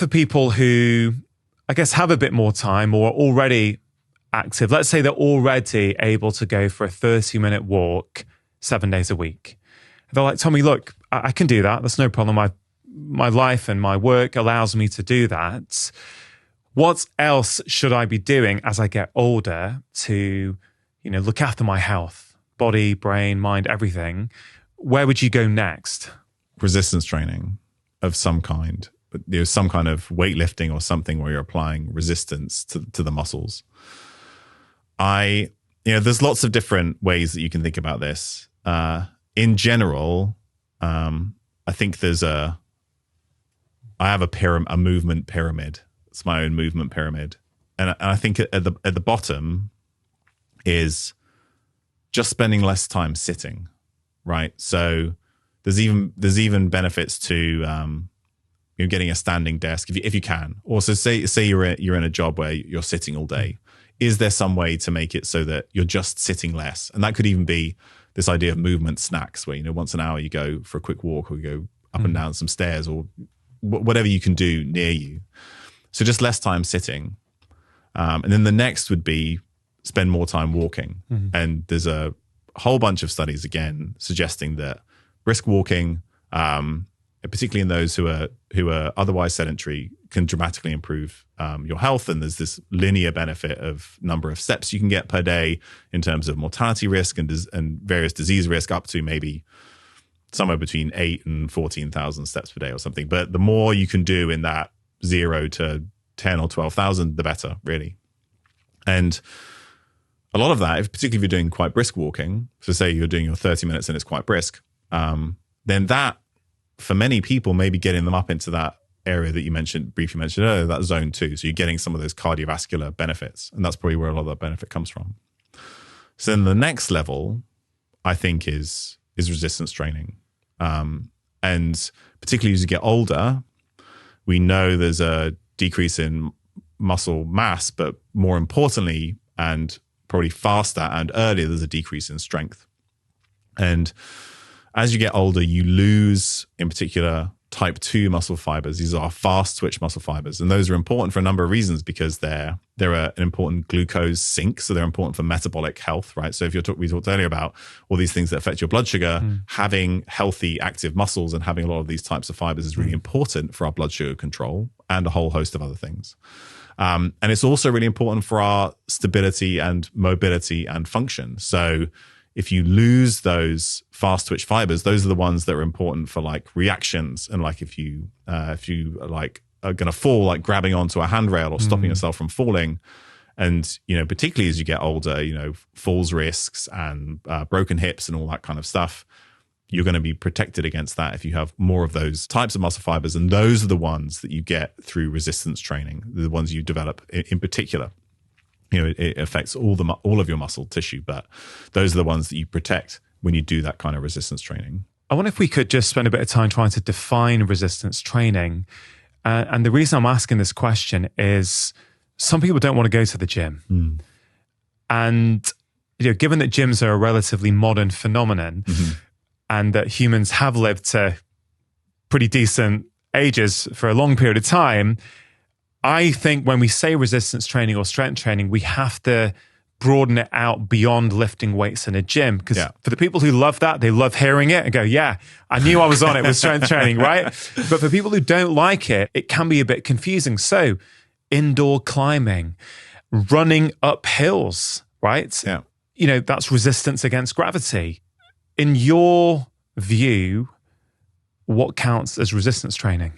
for people who, I guess, have a bit more time or are already active? Let's say they're already able to go for a 30-minute walk 7 days a week. They're like, Tommy, look, I can do that. That's no problem. My life and my work allows me to do that. What else should I be doing as I get older to, look after my health, body, brain, mind, everything? Where would you go next? Resistance training of some kind. Some kind of weightlifting or something where you're applying resistance to the muscles. There's lots of different ways that you can think about this. In general, I think I have a movement pyramid. It's my own movement pyramid. And I think at the bottom is just spending less time sitting, right? So there's even benefits to getting a standing desk if you can. Also, say you're in a job where you're sitting all day. Is there some way to make it so that you're just sitting less? And that could even be this idea of movement snacks, where once an hour you go for a quick walk or you go up and down some stairs or whatever you can do near you. So just less time sitting. And then the next would be spend more time walking. And there's a whole bunch of studies, again, suggesting that brisk walking, particularly in those who are otherwise sedentary, can dramatically improve your health. And there's this linear benefit of number of steps you can get per day in terms of mortality risk and various disease risk, up to maybe somewhere between 8 and 14,000 steps per day or something. But the more you can do in that 0 to 10 or 12,000, the better, really. And a lot of that, particularly if you're doing quite brisk walking, so say you're doing your 30 minutes and it's quite brisk, then that, for many people, maybe getting them up into that area that you briefly mentioned earlier, that zone 2. So you're getting some of those cardiovascular benefits. And that's probably where a lot of that benefit comes from. So then the next level, I think, is resistance training. And particularly as you get older, we know there's a decrease in muscle mass, but more importantly, and probably faster and earlier, there's a decrease in strength. And as you get older, you lose, in particular, type 2 muscle fibers. These are fast twitch muscle fibers. And those are important for a number of reasons, because they're an important glucose sink. So they're important for metabolic health, right? So if we talked earlier about all these things that affect your blood sugar, having healthy, active muscles and having a lot of these types of fibers is really important for our blood sugar control and a whole host of other things. And it's also really important for our stability and mobility and function. So if you lose those fast twitch fibers, those are the ones that are important for like reactions. And like if you like are going to fall, like grabbing onto a handrail or stopping yourself from falling. And, particularly as you get older, falls risks and broken hips and all that kind of stuff, you're going to be protected against that if you have more of those types of muscle fibers. And those are the ones that you get through resistance training, the ones you develop in particular. It affects all of your muscle tissue, but those are the ones that you protect when you do that kind of resistance training. I wonder if we could just spend a bit of time trying to define resistance training. And the reason I'm asking this question is some people don't want to go to the gym. And given that gyms are a relatively modern phenomenon and that humans have lived to pretty decent ages for a long period of time, I think when we say resistance training or strength training, we have to broaden it out beyond lifting weights in a gym. Because for the people who love that, they love hearing it and go, yeah, I knew I was on it with strength training, right? But for people who don't like it, it can be a bit confusing. So indoor climbing, running up hills, right? Yeah. That's resistance against gravity. In your view, what counts as resistance training?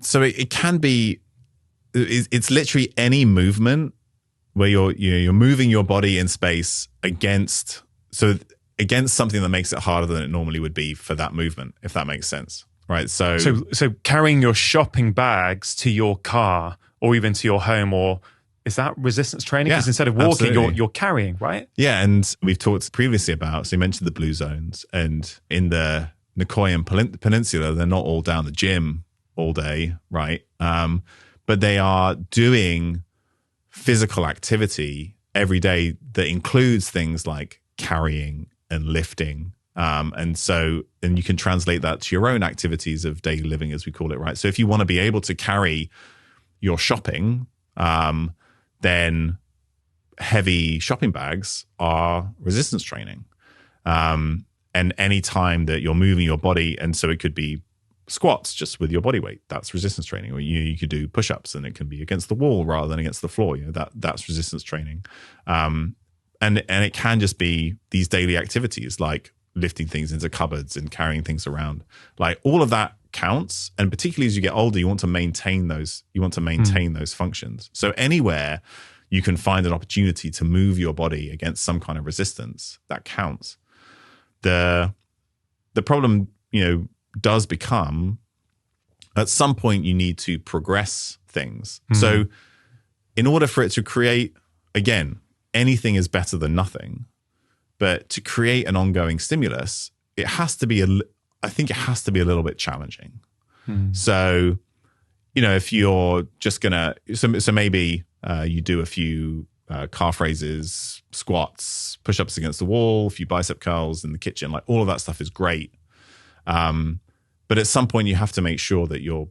So it can be, it's literally any movement where you're moving your body in space against something that makes it harder than it normally would be for that movement, if that makes sense, right? So carrying your shopping bags to your car or even to your home, or is that resistance training? Because instead of walking, you're carrying, right? Yeah, and we've talked previously about, so you mentioned the blue zones, and in the Nicoyan Peninsula, they're not all down the gym all day, right? But they are doing physical activity every day that includes things like carrying and lifting And you can translate that to your own activities of daily living, as we call it, right? So if you want to be able to carry your shopping, then heavy shopping bags are resistance training. And any time that you're moving your body, and so it could be squats just with your body weight, that's resistance training. Or you could do push-ups and it can be against the wall rather than against the floor. That's resistance training. And it can just be these daily activities like lifting things into cupboards and carrying things around. Like all of that counts. And particularly as you get older, you want to maintain those. You want to maintain those functions. So anywhere you can find an opportunity to move your body against some kind of resistance, that counts. The problem, does become at some point you need to progress things. So in order for it to create, again, anything is better than nothing, but to create an ongoing stimulus, it has to be I think it has to be a little bit challenging. So, if you're just gonna, so maybe you do a few calf raises, squats, push-ups against the wall, a few bicep curls in the kitchen, like all of that stuff is great. But at some point you have to make sure that you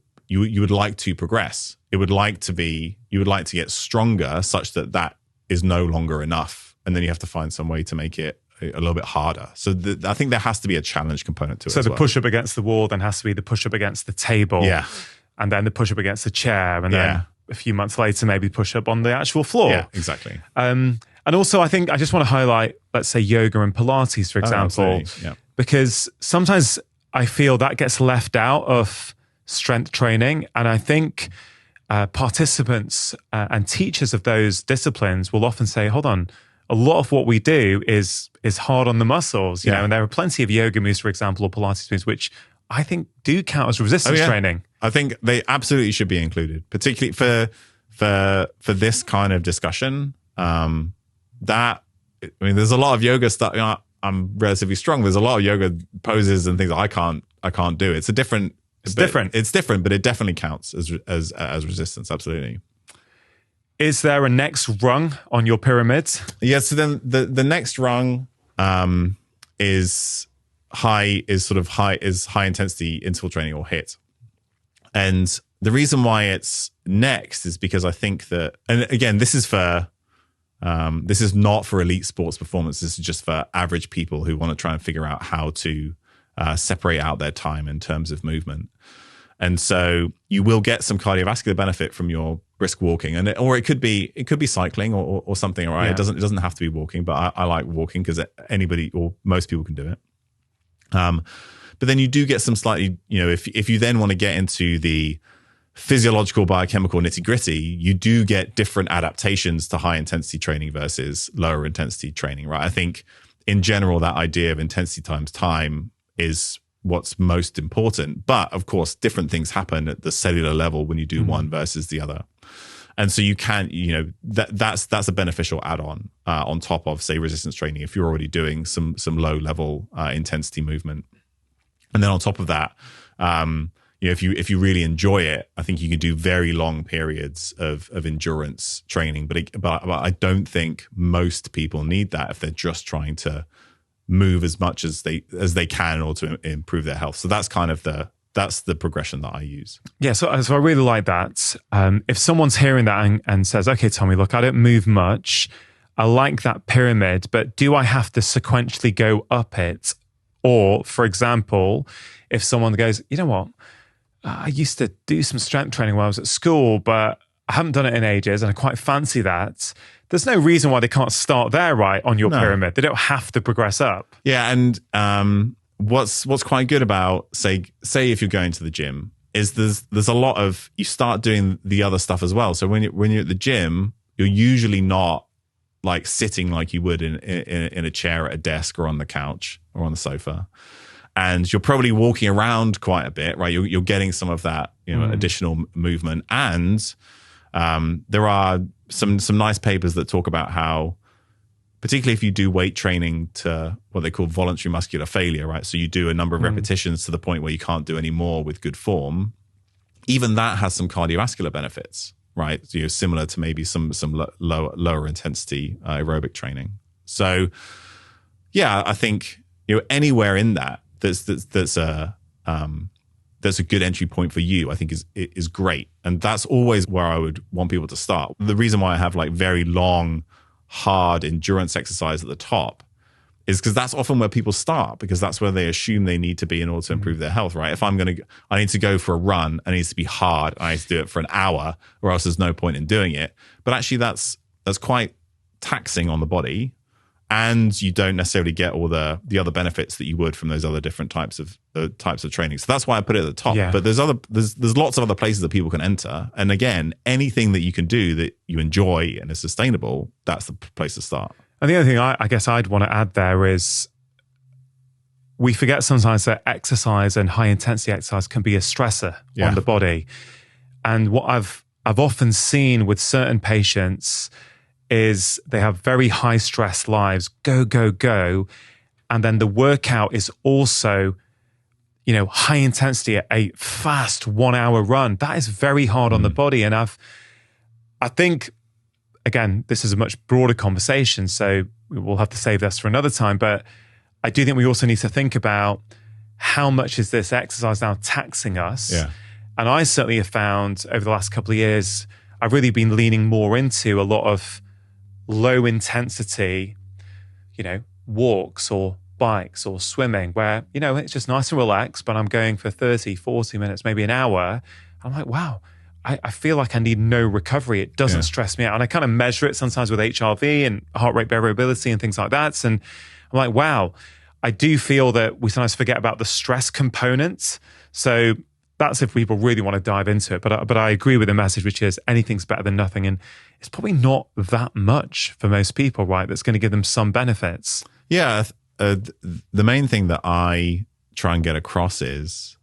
would like to progress. You would like to get stronger such that is no longer enough. And then you have to find some way to make it a little bit harder. So I think there has to be a challenge component to it. So the push-up against the wall then has to be the push-up against the table. Yeah. And then the push-up against the chair. And then a few months later, maybe push-up on the actual floor. Yeah, exactly. And also I think I just want to highlight, let's say yoga and Pilates, for example, because sometimes I feel that gets left out of strength training. And I think participants and teachers of those disciplines will often say, hold on, a lot of what we do is hard on the muscles, you know, and there are plenty of yoga moves, for example, or Pilates moves, which I think do count as resistance training. I think they absolutely should be included, particularly for this kind of discussion. There's a lot of yoga stuff. I'm relatively strong. There's a lot of yoga poses and things that I can't do. It's different, but it definitely counts as resistance. Absolutely. Is there a next rung on your pyramid? Yeah. So then the next rung is high intensity interval training, or HIIT. And the reason why it's next is because I think that, and again, this is not for elite sports performance. This is just for average people who want to try and figure out how to separate out their time in terms of movement. And so you will get some cardiovascular benefit from your brisk walking, or it could be cycling or something. Right? Yeah. It doesn't have to be walking, but I like walking because anybody or most people can do it. But then you do get some slightly, if you then want to get into the physiological biochemical nitty gritty, you do get different adaptations to high intensity training versus lower intensity training, right? I think in general, that idea of intensity times time is what's most important. But of course, different things happen at the cellular level when you do one versus the other. And so you can, that's a beneficial add-on on top of, say, resistance training if you're already doing some low level intensity movement. And then on top of that, if you really enjoy it, I think you can do very long periods of endurance training. But I don't think most people need that if they're just trying to move as much as they can in order to improve their health. So that's kind of that's the progression that I use. Yeah, so I really like that. If someone's hearing that and says, okay, Tommy, look, I don't move much. I like that pyramid, but do I have to sequentially go up it? Or, for example, if someone goes, you know what? I used to do some strength training when I was at school, but I haven't done it in ages and I quite fancy that. There's no reason why they can't start there, right, on your pyramid. They don't have to progress up. Yeah, and what's quite good about, say if you're going to the gym, is there's a lot of, you start doing the other stuff as well. So when you're at the gym, you're usually not like sitting like you would in a chair at a desk or on the couch or on the sofa. And you're probably walking around quite a bit, right? You're getting some of that, additional movement. And there are some nice papers that talk about how, particularly if you do weight training to what they call voluntary muscular failure, right? So you do a number of repetitions to the point where you can't do any more with good form. Even that has some cardiovascular benefits, right? So similar to maybe some lower intensity aerobic training. So yeah, I think, anywhere in that's a good entry point for you, I think is great. And that's always where I would want people to start. The reason why I have like very long, hard endurance exercise at the top is because that's often where people start, because that's where they assume they need to be in order to improve their health, right? If I need to go for a run, it needs to be hard. I need to do it for an hour, or else there's no point in doing it. But actually that's quite taxing on the body, and you don't necessarily get all the other benefits that you would from those other different types of training. So that's why I put it at the top. Yeah. But there's lots of other places that people can enter. And again, anything that you can do that you enjoy and is sustainable, that's the place to start. And the other thing I guess I'd want to add there is we forget sometimes that exercise and high intensity exercise can be a stressor on the body. And what I've often seen with certain patients is they have very high stress lives, go, go, go. And then the workout is also, high intensity at a fast 1 hour run. That is very hard on the body. And I think, again, this is a much broader conversation, so we'll have to save this for another time. But I do think we also need to think about how much is this exercise now taxing us? Yeah. And I certainly have found over the last couple of years, I've really been leaning more into a lot of low intensity, walks or bikes or swimming where, it's just nice and relaxed, but I'm going for 30, 40 minutes, maybe an hour. I'm like, wow, I feel like I need no recovery. It doesn't stress me out. And I kind of measure it sometimes with HRV and heart rate variability and things like that. And I'm like, wow, I do feel that we sometimes forget about the stress component. So that's if people really want to dive into it. But I agree with the message, which is anything's better than nothing. And it's probably not that much for most people, right? That's going to give them some benefits. Yeah. The main thing that I try and get across is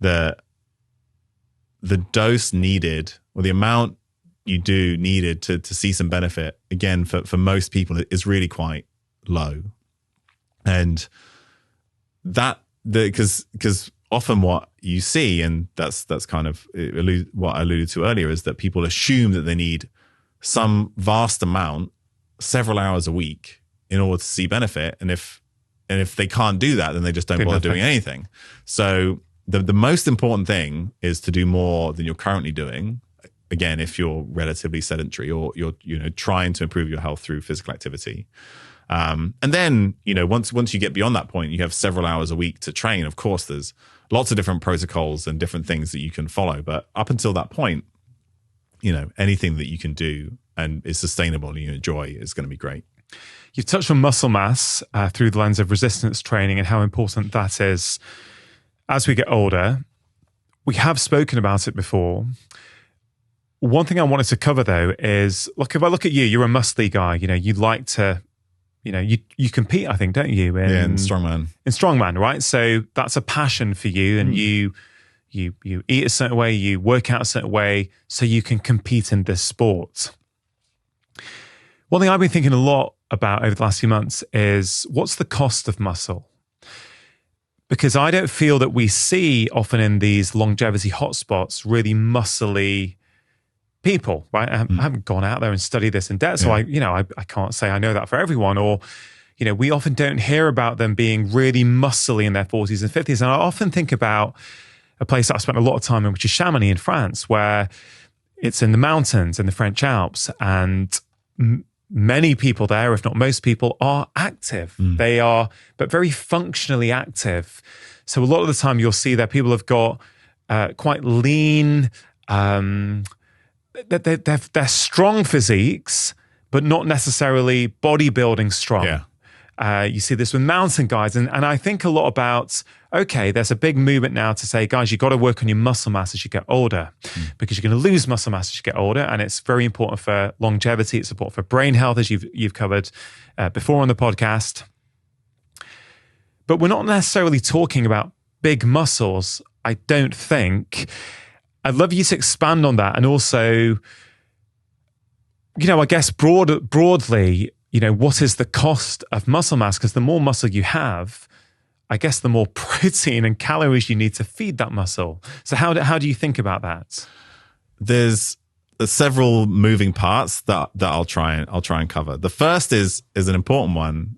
that the dose needed, or the amount you do needed to see some benefit, again, for most people is really quite low. And because often what you see, and that's kind of what I alluded to earlier, is that people assume that they need some vast amount, several hours a week, in order to see benefit. And if they can't do that, then they just don't bother doing anything. So the most important thing is to do more than you're currently doing. Again, if you're relatively sedentary or you're trying to improve your health through physical activity. And then, once you get beyond that point, you have several hours a week to train. Of course, there's lots of different protocols and different things that you can follow. But up until that point, anything that you can do and is sustainable and you enjoy is going to be great. You've touched on muscle mass through the lens of resistance training and how important that is as we get older. We have spoken about it before. One thing I wanted to cover, though, is, look, if I look at you, you're a muscly guy. You like to... you compete, I think, don't you? In strongman. In strongman, right? So that's a passion for you, and you eat a certain way, you work out a certain way, so you can compete in this sport. One thing I've been thinking a lot about over the last few months is, what's the cost of muscle? Because I don't feel that we see often in these longevity hotspots really muscly people, right? I haven't gone out there and studied this in depth, so I can't say I know that for everyone. Or, we often don't hear about them being really muscly in their 40s and 50s. And I often think about a place that I've spent a lot of time in, which is Chamonix in France, where it's in the mountains in the French Alps, and many people there, if not most people, are active. They are, but very functionally active. So a lot of the time you'll see that people have got quite lean, they're strong physiques, but not necessarily bodybuilding strong. Yeah. You see this with mountain guys. And I think a lot about, okay, there's a big movement now to say, guys, you've got to work on your muscle mass as you get older, because you're going to lose muscle mass as you get older. And it's very important for longevity. It's important for brain health, as you've covered before on the podcast. But we're not necessarily talking about big muscles, I don't think. I'd love you to expand on that. And also, I guess broadly, what is the cost of muscle mass? Because the more muscle you have, I guess the more protein and calories you need to feed that muscle. So how do you think about that? There's several moving parts that I'll try and cover. The first is an important one,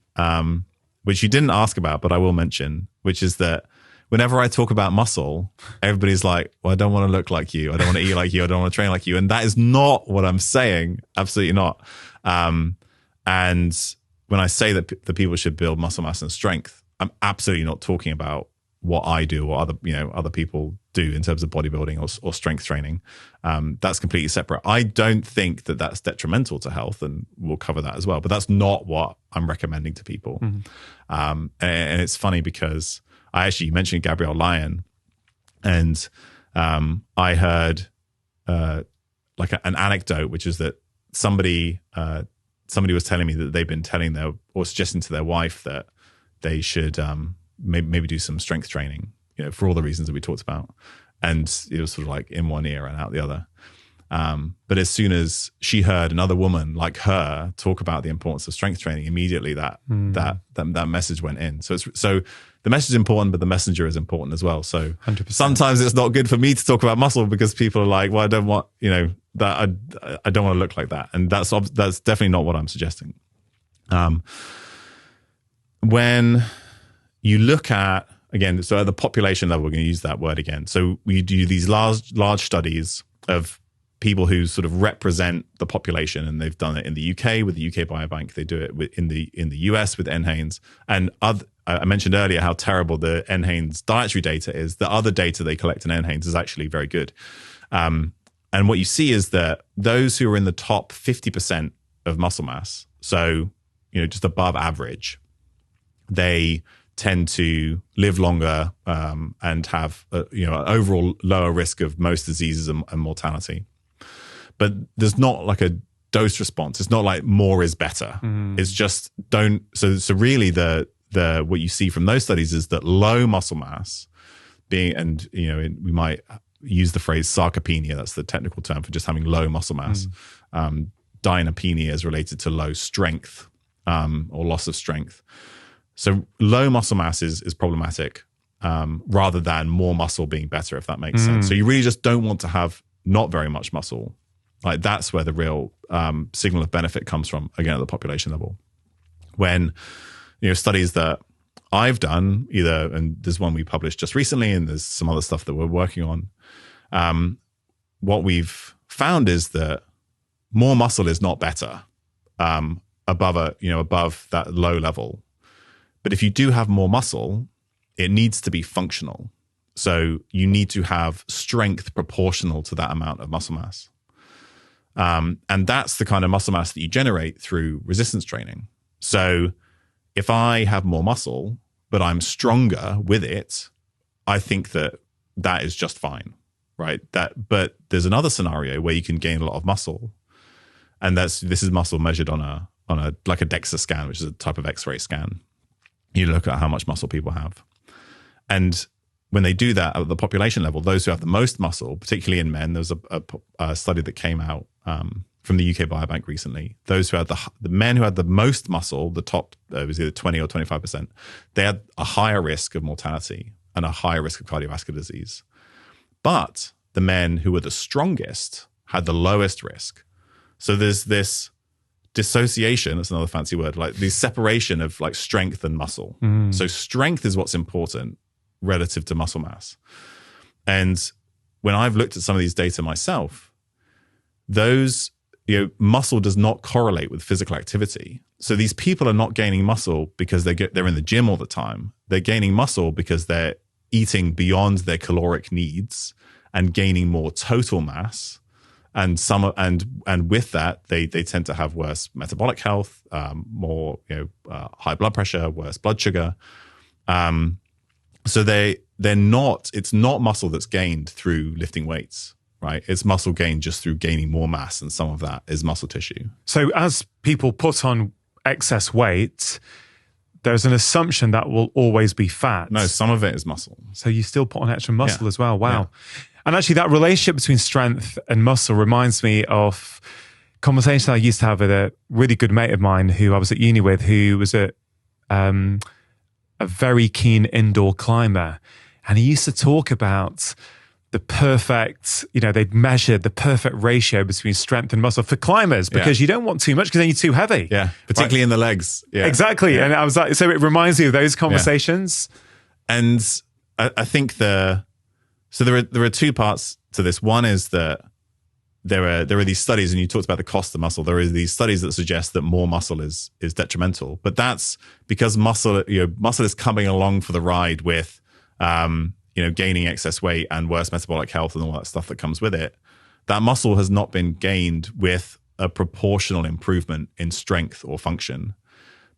which you didn't ask about, but I will mention, which is that whenever I talk about muscle, everybody's like, well, I don't want to look like you. I don't want to eat like you. I don't want to train like you. And that is not what I'm saying. Absolutely not. And when I say that the people should build muscle mass and strength, I'm absolutely not talking about what I do or other people do in terms of bodybuilding or strength training. That's completely separate. I don't think that that's detrimental to health, and we'll cover that as well. But that's not what I'm recommending to people. And it's funny because you mentioned Gabrielle Lyon, and I heard like an anecdote, which is that somebody was telling me that they've been telling suggesting to their wife that they should maybe do some strength training, for all the reasons that we talked about. And it was sort of like in one ear and out the other. But as soon as she heard another woman like her talk about the importance of strength training, immediately that message went in. So the message is important, but the messenger is important as well. So 100%. Sometimes it's not good for me to talk about muscle because people are like, well, I don't want, that I don't want to look like that. And that's definitely not what I'm suggesting. When you look at, again, so at the population level, we're going to use that word again. So we do these large studies of people who sort of represent the population, and they've done it in the UK with the UK Biobank. They do it in the US with NHANES. And I mentioned earlier how terrible the NHANES dietary data is. The other data they collect in NHANES is actually very good. And what you see is that those who are in the top 50% of muscle mass, so just above average, they tend to live longer and have an overall lower risk of most diseases and mortality. But there's not like a dose response. It's not like more is better. It's just don't. So really the what you see from those studies is that low muscle mass we might use the phrase sarcopenia. That's the technical term for just having low muscle mass. Dyinopenia is related to low strength or loss of strength. So low muscle mass is problematic rather than more muscle being better, if that makes sense. So you really just don't want to have not very much muscle. Like that's where the real signal of benefit comes from, again, at the population level. When, studies that I've done, and there's one we published just recently, and there's some other stuff that we're working on. What we've found is that more muscle is not better above that low level. But if you do have more muscle, it needs to be functional. So you need to have strength proportional to that amount of muscle mass. And that's the kind of muscle mass that you generate through resistance training. So if I have more muscle, but I'm stronger with it, I think that is just fine, right? But there's another scenario where you can gain a lot of muscle, and this is muscle measured on a like a DEXA scan, which is a type of X-ray scan. You look at how much muscle people have. And when they do that at the population level, those who have the most muscle, particularly in men, there was a study that came out from the UK Biobank recently. Those who had the men who had the most muscle, the top, it was either 20 or 25%, they had a higher risk of mortality and a higher risk of cardiovascular disease. But the men who were the strongest had the lowest risk. So there's this dissociation, that's another fancy word, like the separation of like strength and muscle. So strength is what's important relative to muscle mass. And when I've looked at some of these data myself, those, muscle does not correlate with physical activity. So these people are not gaining muscle because they're in the gym all the time. They're gaining muscle because they're eating beyond their caloric needs and gaining more total mass. And with that, they tend to have worse metabolic health, more high blood pressure, worse blood sugar. So they're not. It's not muscle that's gained through lifting weights, right? It's muscle gained just through gaining more mass, and some of that is muscle tissue. So as people put on excess weight, there's an assumption that will always be fat. No, some of it is muscle. So you still put on extra muscle as well. Wow. Yeah. And actually that relationship between strength and muscle reminds me of a conversation I used to have with a really good mate of mine who I was at uni with, who was a very keen indoor climber. And he used to talk about the perfect, they'd measured the perfect ratio between strength and muscle for climbers, because you don't want too much because then you're too heavy. Yeah, particularly in the legs. Yeah. Exactly. Yeah. And I was like, so it reminds you of those conversations. Yeah. And I think so there are two parts to this. One is that there are these studies, and you talked about the cost of muscle. There are these studies that suggest that more muscle is detrimental, but that's because muscle is coming along for the ride with, gaining excess weight and worse metabolic health and all that stuff that comes with it. That muscle has not been gained with a proportional improvement in strength or function.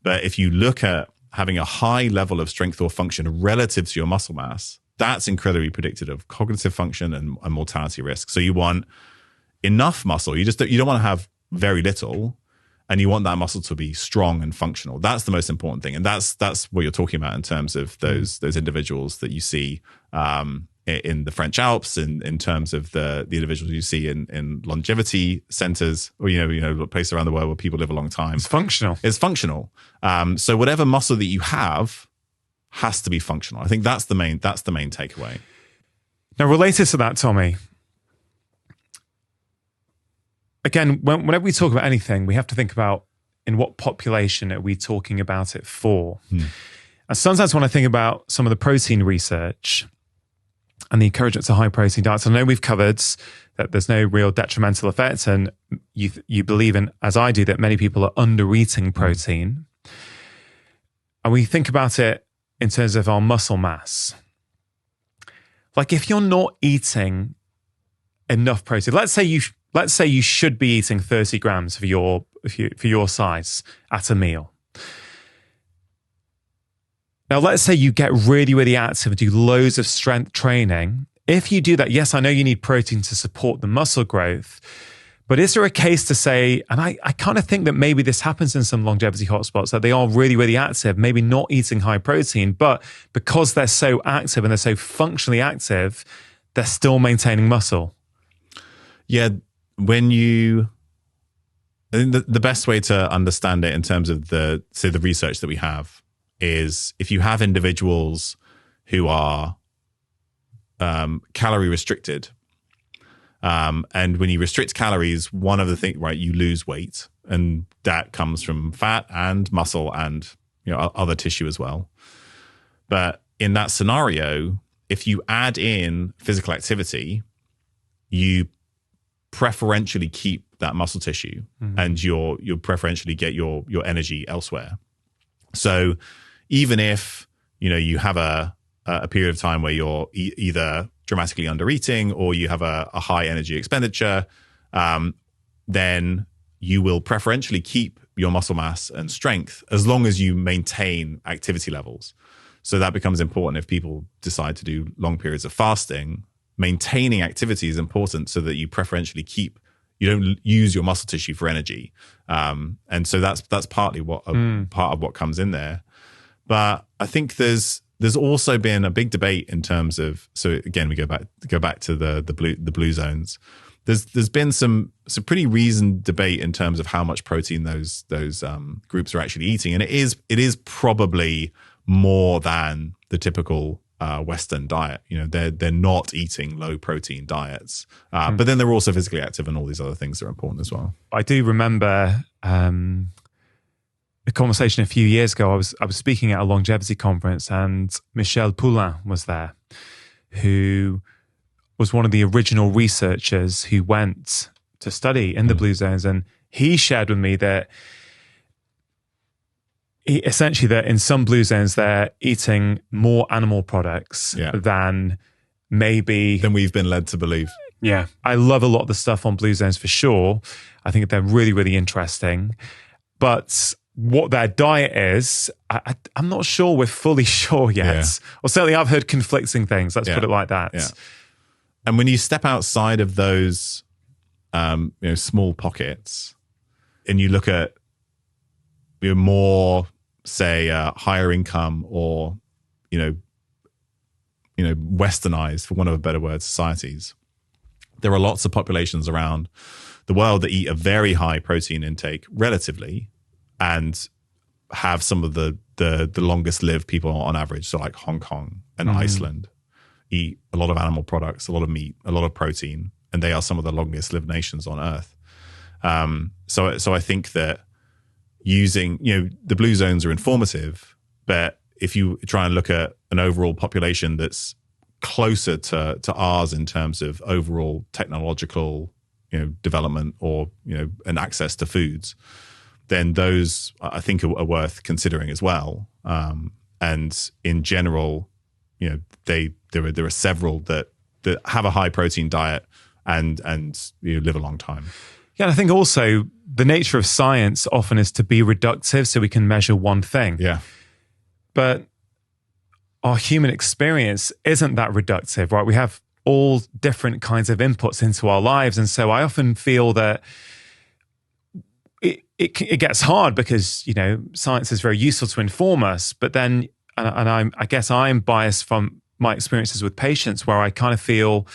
But if you look at having a high level of strength or function relative to your muscle mass, that's incredibly predictive of cognitive function and mortality risk. So you want enough muscle. You don't want to have very little, and you want that muscle to be strong and functional. That's the most important thing, and that's what you're talking about in terms of those individuals that you see in the French Alps, in terms of the individuals you see in longevity centers, or places around the world where people live a long time. It's functional. It's functional. So whatever muscle that you have has to be functional. I think that's the main takeaway. Now, related to that, Tommy, again, whenever we talk about anything, we have to think about in what population are we talking about it for. And sometimes when I think about some of the protein research and the encouragement to high protein diets, I know we've covered that there's no real detrimental effect, and you believe in, as I do, that many people are under eating protein. And we think about it in terms of our muscle mass. Like, if you're not eating enough protein, let's say you should be eating 30 grams for your size at a meal. Now, let's say you get really, really active and do loads of strength training. If you do that, yes, I know you need protein to support the muscle growth, but is there a case to say, and I kind of think that maybe this happens in some longevity hotspots, that they are really, really active, maybe not eating high protein, but because they're so active and they're so functionally active, they're still maintaining muscle. Yeah. I think the best way to understand it in terms of the research that we have is if you have individuals who are calorie restricted, and when you restrict calories, one of the things, right, you lose weight, and that comes from fat and muscle and other tissue as well. But in that scenario, if you add in physical activity, you preferentially keep that muscle tissue, and you'll preferentially get your energy elsewhere. So even if you have a period of time where you're either dramatically under eating or you have a high energy expenditure, then you will preferentially keep your muscle mass and strength as long as you maintain activity levels. So that becomes important if people decide to do long periods of fasting. Maintaining activity is important so that you preferentially you don't use your muscle tissue for energy. And so that's partly part of what comes in there. But I think there's also been a big debate in terms of, so again, we go back to the blue zones. There's been some pretty reasoned debate in terms of how much protein those groups are actually eating. And it is probably more than the typical Western diet. They're not eating low protein diets, but then they're also physically active, and all these other things are important as well. I do remember a conversation a few years ago. I was speaking at a longevity conference, and Michel Poulain was there, who was one of the original researchers who went to study in the blue zones, and he shared with me that essentially that in some blue zones they're eating more animal products than we've been led to believe. Yeah. I love a lot of the stuff on blue zones for sure. I think they're really, really interesting. But what their diet is, I'm not sure we're fully sure yet. Yeah. Or certainly I've heard conflicting things. Let's put it like that. Yeah. And when you step outside of those small pockets and you look at more, say, higher income or, westernized, for want of a better word, societies, there are lots of populations around the world that eat a very high protein intake relatively and have some of the longest lived people on average. So like Hong Kong and Iceland, eat a lot of animal products, a lot of meat, a lot of protein, and they are some of the longest lived nations on Earth. So I think that using, the blue zones are informative, but if you try and look at an overall population that's closer to ours in terms of overall technological, development or, and access to foods, then those I think are worth considering as well. And in general, there are several that have a high protein diet and live a long time. Yeah, and I think also the nature of science often is to be reductive so we can measure one thing. Yeah. But our human experience isn't that reductive, right? We have all different kinds of inputs into our lives. And so I often feel that it gets hard because, science is very useful to inform us. But then, and I guess I'm biased from my experiences with patients where I kind of feel,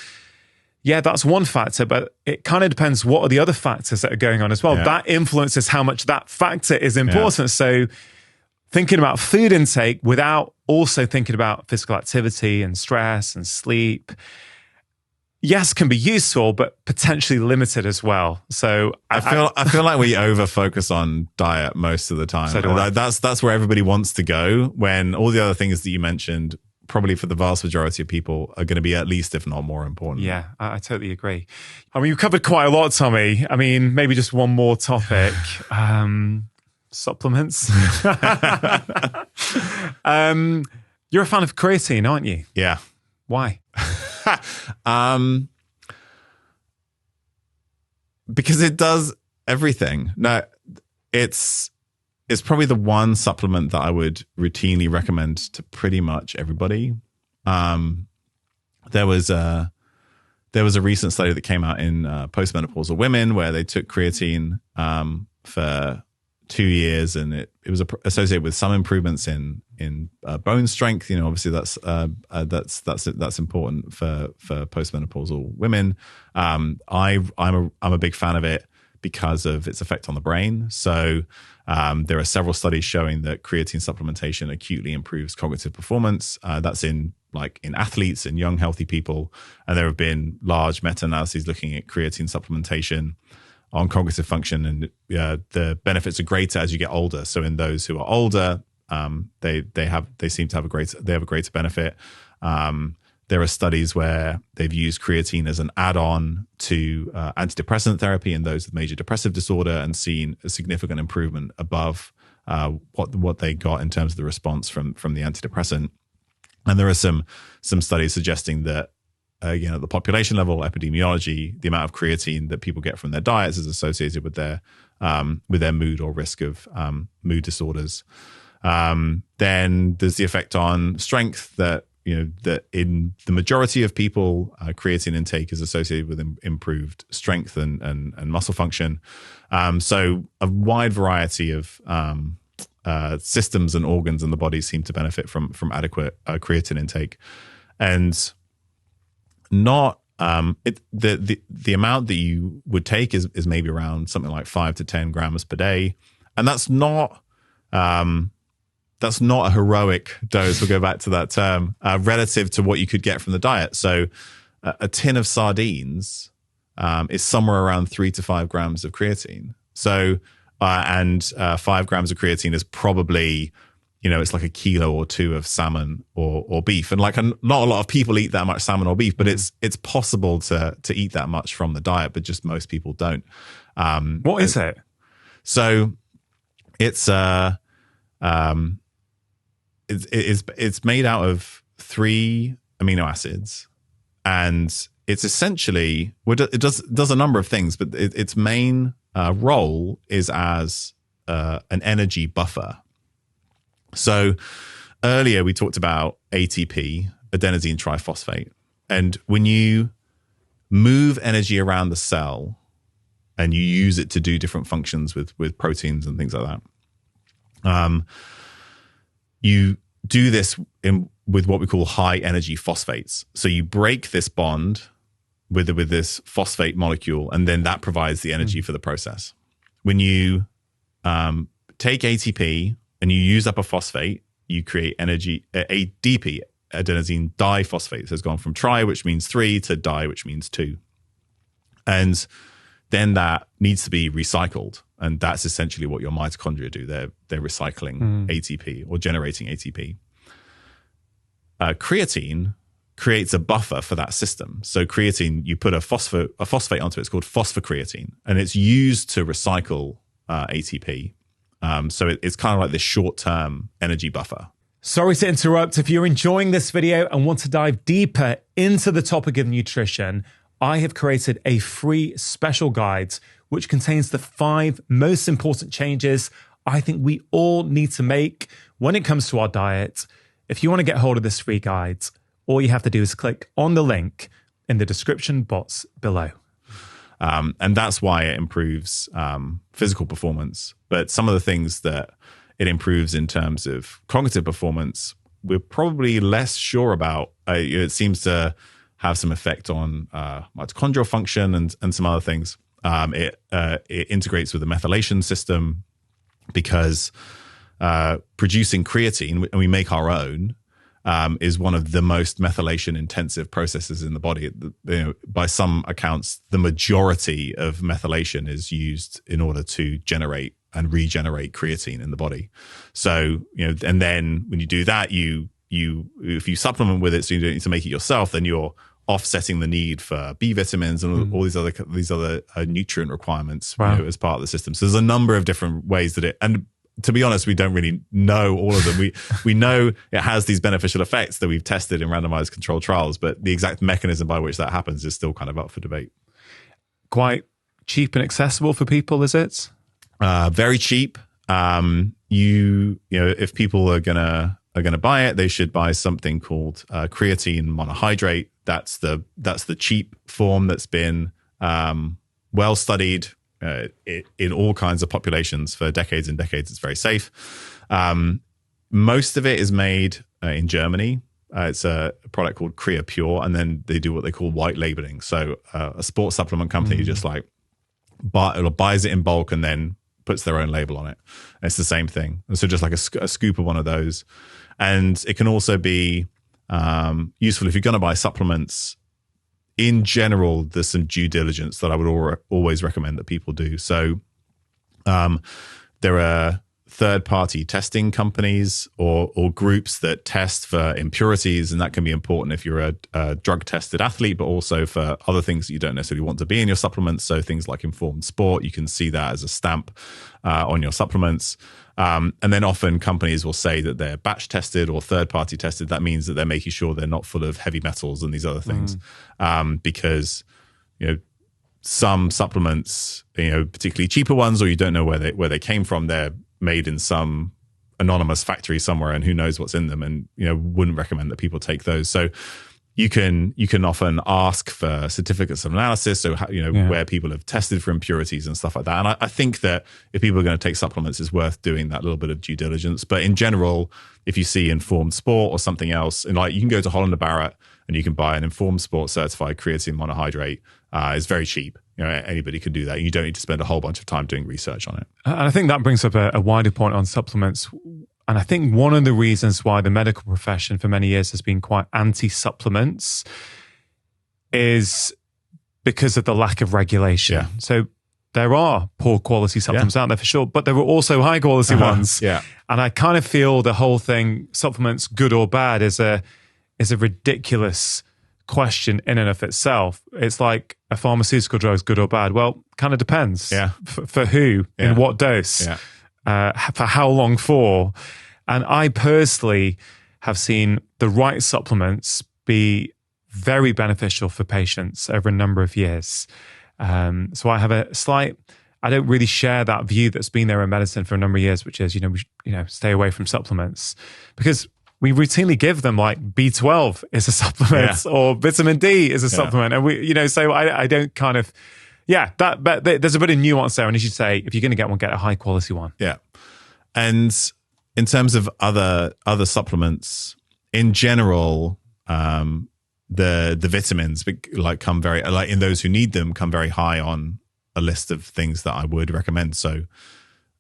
yeah, that's one factor, but it kind of depends what are the other factors that are going on as well. Yeah. That influences how much that factor is important. Yeah. So thinking about food intake without also thinking about physical activity and stress and sleep, yes, can be useful, but potentially limited as well. So I feel like we over focus on diet most of the time. So do I. That's where everybody wants to go, when all the other things that you mentioned, probably for the vast majority of people, are going to be at least, if not more important. Yeah, I totally agree. I mean, you've covered quite a lot, Tommy. I mean, maybe just one more topic. Supplements. You're a fan of creatine, aren't you? Yeah. Why? Because it does everything. No, it's probably the one supplement that I would routinely recommend to pretty much everybody. There was a recent study that came out in postmenopausal women where they took creatine for 2 years, and it was associated with some improvements in bone strength. Obviously that's important for postmenopausal women. I'm a big fan of it because of its effect on the brain. So there are several studies showing that creatine supplementation acutely improves cognitive performance. That's in athletes and young healthy people, and there have been large meta-analyses looking at creatine supplementation on cognitive function, and the benefits are greater as you get older. So in those who are older, they seem to have a greater benefit. There are studies where they've used creatine as an add-on to antidepressant therapy in those with major depressive disorder, and seen a significant improvement above what they got in terms of the response from the antidepressant. And there are some studies suggesting that at the population level, epidemiology, the amount of creatine that people get from their diets is associated with their mood or risk of mood disorders. Then there's the effect on strength that in the majority of people, creatine intake is associated with improved strength and muscle function. So a wide variety of systems and organs in the body seem to benefit from adequate creatine intake, and not the amount that you would take is maybe around something like 5 to 10 grams per day, and that's not a heroic dose. We'll go back to that term, relative to what you could get from the diet. So a tin of sardines is somewhere around 3 to 5 grams of creatine. So 5 grams of creatine is probably, it's like a kilo or two of salmon or beef. And not a lot of people eat that much salmon or beef, but it's possible to eat that much from the diet, but just most people don't. What is it? So it's made out of 3 amino acids, and it's essentially, it does a number of things, but its main role is as an energy buffer. So earlier we talked about ATP, adenosine triphosphate, and when you move energy around the cell and you use it to do different functions with proteins and things like that, you do this with what we call high energy phosphates. So you break this bond with this phosphate molecule, and then that provides the energy for the process. When you take ATP and you use up a phosphate, you create ADP, adenosine diphosphate. So it's gone from tri, which means 3, to di, which means 2. And then that needs to be recycled. And that's essentially what your mitochondria do. They're recycling ATP or generating ATP. Creatine creates a buffer for that system. So creatine, you put a phosphate onto it. It's called phosphocreatine, and it's used to recycle ATP. So it's kind of like this short-term energy buffer. Sorry to interrupt. If you're enjoying this video and want to dive deeper into the topic of nutrition, I have created a free special guide which contains the 5 most important changes I think we all need to make when it comes to our diet. If you want to get hold of this free guide, all you have to do is click on the link in the description box below. And that's why it improves physical performance. But some of the things that it improves in terms of cognitive performance, we're probably less sure about. It seems to have some effect on mitochondrial function and some other things. It integrates with the methylation system because producing creatine, and we make our own, is one of the most methylation intensive processes in the body. By some accounts, the majority of methylation is used in order to generate and regenerate creatine in the body. So, and then when you do that, if you supplement with it, so you don't need to make it yourself, then you're offsetting the need for B vitamins and all these other nutrient requirements as part of the system. So there's a number of different ways that and to be honest, we don't really know all of them. We know it has these beneficial effects that we've tested in randomized controlled trials, but the exact mechanism by which that happens is still kind of up for debate. Quite cheap and accessible for people, is it? Very cheap. If people are gonna buy it, they should buy something called creatine monohydrate. That's the cheap form that's been well studied in all kinds of populations for decades and decades. It's very safe. Most of it is made in Germany. It's a product called CreaPure, and then they do what they call white labeling. So a sports supplement company just like buys it in bulk and then puts their own label on it. And it's the same thing. And so just like a scoop of one of those. And it can also be useful if you're going to buy supplements. In general, there's some due diligence that I would always recommend that people do. So there are third-party testing companies or groups that test for impurities, and that can be important if you're a drug-tested athlete, but also for other things that you don't necessarily want to be in your supplements. So things like Informed Sport, you can see that as a stamp on your supplements. And then often companies will say that they're batch tested or third-party tested. That means that they're making sure they're not full of heavy metals and these other things. Because, some supplements, particularly cheaper ones, or you don't know where they came from, they're made in some anonymous factory somewhere and who knows what's in them, and, wouldn't recommend that people take those. So you can often ask for certificates of analysis, so where people have tested for impurities and stuff like that. And I think that if people are going to take supplements, it's worth doing that little bit of due diligence. But in general, if you see Informed Sport or something else, and like you can go to Holland & Barrett and you can buy an Informed Sport certified creatine monohydrate. It's very cheap. Anybody can do that. You don't need to spend a whole bunch of time doing research on it. And I think that brings up a wider point on supplements. And I think one of the reasons why the medical profession for many years has been quite anti-supplements is because of the lack of regulation. Yeah. So there are poor quality supplements out there for sure, but there are also high quality ones. Yeah. And I kind of feel the whole thing, supplements good or bad, is a ridiculous question in and of itself. It's like a pharmaceutical drug is good or bad. Well, kind of depends. Yeah. For who, in what dose. Yeah. For how long for. And I personally have seen the right supplements be very beneficial for patients over a number of years. So I have I don't really share that view that's been there in medicine for a number of years, which is, stay away from supplements, because we routinely give them like B12 is a supplement or vitamin D is a supplement. And so I don't kind of, but there's a bit of nuance there. And as you say, if you're going to get one, get a high quality one. Yeah. And in terms of other supplements, in general, the vitamins come very, like in those who need them, come very high on a list of things that I would recommend. So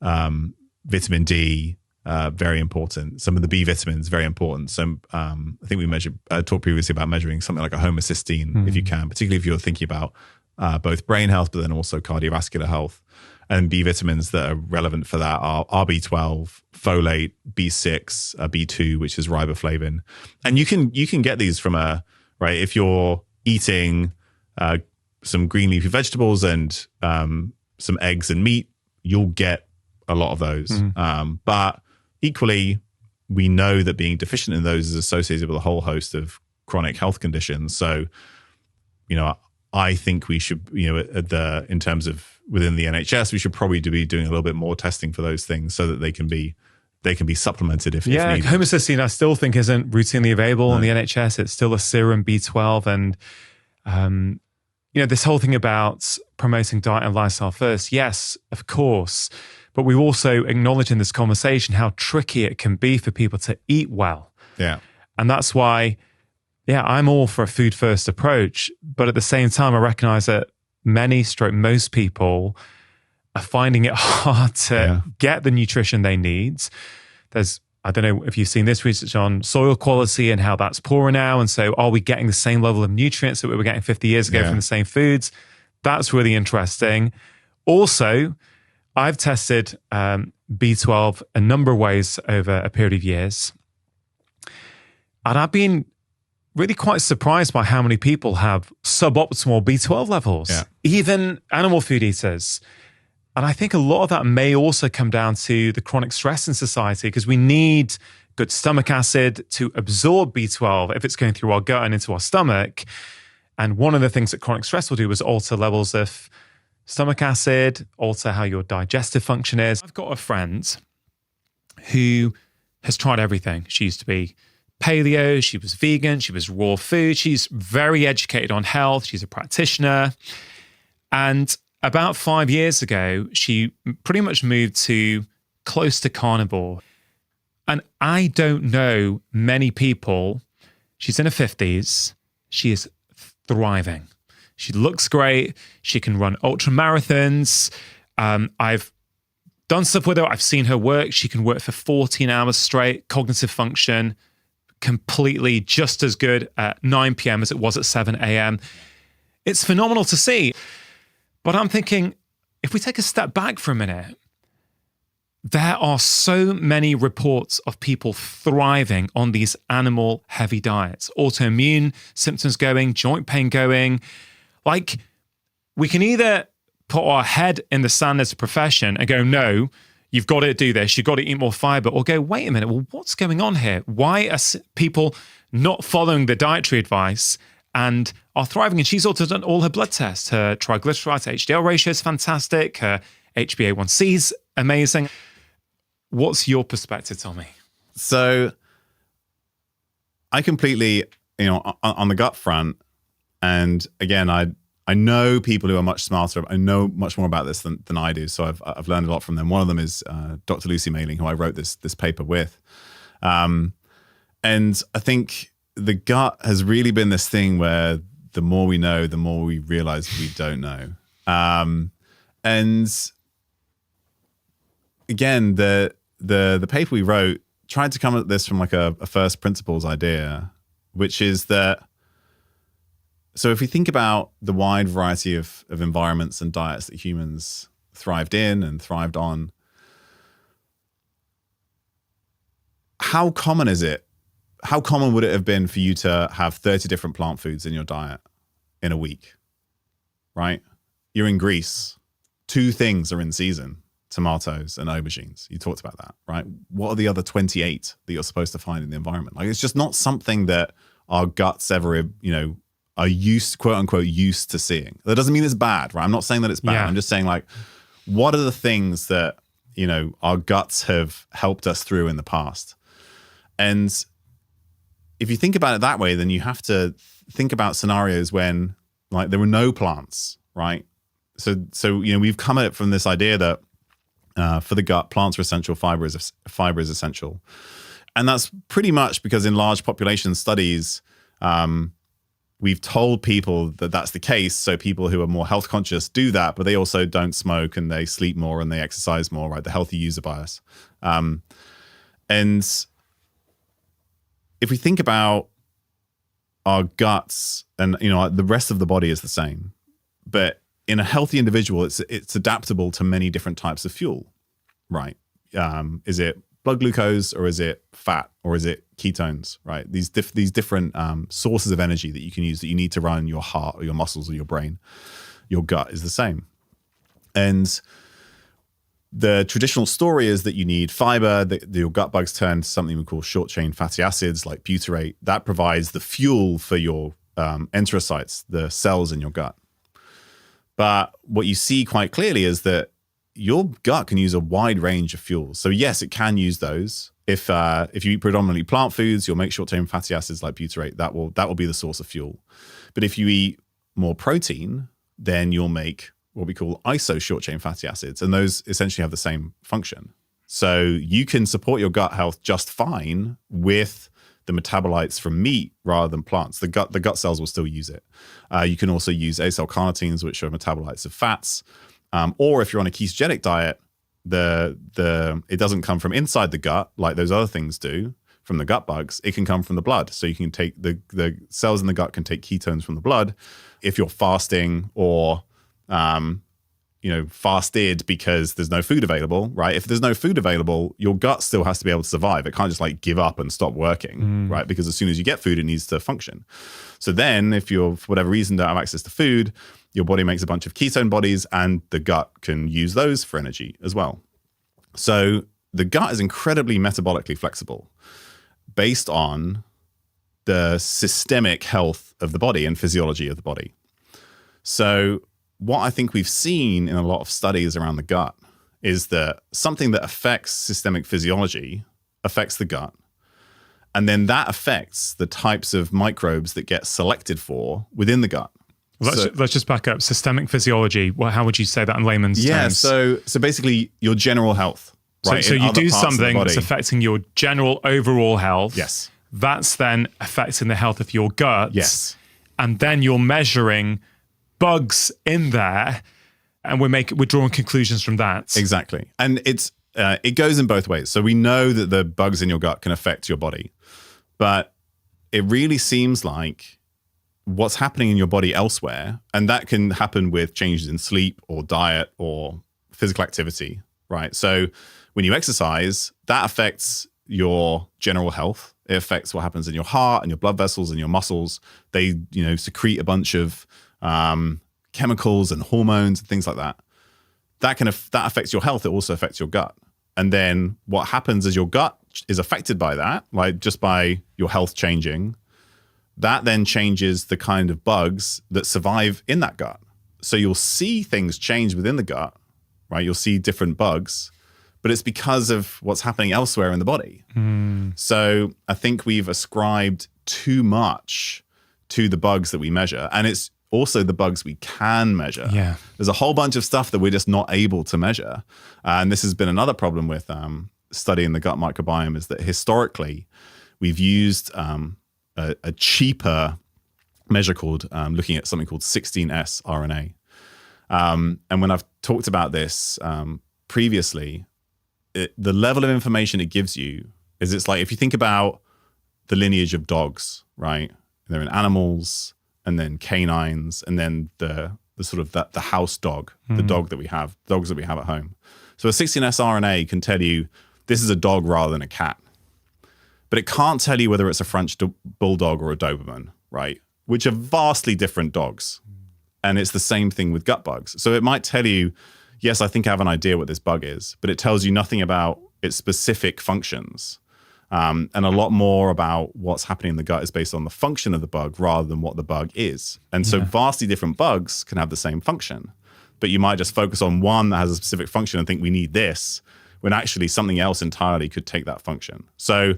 vitamin D, very important. Some of the B vitamins, very important. So I think we talked previously about measuring something like a homocysteine, if you can, particularly if you're thinking about both brain health, but then also cardiovascular health. And B vitamins that are relevant for that are B12, folate, B6, B2, which is riboflavin. And you can get these from if you're eating some green leafy vegetables and some eggs and meat, you'll get a lot of those. But equally, we know that being deficient in those is associated with a whole host of chronic health conditions. So, I think we should, in terms of within the NHS, we should probably be doing a little bit more testing for those things so that they can be supplemented if needed. Homocysteine I still think isn't routinely available in the NHS. It's still a serum B12, and this whole thing about promoting diet and lifestyle first. Yes, of course, but we also acknowledge in this conversation how tricky it can be for people to eat well. Yeah, and that's why. Yeah, I'm all for a food first approach, but at the same time, I recognize that most people are finding it hard to get the nutrition they need. I don't know if you've seen this research on soil quality and how that's poorer now. And so are we getting the same level of nutrients that we were getting 50 years ago from the same foods? That's really interesting. Also, I've tested B12 a number of ways over a period of years. And I've been really quite surprised by how many people have suboptimal B12 levels, even animal food eaters. And I think a lot of that may also come down to the chronic stress in society, because we need good stomach acid to absorb B12 if it's going through our gut and into our stomach. And one of the things that chronic stress will do is alter levels of stomach acid, alter how your digestive function is. I've got a friend who has tried everything. She used to be paleo, she was vegan, she was raw food. She's very educated on health. She's a practitioner. And about 5 years ago, she pretty much moved to close to carnivore. And I don't know many people. She's in her 50s. She is thriving. She looks great. She can run ultra marathons. I've done stuff with her. I've seen her work. She can work for 14 hours straight, cognitive function, completely just as good at 9 p.m. as it was at 7 a.m. It's phenomenal to see. But I'm thinking, if we take a step back for a minute, there are so many reports of people thriving on these animal heavy diets, autoimmune symptoms going, joint pain going. Like, we can either put our head in the sand as a profession and go, no, you've got to do this, you've got to eat more fiber, or go, wait a minute, well, what's going on here? Why are people not following the dietary advice and are thriving? And she's also done all her blood tests. Her triglyceride to HDL ratio is fantastic. Her HbA1c is amazing. What's your perspective, Tommy? So I completely, on the gut front, and again, I know people who are much smarter. I know much more about this than I do. So I've learned a lot from them. One of them is Dr. Lucy Mailing, who I wrote this paper with. And I think the gut has really been this thing where the more we know, the more we realize we don't know. And again, the paper we wrote tried to come at this from like a first principles idea, which is that, so if we think about the wide variety of environments and diets that humans thrived in and thrived on, how common is it? How common would it have been for you to have 30 different plant foods in your diet in a week, right? You're in Greece. 2 things are in season, tomatoes and aubergines. You talked about that, right? What are the other 28 that you're supposed to find in the environment? Like, it's just not something that our guts ever, are used, quote unquote, used to seeing. That doesn't mean it's bad, right? I'm not saying that it's bad. Yeah. I'm just saying, like, what are the things that, our guts have helped us through in the past? And if you think about it that way, then you have to think about scenarios when, like, there were no plants, right? So we've come at it from this idea that for the gut, plants are essential, fiber is essential. And that's pretty much because in large population studies, we've told people that that's the case. So people who are more health conscious do that, but they also don't smoke and they sleep more and they exercise more, right? The healthy user bias. And if we think about our guts, and the rest of the body is the same, but in a healthy individual, it's adaptable to many different types of fuel, right? Is it blood glucose, or is it fat, or is it ketones, right? These different sources of energy that you can use that you need to run your heart or your muscles or your brain. Your gut is the same. And the traditional story is that you need fiber, that your gut bugs turn to something we call short-chain fatty acids like butyrate. That provides the fuel for your enterocytes, the cells in your gut. But what you see quite clearly is that your gut can use a wide range of fuels. So yes, it can use those. If you eat predominantly plant foods, you'll make short-chain fatty acids like butyrate. That will be the source of fuel. But if you eat more protein, then you'll make what we call iso short-chain fatty acids, and those essentially have the same function. So you can support your gut health just fine with the metabolites from meat rather than plants. The gut cells will still use it. You can also use acylcarnitines, which are metabolites of fats. Or if you're on a ketogenic diet, it doesn't come from inside the gut like those other things do from the gut bugs. It can come from the blood. So you can take the cells in the gut can take ketones from the blood if you're fasting or fasted because there's no food available, right? If there's no food available, your gut still has to be able to survive. It can't just like give up and stop working, right? Because as soon as you get food, it needs to function. So then if you're, for whatever reason, don't have access to food, your body makes a bunch of ketone bodies and the gut can use those for energy as well. So the gut is incredibly metabolically flexible based on the systemic health of the body and physiology of the body. So what I think we've seen in a lot of studies around the gut is that something that affects systemic physiology affects the gut. And then that affects the types of microbes that get selected for within the gut. Let's just back up. Systemic physiology, how would you say that in layman's terms? So basically your general health. Right? So you do something that's affecting your general overall health. Yes. That's then affecting the health of your gut. Yes. And then you're measuring bugs in there, and we're drawing conclusions from that. Exactly. And it goes in both ways. So we know that the bugs in your gut can affect your body, but it really seems like what's happening in your body elsewhere, and that can happen with changes in sleep or diet or physical activity, right? So when you exercise, that affects your general health. It affects what happens in your heart and your blood vessels and your muscles. They, secrete a bunch of chemicals and hormones and things like that. That affects your health. It also affects your gut. And then what happens is your gut is affected by that, like just by your health changing. That then changes the kind of bugs that survive in that gut. So you'll see things change within the gut, right? You'll see different bugs, but it's because of what's happening elsewhere in the body. So I think we've ascribed too much to the bugs that we measure. And it's also the bugs we can measure. Yeah. There's a whole bunch of stuff that we're just not able to measure. And this has been another problem with studying the gut microbiome, is that historically we've used a cheaper measure called looking at something called 16S RNA. And when I've talked about this previously, the level of information it gives you is, it's like if you think about the lineage of dogs, right? They're in animals, and then canines, and then the sort of the house dog, the dogs that we have at home. So a 16S RNA can tell you this is a dog rather than a cat, but it can't tell you whether it's a French bulldog or a Doberman, right? Which are vastly different dogs. And it's the same thing with gut bugs. So it might tell you, yes, I think I have an idea what this bug is, but it tells you nothing about its specific functions. And a lot more about what's happening in the gut is based on the function of the bug rather than what the bug is. And so vastly different bugs can have the same function, but you might just focus on one that has a specific function and think we need this, when actually something else entirely could take that function. So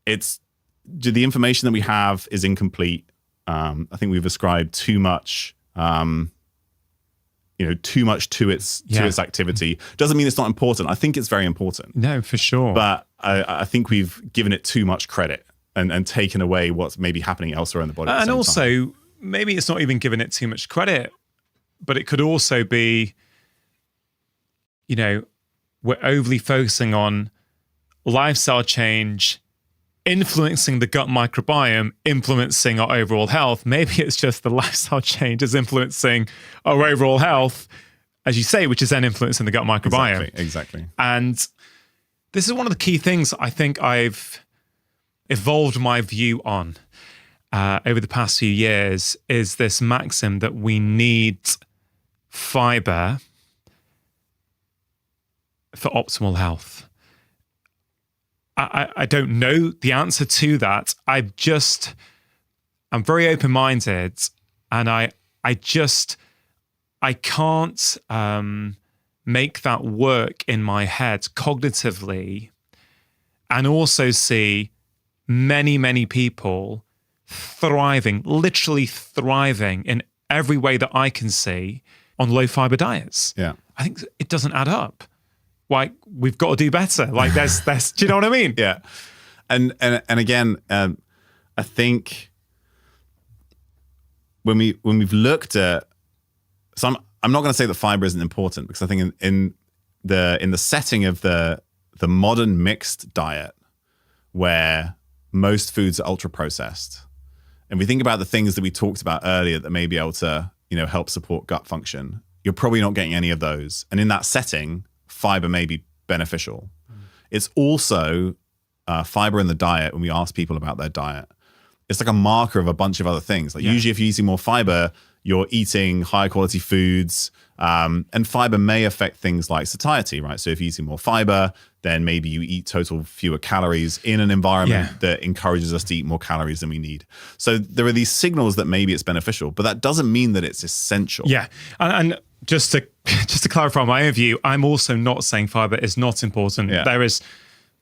the information that we have is incomplete. I think we've ascribed too much to its activity. Doesn't mean it's not important. I think it's very important. No, for sure. But I think we've given it too much credit and taken away what's maybe happening elsewhere in the body. And also, maybe it's not even giving it too much credit, but it could also be, we're overly focusing on lifestyle change influencing the gut microbiome, influencing our overall health. Maybe it's just the lifestyle change is influencing our overall health, as you say, which is then influencing the gut microbiome. Exactly. And this is one of the key things I think I've evolved my view on over the past few years, is this maxim that we need fiber for optimal health. I don't know the answer to that. I'm very open-minded, and I can't make that work in my head cognitively, and also see many, many people thriving, literally thriving in every way that I can see on low fiber diets. Yeah. I think it doesn't add up. Like, we've got to do better. Like, there's do you know what I mean? Yeah. And again, I think when we've looked at, so I'm not going to say that fiber isn't important, because I think in the setting of the modern mixed diet, where most foods are ultra processed, and we think about the things that we talked about earlier that may be able to, help support gut function, you're probably not getting any of those. And in that setting, fiber may be beneficial. It's also fiber in the diet. When we ask people about their diet, it's like a marker of a bunch of other things. Like, usually if you're eating more fiber, you're eating higher quality foods, and fiber may affect things like satiety, right? So if you're eating more fiber, then maybe you eat total fewer calories in an environment that encourages us to eat more calories than we need. So there are these signals that maybe it's beneficial, but that doesn't mean that it's essential. Yeah, and just to clarify my own view, I'm also not saying fiber is not important. Yeah. There is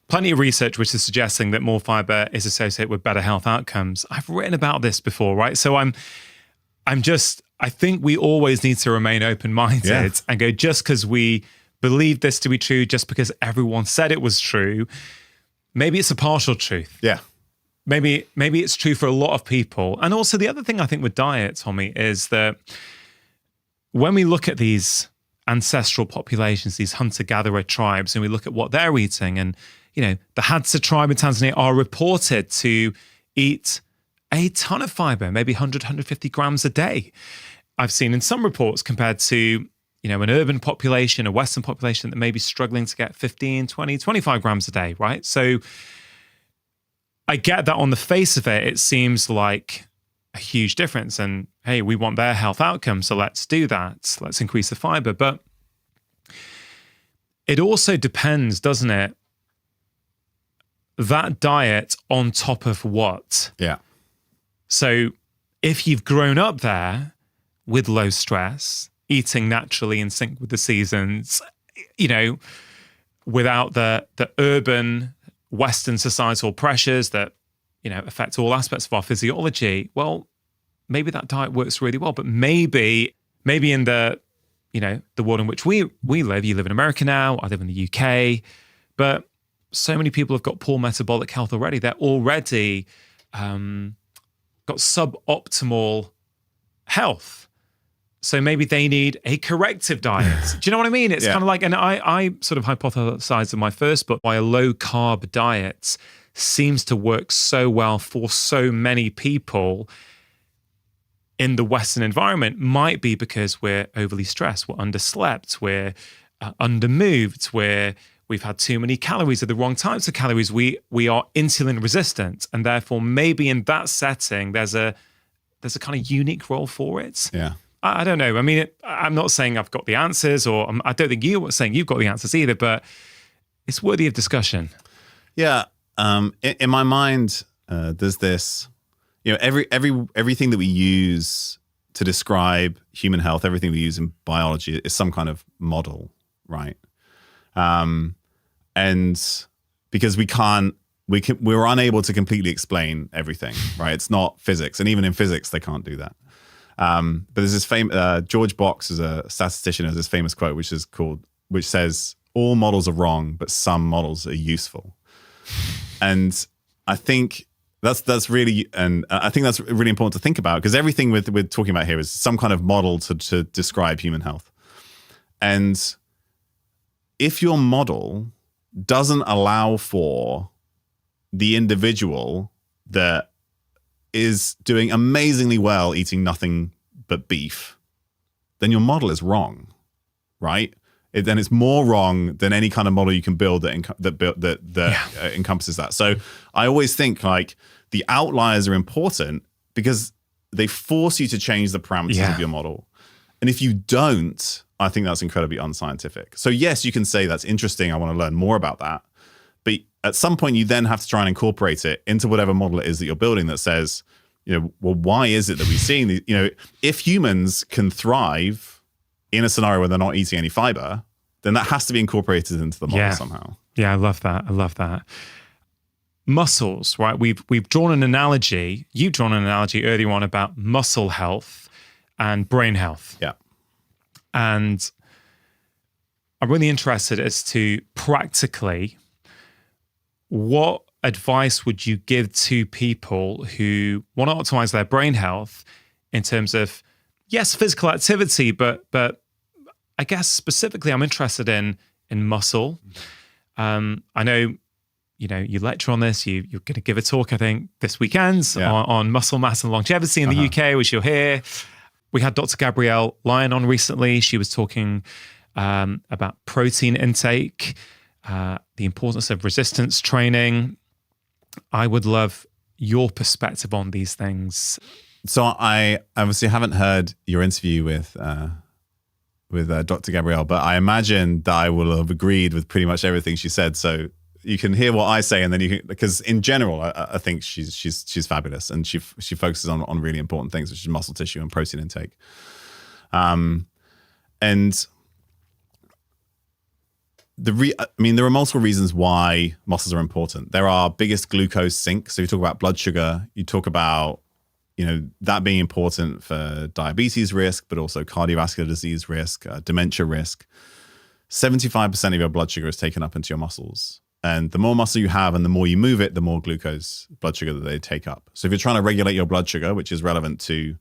plenty of research which is suggesting that more fiber is associated with better health outcomes. I've written about this before, right? So I think we always need to remain open-minded and go, just because we believe this to be true, just because everyone said it was true, maybe it's a partial truth. Yeah. Maybe it's true for a lot of people. And also the other thing I think with diet, Tommy, is that when we look at these ancestral populations, these hunter-gatherer tribes, and we look at what they're eating, and, the Hadza tribe in Tanzania are reported to eat a ton of fiber, maybe 100, 150 grams a day. I've seen in some reports compared to, an urban population, a Western population that may be struggling to get 15, 20, 25 grams a day, right? So I get that on the face of it, it seems like a huge difference. And hey, we want their health outcomes, so let's do that. Let's increase the fiber. But it also depends, doesn't it? That diet on top of what? Yeah. So if you've grown up there with low stress, eating naturally in sync with the seasons, without the urban Western societal pressures that, affect all aspects of our physiology, well, maybe that diet works really well. But maybe in the world in which we live, you live in America now, I live in the UK, but so many people have got poor metabolic health already. They're already got suboptimal health. So maybe they need a corrective diet. Do you know what I mean? It's kind of like, and I sort of hypothesized in my first book why a low carb diet seems to work so well for so many people in the Western environment might be because we're overly stressed, we're underslept, we're undermoved, we've had too many calories at the wrong types of calories. We are insulin resistant, and therefore maybe in that setting there's a kind of unique role for it. Yeah. I don't know. I mean, I'm not saying I've got the answers, or I don't think you're saying you've got the answers either, but it's worthy of discussion. Yeah. In my mind, there's this, everything that we use to describe human health, everything we use in biology is some kind of model, right? And because we're unable to completely explain everything, right? It's not physics. And even in physics, they can't do that. But there's this famous, George Box is a statistician, has this famous quote, which says, all models are wrong, but some models are useful. And I think that's really, and I think that's really important to think about, because everything we're talking about here is some kind of model to describe human health. And if your model doesn't allow for the individual that is doing amazingly well eating nothing but beef, then your model is wrong, right? Then it's more wrong than any kind of model you can build that encompasses that. So I always think like the outliers are important because they force you to change the parameters of your model. And if you don't, I think that's incredibly unscientific. So yes, you can say that's interesting. I want to learn more about that. But at some point, you then have to try and incorporate it into whatever model it is that you're building that says, well, why is it that we're seeing these? If humans can thrive in a scenario where they're not eating any fiber, then that has to be incorporated into the model somehow. Yeah, I love that. Muscles, right? We've drawn an analogy. You've drawn an analogy earlier on about muscle health and brain health. Yeah. And I'm really interested as to practically what advice would you give to people who want to optimize their brain health in terms of, yes, physical activity, but I guess specifically I'm interested in muscle. I know, you lecture on this. You're going to give a talk, I think, this weekend on muscle mass and longevity in the UK, which you'll hear. We had Dr. Gabrielle Lyon on recently. She was talking about protein intake, the importance of resistance training. I would love your perspective on these things. So I obviously haven't heard your interview with Dr. Gabrielle, but I imagine that I will have agreed with pretty much everything she said. So you can hear what I say, and then you can, because in general, I think she's fabulous, and she focuses on really important things, which is muscle tissue and protein intake. And there are multiple reasons why muscles are important. There are biggest glucose sinks. So you talk about blood sugar, you talk about, that being important for diabetes risk, but also cardiovascular disease risk, dementia risk. 75% of your blood sugar is taken up into your muscles. And the more muscle you have and the more you move it, the more glucose blood sugar that they take up. So if you're trying to regulate your blood sugar, which is relevant to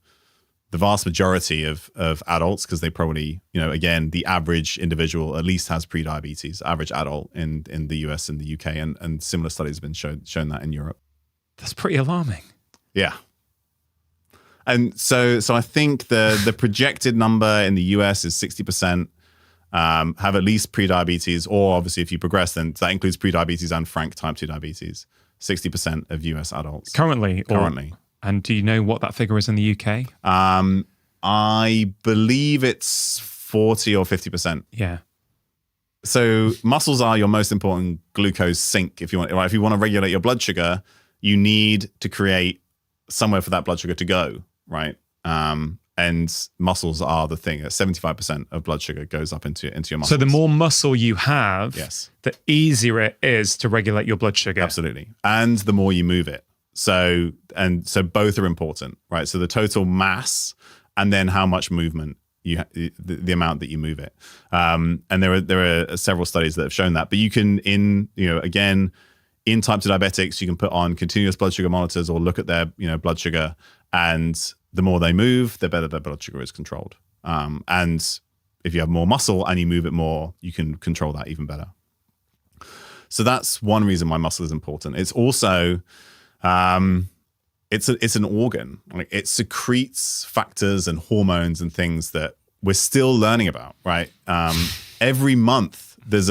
the vast majority of adults, because they probably, again, the average individual at least has pre-diabetes, average adult in the US and the UK, and similar studies have been shown that in Europe. That's pretty alarming. Yeah. And so I think the projected number in the US is 60% have at least pre-diabetes, or obviously if you progress, then that includes pre-diabetes and frank type 2 diabetes. 60% of US adults. Currently. And do you know what that figure is in the UK? I believe it's 40 or 50%. Yeah. So muscles are your most important glucose sink. If you want to regulate your blood sugar, you need to create somewhere for that blood sugar to go, right? And muscles are the thing. 75% of blood sugar goes up into your muscles. So the more muscle you have, yes, the easier it is to regulate your blood sugar. Absolutely. And the more you move it. So both are important, right? So the total mass and then how much movement the amount that you move it. And there are several studies that have shown that. But you can, again, in type 2 diabetics, you can put on continuous blood sugar monitors or look at their blood sugar, and the more they move, the better their blood sugar is controlled. And if you have more muscle and you move it more, you can control that even better. So that's one reason why muscle is important. It's also it's an organ. Like, it secretes factors and hormones and things that we're still learning about, right? Every month there's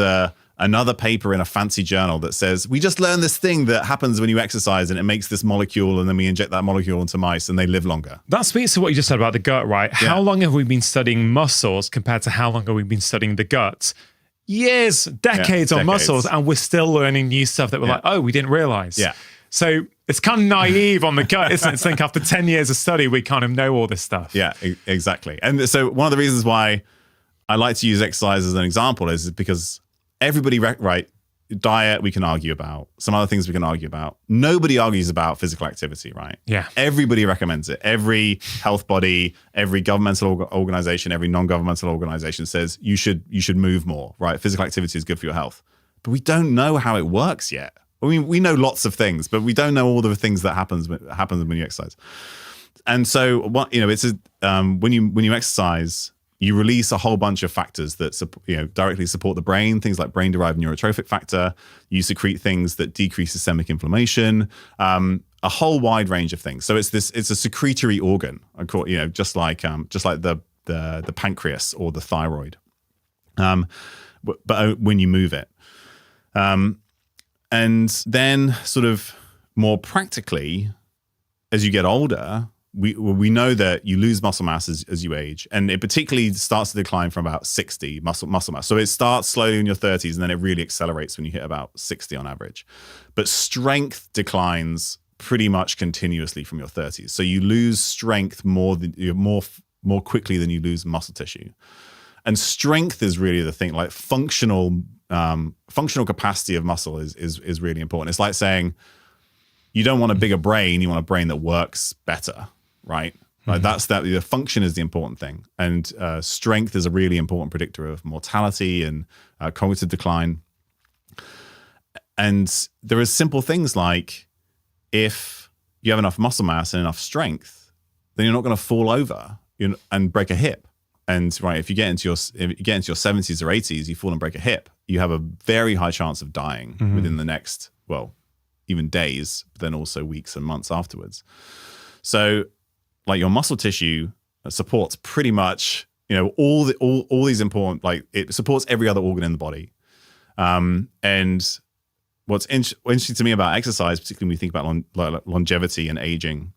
another paper in a fancy journal that says, we just learned this thing that happens when you exercise and it makes this molecule, and then we inject that molecule into mice and they live longer. That speaks to what you just said about the gut, right? Yeah. How long have we been studying muscles compared to how long have we been studying the gut? Years, decades on muscles, and we're still learning new stuff that we're like, oh, we didn't realize. Yeah. So it's kind of naive on the gut, isn't it? To think after 10 years of study, we kind of know all this stuff. Yeah, exactly. And so one of the reasons why I like to use exercise as an example is because everybody, right, diet we can argue about, some other things we can argue about. Nobody argues about physical activity, right? Yeah. Everybody recommends it. Every health body, every governmental organization, every non-governmental organization says you should move more, right? Physical activity is good for your health. But we don't know how it works yet. I mean, we know lots of things, but we don't know all the things that happens when you exercise. And so, when you exercise, you release a whole bunch of factors that directly support the brain, things like brain-derived neurotrophic factor. You secrete things that decrease systemic inflammation, a whole wide range of things. So it's a secretory organ, just like the pancreas or the thyroid. But when you move it, and then sort of more practically, as you get older, we know that you lose muscle mass as you age, and it particularly starts to decline from about 60 muscle mass. So it starts slowly in your 30s, and then it really accelerates when you hit about 60 on average. But strength declines pretty much continuously from your 30s. So you lose strength more quickly than you lose muscle tissue. And strength is really the thing. Like functional capacity of muscle is really important. It's like saying you don't want a bigger brain, you want a brain that works better. Right? Like the function is the important thing. And strength is a really important predictor of mortality and cognitive decline. And there are simple things like if you have enough muscle mass and enough strength, then you're not going to fall over and break a hip. And if you get into your 70s or 80s, you fall and break a hip, you have a very high chance of dying within the next, even days, but then also weeks and months afterwards. So like your muscle tissue supports pretty much, all these important, like it supports every other organ in the body. And what's interesting to me about exercise, particularly when we think about longevity and aging,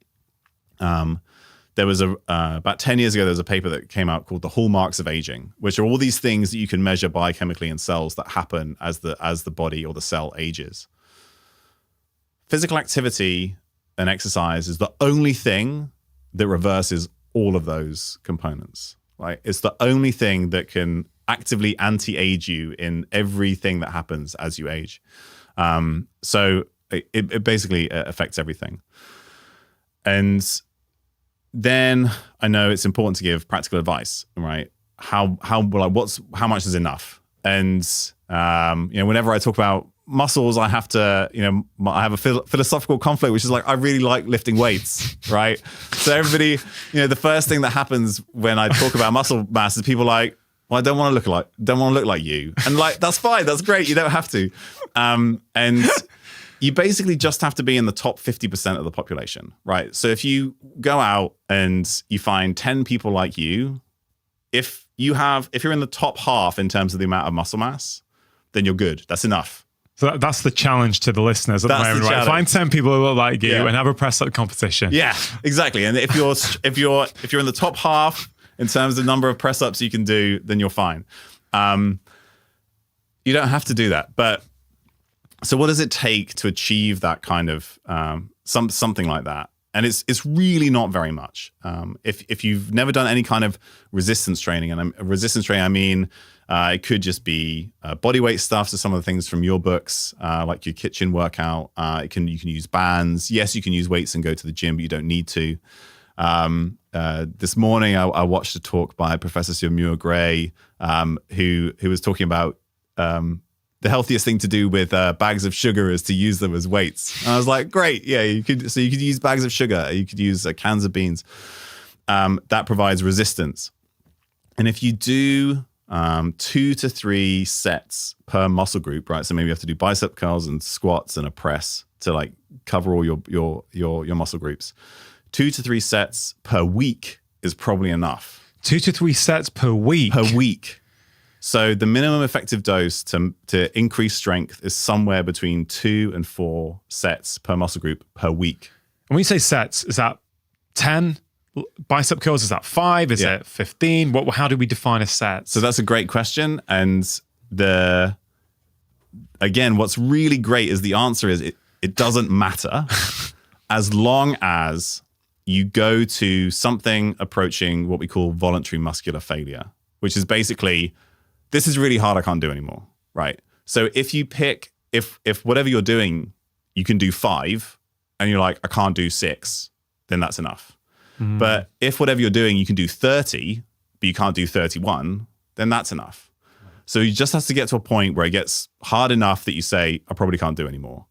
there was about 10 years ago, there was a paper that came out called The Hallmarks of Aging, which are all these things that you can measure biochemically in cells that happen as the body or the cell ages. Physical activity and exercise is the only thing that reverses all of those components. Like it's the only thing that can actively anti-age you in everything that happens as you age. So it basically affects everything. And then I know it's important to give practical advice, right? How much is enough? And whenever I talk about muscles, I have to, I have a philosophical conflict, which is like, I really like lifting weights, right? So everybody, the first thing that happens when I talk about muscle mass is people like, well, I don't want to look like you. And like, that's fine. That's great. You don't have to. And you basically just have to be in the top 50% of the population, right? So if you go out and you find 10 people like you, if you're in the top half in terms of the amount of muscle mass, then you're good. That's enough. So that's the challenge to the listeners at the moment, right? Find 10 people who look like you and have a press up competition. Yeah, exactly. And if you're in the top half in terms of the number of press ups you can do, then you're fine. You don't have to do that. But so what does it take to achieve that kind of something like that? And it's really not very much. If you've never done any kind of resistance training, and resistance training, I mean, it could just be body weight stuff. So some of the things from your books, like your kitchen workout, you can use bands. Yes, you can use weights and go to the gym, but you don't need to. This morning, I watched a talk by Professor Sir Gray, who was talking about the healthiest thing to do with bags of sugar is to use them as weights. And I was like, great, yeah, you could use bags of sugar, you could use cans of beans. That provides resistance. And if you do 2 to 3 sets per muscle group, right? So maybe you have to do bicep curls and squats and a press to like cover all your muscle groups. 2 to 3 sets per week is probably enough. 2 to 3 sets per week? Per week. So the minimum effective dose to increase strength is somewhere between 2 and 4 sets per muscle group per week. And when you say sets, is that 10 bicep curls? Is that 5? Is it 15? How do we define a set? So that's a great question. And again, what's really great is the answer is it doesn't matter as long as you go to something approaching what we call voluntary muscular failure, which is basically, this is really hard, I can't do anymore, right? So if you pick, if whatever you're doing, you can do 5 and you're like, I can't do 6, then that's enough. Mm. But if whatever you're doing, you can do 30, but you can't do 31, then that's enough. So you just have to get to a point where it gets hard enough that you say, I probably can't do anymore.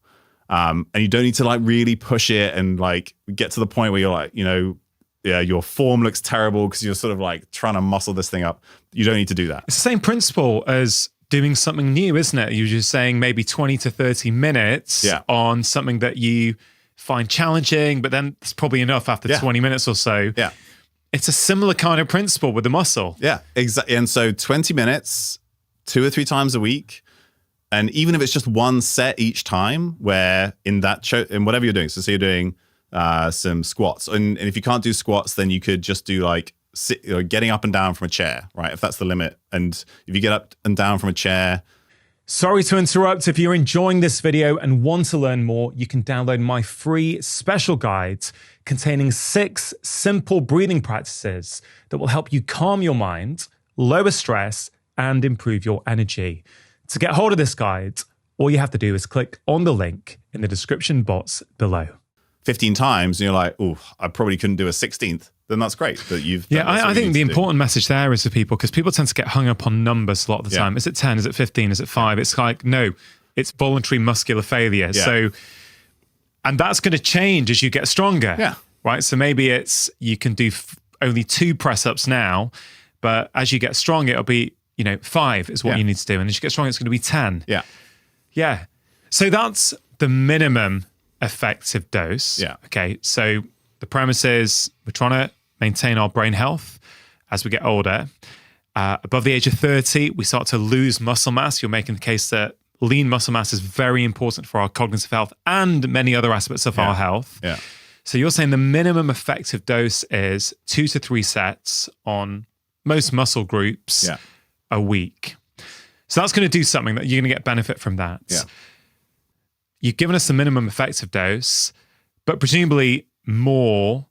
And you don't need to like really push it and like get to the point where you're like, your form looks terrible because you're sort of like trying to muscle this thing up. You don't need to do that. It's the same principle as doing something new, isn't it? You're just saying maybe 20 to 30 minutes on something that you find challenging, but then it's probably enough after 20 minutes or so. Yeah. It's a similar kind of principle with the muscle. Yeah, exactly. And so 20 minutes, 2 or 3 times a week. And even if it's just one set each time, where in whatever you're doing, so say you're doing some squats, and if you can't do squats, then you could just do like getting up and down from a chair, right? If that's the limit. And if you get up and down from a chair. Sorry to interrupt. If you're enjoying this video and want to learn more, you can download my free special guides containing 6 simple breathing practices that will help you calm your mind, lower stress, and improve your energy. To get hold of this guide, all you have to do is click on the link in the description box below. 15 times, and you're like, oh, I probably couldn't do a 16th. Then that's great that you've done. Yeah, I think the important message there is for people, because people tend to get hung up on numbers a lot of the time. Is it 10? Is it 15? Is it 5? It's like, no, it's voluntary muscular failure. Yeah. So, and that's going to change as you get stronger. Yeah. Right. So maybe you can do only 2 press ups now, but as you get stronger, it'll be, 5 is what you need to do. And as you get stronger, it's going to be 10. Yeah. Yeah. So that's the minimum effective dose. Yeah. Okay. So the premise is we're trying to maintain our brain health as we get older. Above the age of 30, we start to lose muscle mass. You're making the case that lean muscle mass is very important for our cognitive health and many other aspects of our health. Yeah. So you're saying the minimum effective dose is 2 to 3 sets on most muscle groups a week. So that's going to do something that you're going to get benefit from that. Yeah. You've given us the minimum effective dose, but presumably more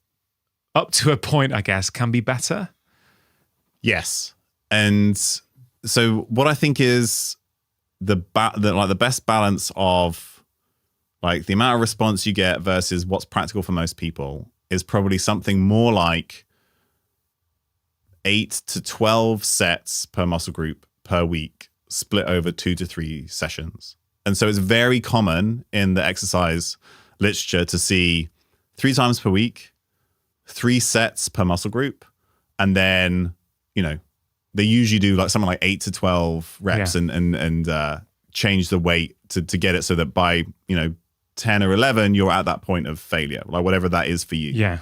up to a point, I guess, can be better. Yes. And so what I think is the best balance of like the amount of response you get versus what's practical for most people is probably something more like 8 to 12 sets per muscle group per week, split over 2 to 3 sessions. And so it's very common in the exercise literature to see 3 times per week, 3 sets per muscle group, and then, they usually do like something like 8 to 12 reps and change the weight to get it so that by, 10 or 11, you're at that point of failure, like whatever that is for you. Yeah.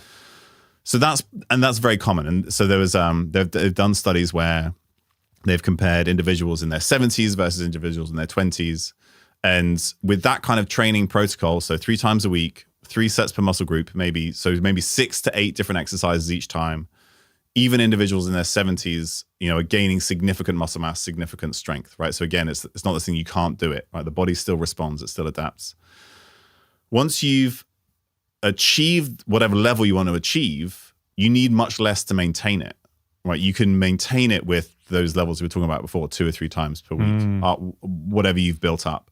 So that's very common. And so there was, they've done studies where they've compared individuals in their 70s versus individuals in their 20s. And with that kind of training protocol, so 3 times a week, 3 sets per muscle group, maybe 6 to 8 different exercises each time, even individuals in their 70s, are gaining significant muscle mass, significant strength, right? So again, it's not this thing you can't do it, right? The body still responds, it still adapts. Once you've achieved whatever level you want to achieve, you need much less to maintain it, right? You can maintain it with those levels we were talking about before, 2 or 3 times per week, whatever you've built up.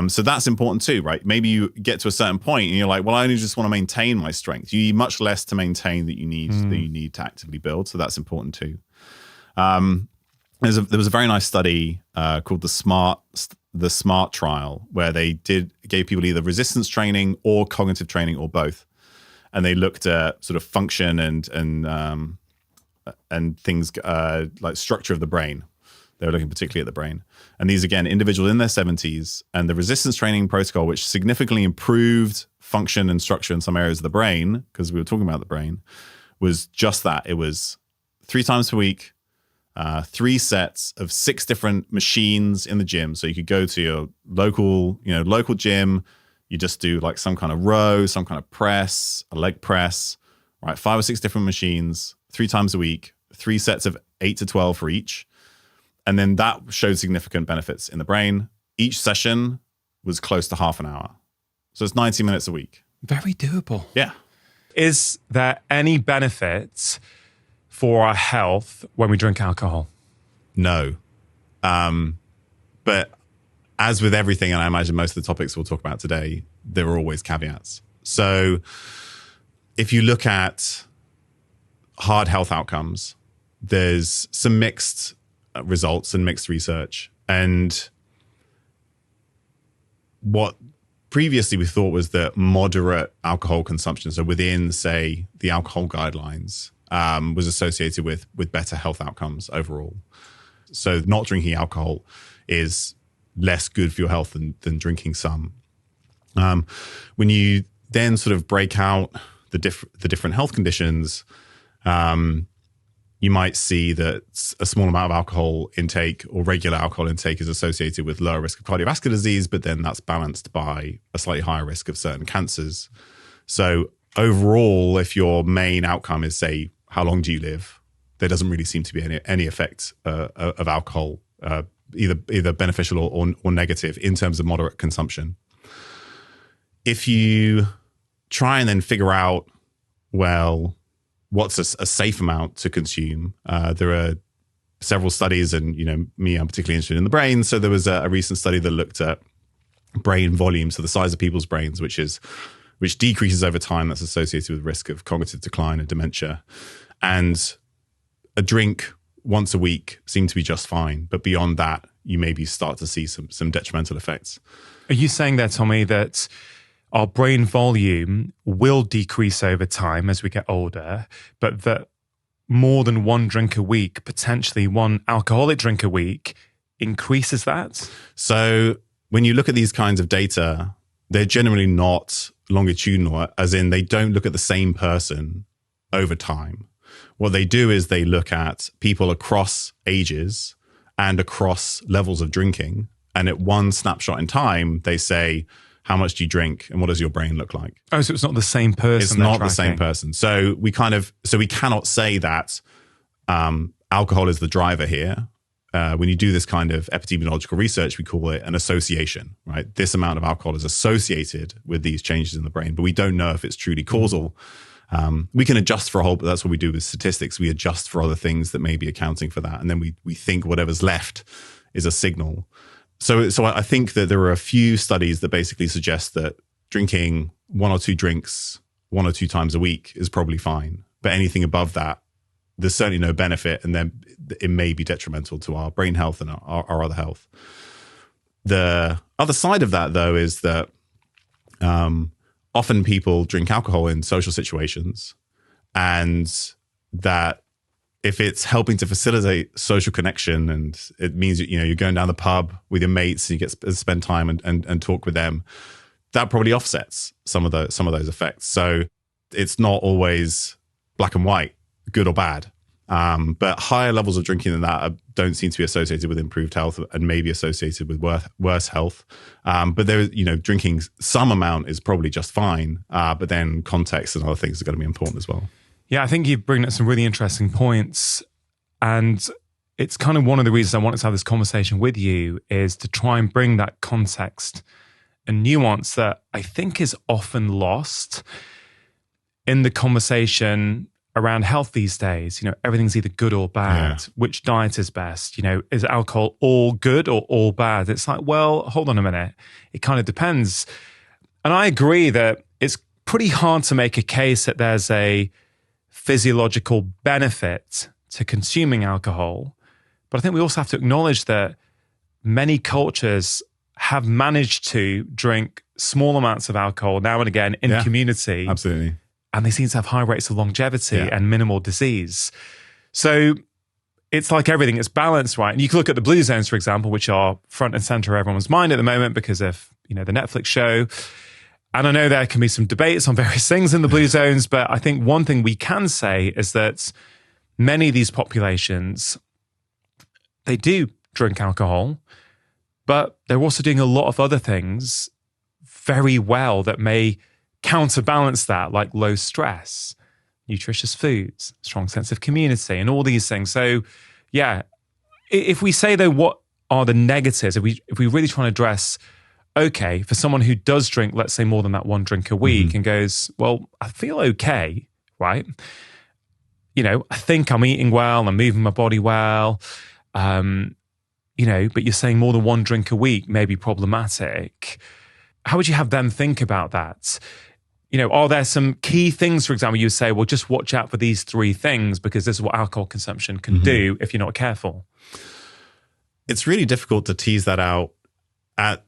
So that's important too, right? Maybe you get to a certain point and you're like, well, I only just want to maintain my strength. You need much less to maintain that you need to actively build. So that's important too. There was a very nice study called the SMART trial, where they gave people either resistance training or cognitive training or both, and they looked at sort of function and things like structure of the brain. They were looking particularly at the brain. And these, again, individuals in their 70s, and the resistance training protocol, which significantly improved function and structure in some areas of the brain, because we were talking about the brain, was just that. It was 3 times per week, 3 sets of 6 different machines in the gym. So you could go to your local gym. You just do like some kind of row, some kind of press, a leg press, right? 5 or 6 different machines, 3 times a week, 3 sets of 8 to 12 for each. And then that showed significant benefits in the brain. Each session was close to half an hour. So it's 90 minutes a week. Very doable. Yeah. Is there any benefit for our health when we drink alcohol? No. But as with everything, and I imagine most of the topics we'll talk about today, there are always caveats. So if you look at hard health outcomes, there's some mixed results and mixed research. And what previously we thought was that moderate alcohol consumption, so within, say, the alcohol guidelines, was associated with better health outcomes overall. So not drinking alcohol is less good for your health than drinking some. When you then sort of break out the different health conditions, you might see that a small amount of alcohol intake or regular alcohol intake is associated with lower risk of cardiovascular disease, but then that's balanced by a slightly higher risk of certain cancers. So overall, if your main outcome is, say, how long do you live, there doesn't really seem to be any effect of alcohol, either beneficial or negative in terms of moderate consumption. If you try and then figure out, well, what's a safe amount to consume? There are several studies, and me, I'm particularly interested in the brain. So there was a recent study that looked at brain volume, so the size of people's brains, which decreases over time. That's associated with risk of cognitive decline and dementia. And a drink once a week seemed to be just fine, but beyond that, you maybe start to see some detrimental effects. Are you saying there, Tommy, that our brain volume will decrease over time as we get older, but that more than one drink a week, potentially one alcoholic drink a week, increases that? So when you look at these kinds of data, they're generally not longitudinal, as in they don't look at the same person over time. What they do is they look at people across ages and across levels of drinking. And at one snapshot in time, they say, how much do you drink and what does your brain look like? Oh, so it's not the same person. It's not the same person. So we cannot say that alcohol is the driver here. When you do this kind of epidemiological research, we call it an association, right? This amount of alcohol is associated with these changes in the brain, but we don't know if it's truly causal. We can adjust for a whole, but that's what we do with statistics. We adjust for other things that may be accounting for that. And then we think whatever's left is a signal. So I think that there are a few studies that basically suggest that drinking one or two drinks 1 or 2 times a week is probably fine. But anything above that, there's certainly no benefit, and then it may be detrimental to our brain health and our other health. The other side of that, though, is that often people drink alcohol in social situations, and that if it's helping to facilitate social connection and it means you're going down the pub with your mates and you get to spend time and talk with them, that probably offsets some of those effects. So it's not always black and white, good or bad. But higher levels of drinking than that don't seem to be associated with improved health and maybe associated with worse health. But there, drinking some amount is probably just fine. But then context and other things are going to be important as well. Yeah, I think you bring up some really interesting points. And it's kind of one of the reasons I wanted to have this conversation with you is to try and bring that context and nuance that I think is often lost in the conversation around health these days. Everything's either good or bad. Yeah. Which diet is best? Is alcohol all good or all bad? It's like, well, hold on a minute. It kind of depends. And I agree that it's pretty hard to make a case that there's a physiological benefit to consuming alcohol. But I think we also have to acknowledge that many cultures have managed to drink small amounts of alcohol now and again in community. Absolutely. And they seem to have high rates of longevity and minimal disease. So it's like everything, it's balanced, right? And you can look at the blue zones, for example, which are front and center of everyone's mind at the moment because of, the Netflix show. And I know there can be some debates on various things in the blue zones, but I think one thing we can say is that many of these populations, they do drink alcohol, but they're also doing a lot of other things very well that may counterbalance that, like low stress, nutritious foods, strong sense of community, and all these things. So, yeah, if we say though, what are the negatives? If we really try to address, okay, for someone who does drink, let's say more than that one drink a week, and goes, well, I feel okay, right? I think I'm eating well, I'm moving my body well, but you're saying more than one drink a week may be problematic. How would you have them think about that? Are there some key things, for example, you would say, well, just watch out for these 3 things because this is what alcohol consumption can do if you're not careful? It's really difficult to tease that out at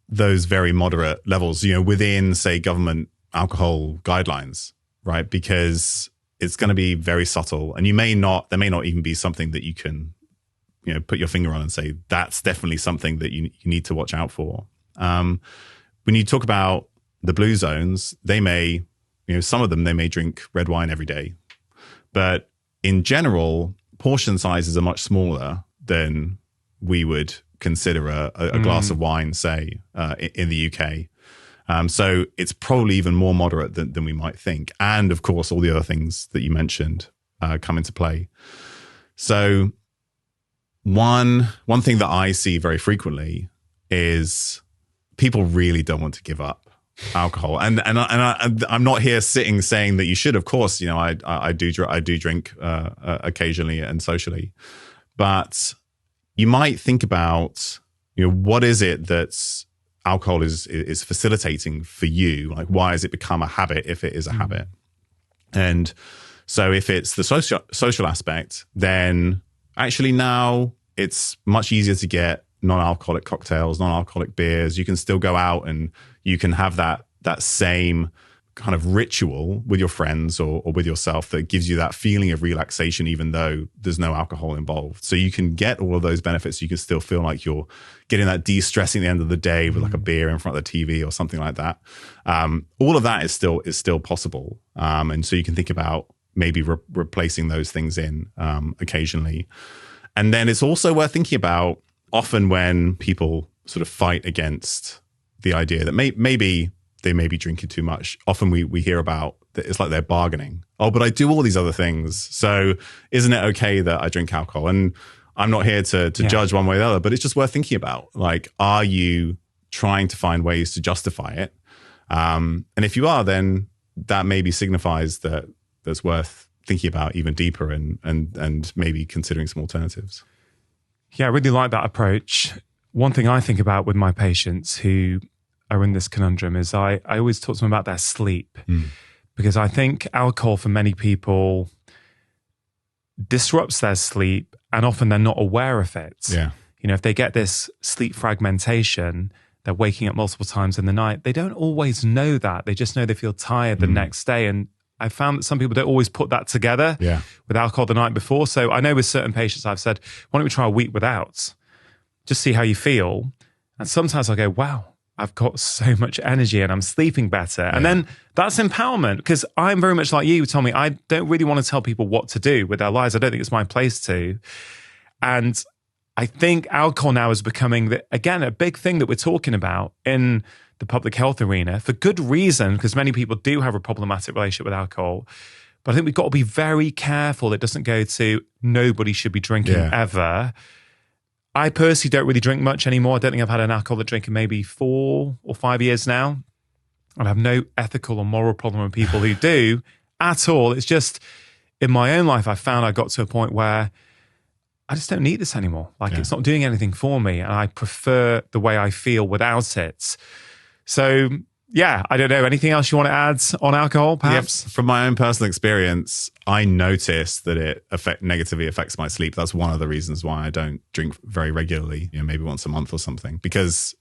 those very moderate levels, within, say, government alcohol guidelines, right? Because it's going to be very subtle, and there may not even be something that you can, put your finger on and say, that's definitely something that you need to watch out for. When you talk about the blue zones, they may, some of them, they may drink red wine every day. But in general, portion sizes are much smaller than we would consider a glass of wine, say, in the UK. So it's probably even more moderate than we might think. And of course, all the other things that you mentioned come into play. So one thing that I see very frequently is people really don't want to give up alcohol. And I'm not here saying that you should. Of course, I do drink occasionally and socially. But you might think about, what is it that's alcohol is facilitating for you? Like, why has it become a habit if it is a habit? And so if it's the social aspect, then actually now it's much easier to get non-alcoholic cocktails, non-alcoholic beers. You can still go out and you can have that same kind of ritual with your friends or with yourself that gives you that feeling of relaxation, even though there's no alcohol involved. So you can get all of those benefits. You can still feel like you're getting that de-stressing at the end of the day with like a beer in front of the TV or something like that. All of that is still possible. And so you can think about maybe replacing those things in occasionally. And then it's also worth thinking about, often when people sort of fight against the idea that maybe they may be drinking too much, often we hear about that it's like they're bargaining. Oh, but I do all these other things. So isn't it okay that I drink alcohol? And I'm not here to judge one way or the other, but it's just worth thinking about. Like, are you trying to find ways to justify it? And if you are, then that maybe signifies that that's worth thinking about even deeper and maybe considering some alternatives. Yeah, I really like that approach. One thing I think about with my patients who are in this conundrum is I always talk to them about their sleep, because I think alcohol for many people disrupts their sleep, and often they're not aware of it. Yeah. If they get this sleep fragmentation, they're waking up multiple times in the night. They don't always know that. They just know they feel tired the next day. And I found that some people don't always put that together with alcohol the night before. So I know with certain patients, I've said, why don't we try a week without? Just see how you feel. And sometimes I go, wow, I've got so much energy and I'm sleeping better. And then that's empowerment, because I'm very much like you, Tommy. I don't really want to tell people what to do with their lives. I don't think it's my place to. And I think alcohol now is becoming, again, a big thing that we're talking about in the public health arena for good reason, because many people do have a problematic relationship with alcohol. But I think we've got to be very careful it doesn't go to nobody should be drinking ever. I personally don't really drink much anymore. I don't think I've had an alcoholic drink in maybe 4 or 5 years now. I have no ethical or moral problem with people who do at all. It's just in my own life, I found I got to a point where I just don't need this anymore. Like it's not doing anything for me. And I prefer the way I feel without it. So yeah, I don't know. Anything else you want to add on alcohol, perhaps? From my own personal experience, I noticed that it negatively affects my sleep. That's one of the reasons why I don't drink very regularly, maybe once a month or something, because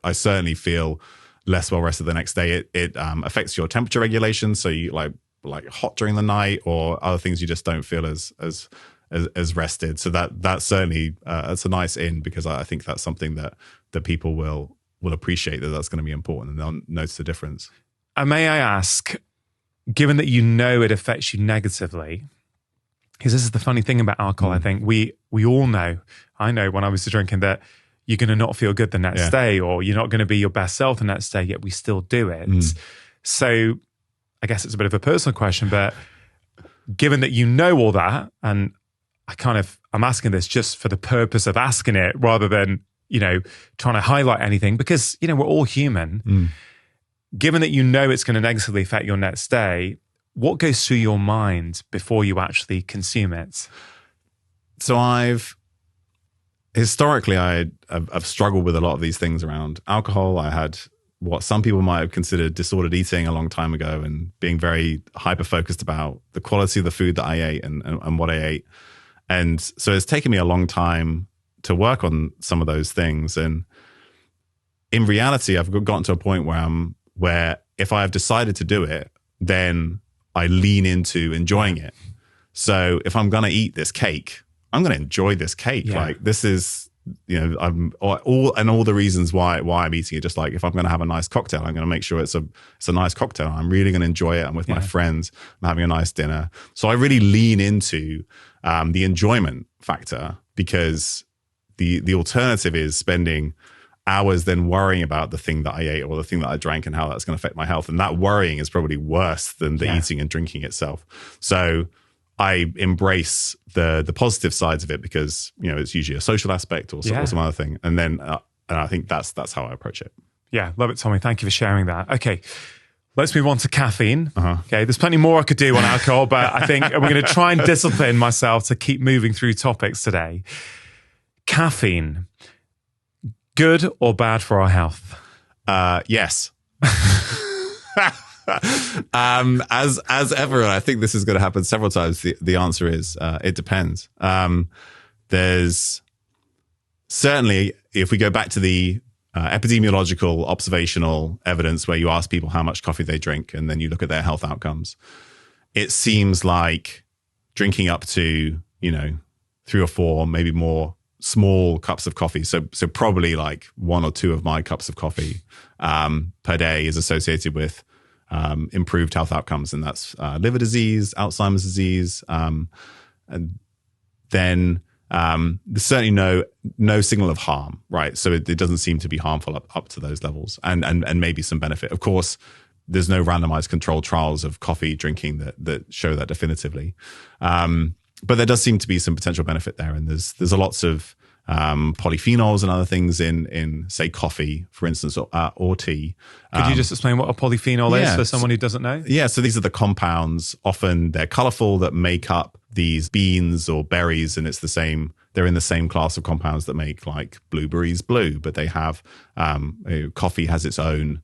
I certainly feel less well rested the next day. It affects your temperature regulation. So you like hot during the night, or other things you just don't feel as rested. So that's certainly it's a nice in, because I think that's something that people will appreciate, that's going to be important, and they'll notice the difference. And may I ask, given that it affects you negatively, because this is the funny thing about alcohol, I think we all know, I know when I was drinking, that you're going to not feel good the next day, or you're not going to be your best self the next day, yet we still do it. So I guess it's a bit of a personal question, but given that you know all that, and I'm asking this just for the purpose of asking it rather than trying to highlight anything, because, we're all human. Given that it's going to negatively affect your next day, what goes through your mind before you actually consume it? So I've struggled with a lot of these things around alcohol. I had what some people might have considered disordered eating a long time ago, and being very hyper-focused about the quality of the food that I ate and what I ate. And so it's taken me a long time to work on some of those things. And in reality, I've gotten to a point where if I have decided to do it, then I lean into enjoying it. So if I'm going to eat this cake, I'm going to enjoy this cake. Yeah. Like this is, I'm all the reasons why I'm eating it. Just like if I'm going to have a nice cocktail, I'm going to make sure it's a nice cocktail. I'm really going to enjoy it. I'm with my friends. I'm having a nice dinner. So I really lean into the enjoyment factor, because the alternative is spending hours then worrying about the thing that I ate or the thing that I drank and how that's going to affect my health. And that worrying is probably worse than the eating and drinking itself. So I embrace the positive sides of it, because, it's usually a social aspect or some other thing. And then, and I think that's how I approach it. Yeah. Love it, Tommy. Thank you for sharing that. Okay. Let's move on to caffeine. Okay. There's plenty more I could do on alcohol, but I think we're going to try and discipline myself to keep moving through topics today. Caffeine. Good or bad for our health? Yes. As ever, and I think this is going to happen several times. The answer is it depends. There's certainly, if we go back to the epidemiological observational evidence where you ask people how much coffee they drink and then you look at their health outcomes, it seems like drinking up to 3 or 4, maybe more small cups of coffee, so probably like 1 or 2 of my cups of coffee per day is associated with improved health outcomes, and that's liver disease, Alzheimer's disease, and then there's certainly no signal of harm, right? So it doesn't seem to be harmful up to those levels, and maybe some benefit. Of course, there's no randomized controlled trials of coffee drinking that show that definitively. But there does seem to be some potential benefit there, and there's lots of polyphenols and other things in say coffee, for instance, or tea. Could you just explain what a polyphenol is for someone who doesn't know? Yeah, so these are the compounds. Often they're colorful that make up these beans or berries, and it's the same. They're in the same class of compounds that make like blueberries blue, but they have coffee has its own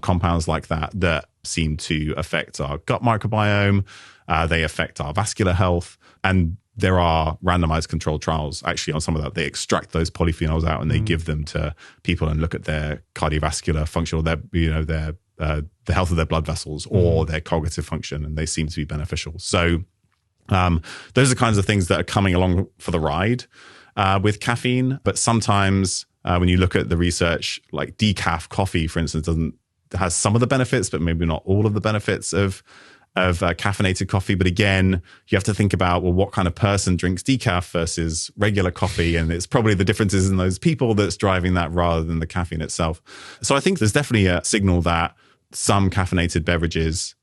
compounds like that seem to affect our gut microbiome. They affect our vascular health. And there are randomized controlled trials actually on some of that. They extract those polyphenols out and they give them to people and look at their cardiovascular function or their, the health of their blood vessels or their cognitive function, and they seem to be beneficial. So those are the kinds of things that are coming along for the ride with caffeine. But sometimes when you look at the research, like decaf coffee, for instance, has some of the benefits, but maybe not all of the benefits of caffeinated coffee. But again, you have to think about, well, what kind of person drinks decaf versus regular coffee? And it's probably the differences in those people that's driving that rather than the caffeine itself. So I think there's definitely a signal that some caffeinated beverages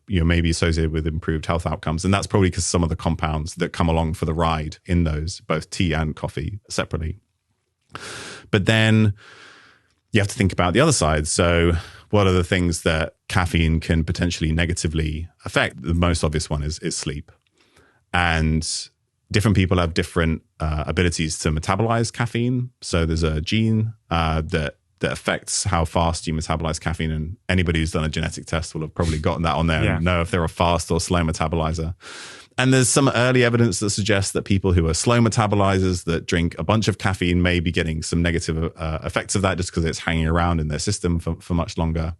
may be associated with improved health outcomes. And that's probably because some of the compounds that come along for the ride in those, both tea and coffee separately. But then you have to think about the other side. So what are the things that caffeine can potentially negatively affect? The most obvious one is sleep. And different people have different abilities to metabolize caffeine. So there's a gene that affects how fast you metabolize caffeine. And anybody who's done a genetic test will have probably gotten that on there and know if they're a fast or slow metabolizer. And there's some early evidence that suggests that people who are slow metabolizers that drink a bunch of caffeine may be getting some negative effects of that just because it's hanging around in their system for much longer.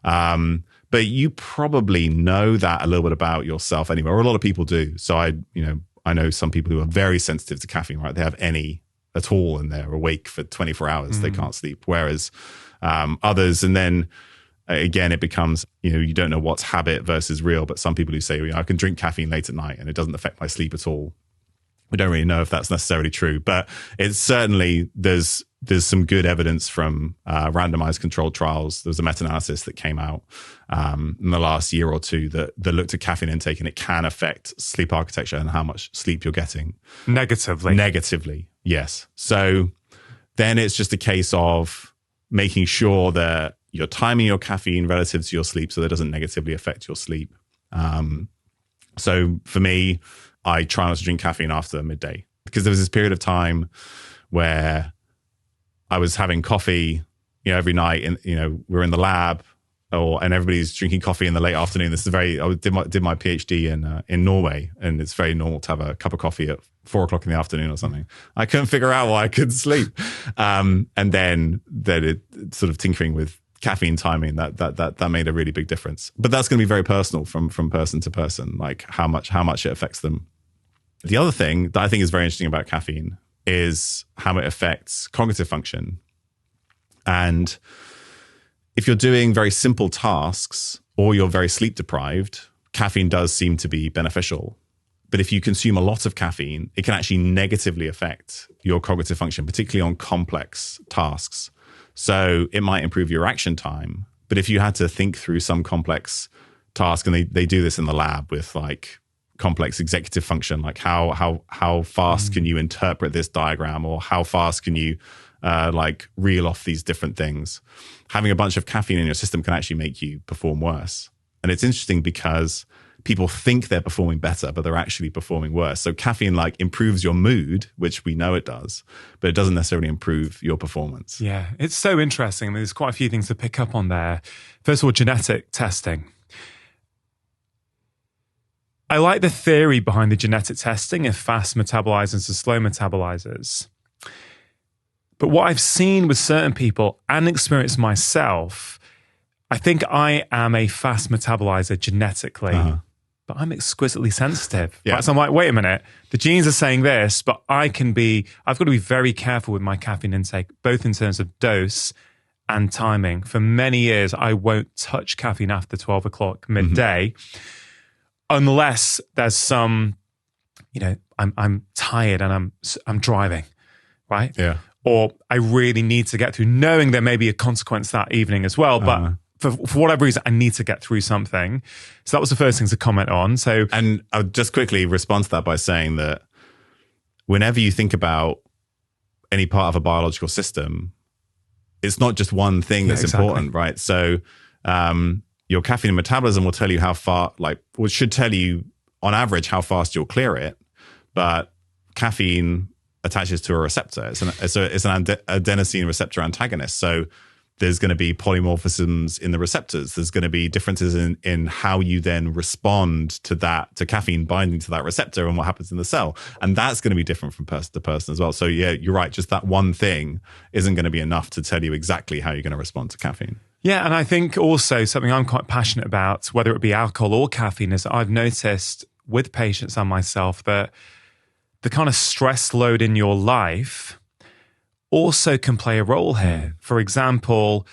But you probably know that a little bit about yourself anyway, or a lot of people do. So I know some people who are very sensitive to caffeine, right? They have any at all and they're awake for 24 hours. They can't sleep. Whereas others, and then again, it becomes, you don't know what's habit versus real, but some people who say, I can drink caffeine late at night and it doesn't affect my sleep at all. We don't really know if that's necessarily true, but it's certainly, there's some good evidence from randomized controlled trials. There was a meta-analysis that came out in the last year or two that looked at caffeine intake, and it can affect sleep architecture and how much sleep you're getting. Negatively, yes. So then it's just a case of making sure that you're timing your caffeine relative to your sleep so that it doesn't negatively affect your sleep. So for me, I try not to drink caffeine after midday, because there was this period of time where I was having coffee, every night, and we're in the lab, and everybody's drinking coffee in the late afternoon. This is I did my PhD in Norway, and it's very normal to have a cup of coffee at 4 o'clock in the afternoon or something. I couldn't figure out why I couldn't sleep. And then it sort of tinkering with caffeine timing, that made a really big difference. But that's going to be very personal from person to person, like how much it affects them. The other thing that I think is very interesting about caffeine is how it affects cognitive function. And if you're doing very simple tasks or you're very sleep deprived, caffeine does seem to be beneficial. But if you consume a lot of caffeine, it can actually negatively affect your cognitive function, particularly on complex tasks. So it might improve your reaction time. But if you had to think through some complex task, and they do this in the lab with like complex executive function, like how fast can you interpret this diagram, or how fast can you like reel off these different things? Having a bunch of caffeine in your system can actually make you perform worse. And it's interesting because people think they're performing better, but they're actually performing worse. So caffeine like improves your mood, which we know it does, but it doesn't necessarily improve your performance. Yeah, it's so interesting. I mean, there's quite a few things to pick up on there. First of all, genetic testing. I like the theory behind the genetic testing of fast metabolizers and slow metabolizers. But what I've seen with certain people and experienced myself, I think I am a fast metabolizer genetically, but I'm exquisitely sensitive. Yeah. Right? So I'm like, wait a minute, the genes are saying this, but I've got to be very careful with my caffeine intake, both in terms of dose and timing. For many years, I won't touch caffeine after 12 o'clock midday, unless there's some, I'm tired and I'm driving, right? Yeah. Or I really need to get through, knowing there may be a consequence that evening as well. But for whatever reason, I need to get through something. So that was the first thing to comment on. And I'll just quickly respond to that by saying that whenever you think about any part of a biological system, it's not just one thing that's important, right? So your caffeine metabolism will tell you how far, should tell you on average how fast you'll clear it. But caffeine attaches to a receptor. It's an adenosine receptor antagonist. So there's going to be polymorphisms in the receptors. There's going to be differences in how you then respond to caffeine binding to that receptor and what happens in the cell. And that's going to be different from person to person as well. So yeah, you're right. Just that one thing isn't going to be enough to tell you exactly how you're going to respond to caffeine. Yeah, and I think also something I'm quite passionate about, whether it be alcohol or caffeine, is that I've noticed with patients and myself that the kind of stress load in your life also can play a role here. For example,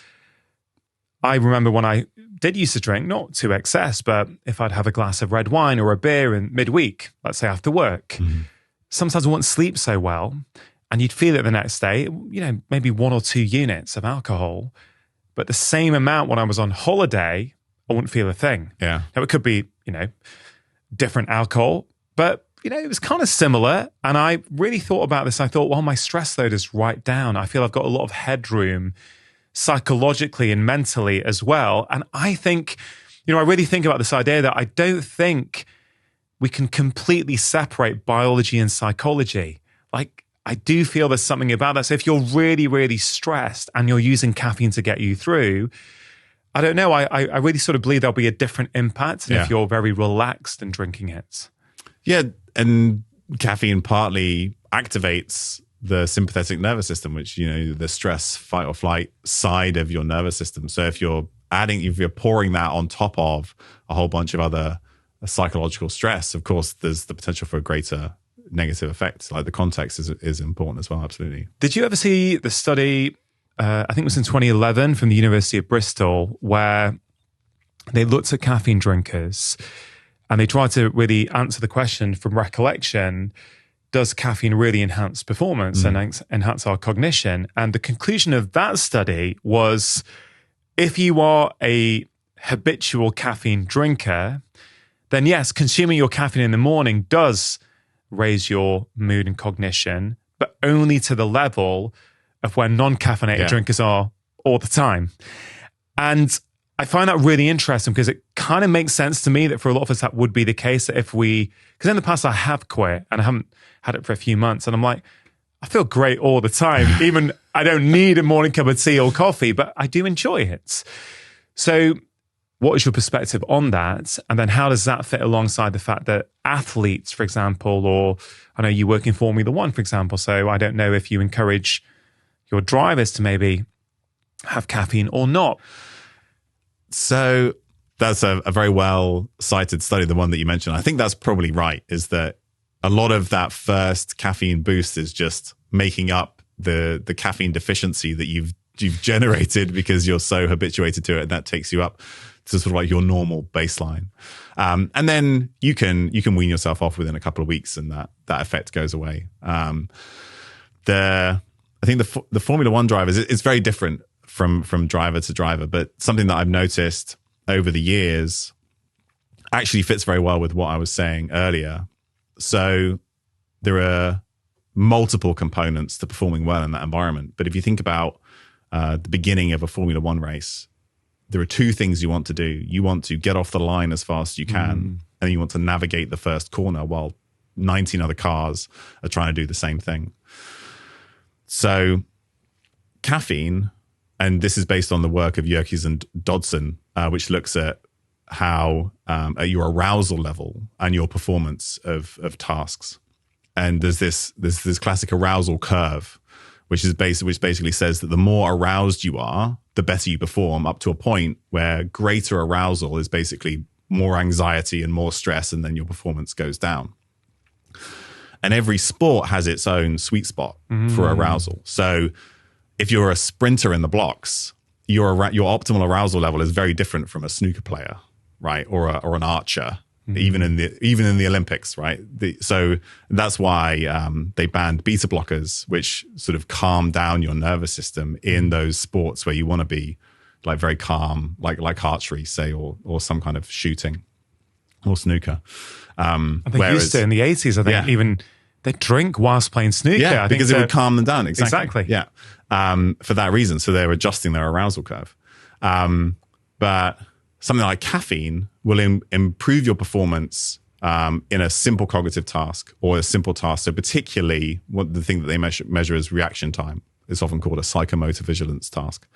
I remember when I did used to drink, not to excess, but if I'd have a glass of red wine or a beer in midweek, let's say after work, sometimes I wouldn't sleep so well, and you'd feel it the next day, maybe 1 or 2 units of alcohol, but the same amount when I was on holiday, I wouldn't feel a thing. Yeah. Now it could be, different alcohol, but it was kind of similar. And I really thought about this. I thought, well, my stress load is right down. I feel I've got a lot of headroom psychologically and mentally as well. And I think, I really think about this idea that I don't think we can completely separate biology and psychology. Like, I do feel there's something about that. So if you're really, really stressed and you're using caffeine to get you through, I don't know. I really sort of believe there'll be a different impact than if you're very relaxed and drinking it. Yeah, and caffeine partly activates the sympathetic nervous system, which, the stress, fight or flight side of your nervous system. So if you're pouring that on top of a whole bunch of other psychological stress, of course, there's the potential for a greater negative effect. Like the context is important as well, absolutely. Did you ever see the study, I think it was in 2011 from the University of Bristol, where they looked at caffeine drinkers and they tried to really answer the question from recollection, does caffeine really enhance performance and enhance our cognition? And the conclusion of that study was, if you are a habitual caffeine drinker, then yes, consuming your caffeine in the morning does raise your mood and cognition, but only to the level of where non-caffeinated drinkers are all the time. And I find that really interesting because it kind of makes sense to me that for a lot of us that would be the case, that because in the past I have quit and I haven't had it for a few months, and I'm like, I feel great all the time. Even I don't need a morning cup of tea or coffee, but I do enjoy it. So what is your perspective on that? And then how does that fit alongside the fact that athletes, for example, or I know you work in Formula One, for example, so I don't know if you encourage your drivers to maybe have caffeine or not. So that's a very well cited study, the one that you mentioned. I think that's probably right, is that a lot of that first caffeine boost is just making up the caffeine deficiency that you've generated because you're so habituated to it, and that takes you up to sort of like your normal baseline. And then you can wean yourself off within a couple of weeks, and that effect goes away. I think the Formula One drivers, it's very different from driver to driver, but something that I've noticed over the years actually fits very well with what I was saying earlier. So there are multiple components to performing well in that environment. But if you think about the beginning of a Formula One race, there are two things you want to do. You want to get off the line as fast as you can, and you want to navigate the first corner while 19 other cars are trying to do the same thing. So caffeine, and this is based on the work of Yerkes and Dodson, which looks at how at your arousal level and your performance of tasks. And there's this classic arousal curve, which basically says that the more aroused you are, the better you perform, up to a point where greater arousal is basically more anxiety and more stress, and then your performance goes down. And every sport has its own sweet spot for arousal. So if you're a sprinter in the blocks, your optimal arousal level is very different from a snooker player, right? Or an archer, even in the Olympics, right? So that's why they banned beta blockers, which sort of calm down your nervous system in those sports where you want to be like very calm, like archery, say, or some kind of shooting or snooker. They used to in the 80s, I think, even they drink whilst playing snooker. Yeah, because it would calm them down. Exactly. Exactly. Yeah. For that reason. So they're adjusting their arousal curve. But something like caffeine will improve your performance in a simple cognitive task or a simple task. So particularly the thing that they measure is reaction time. It's often called a psychomotor vigilance task.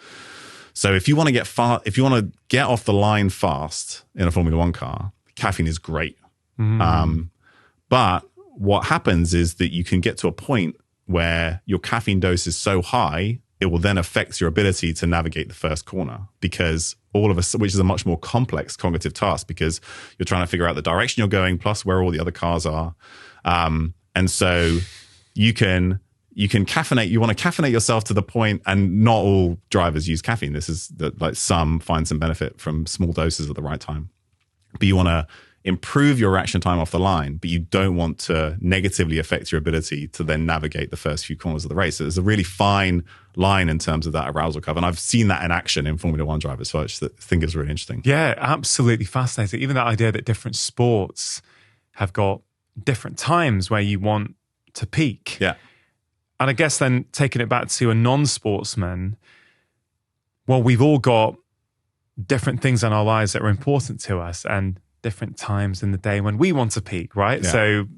So if you want to get off the line fast in a Formula One car, caffeine is great. But what happens is that you can get to a point where your caffeine dose is so high, it will then affect your ability to navigate the first corner, because which is a much more complex cognitive task, because you're trying to figure out the direction you're going, plus where all the other cars are. And so you want to caffeinate yourself to the point, and not all drivers use caffeine. This is like some find some benefit from small doses at the right time. But you want to improve your reaction time off the line, but you don't want to negatively affect your ability to then navigate the first few corners of the race. So there's a really fine line in terms of that arousal curve. And I've seen that in action in Formula One drivers, so I just think it's really interesting. Yeah, absolutely fascinating. Even that idea that different sports have got different times where you want to peak. Yeah. And I guess then taking it back to a non-sportsman, well, we've all got different things in our lives that are important to us, and different times in the day when we want to peak, right? Yeah. So,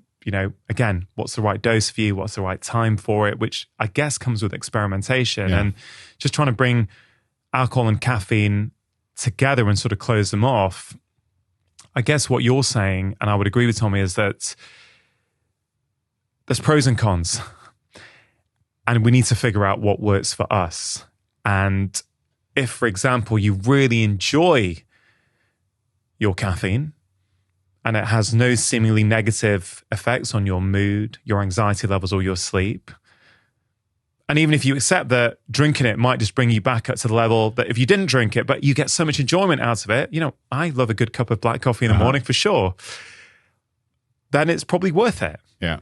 again, what's the right dose for you? What's the right time for it? Which I guess comes with experimentation and just trying to bring alcohol and caffeine together and sort of close them off. I guess what you're saying, and I would agree with Tommy, is that there's pros and cons, and we need to figure out what works for us. And if, for example, you really enjoy your caffeine, and it has no seemingly negative effects on your mood, your anxiety levels, or your sleep. And even if you accept that drinking it might just bring you back up to the level that if you didn't drink it, but you get so much enjoyment out of it, I love a good cup of black coffee in the morning for sure, then it's probably worth it. Yeah.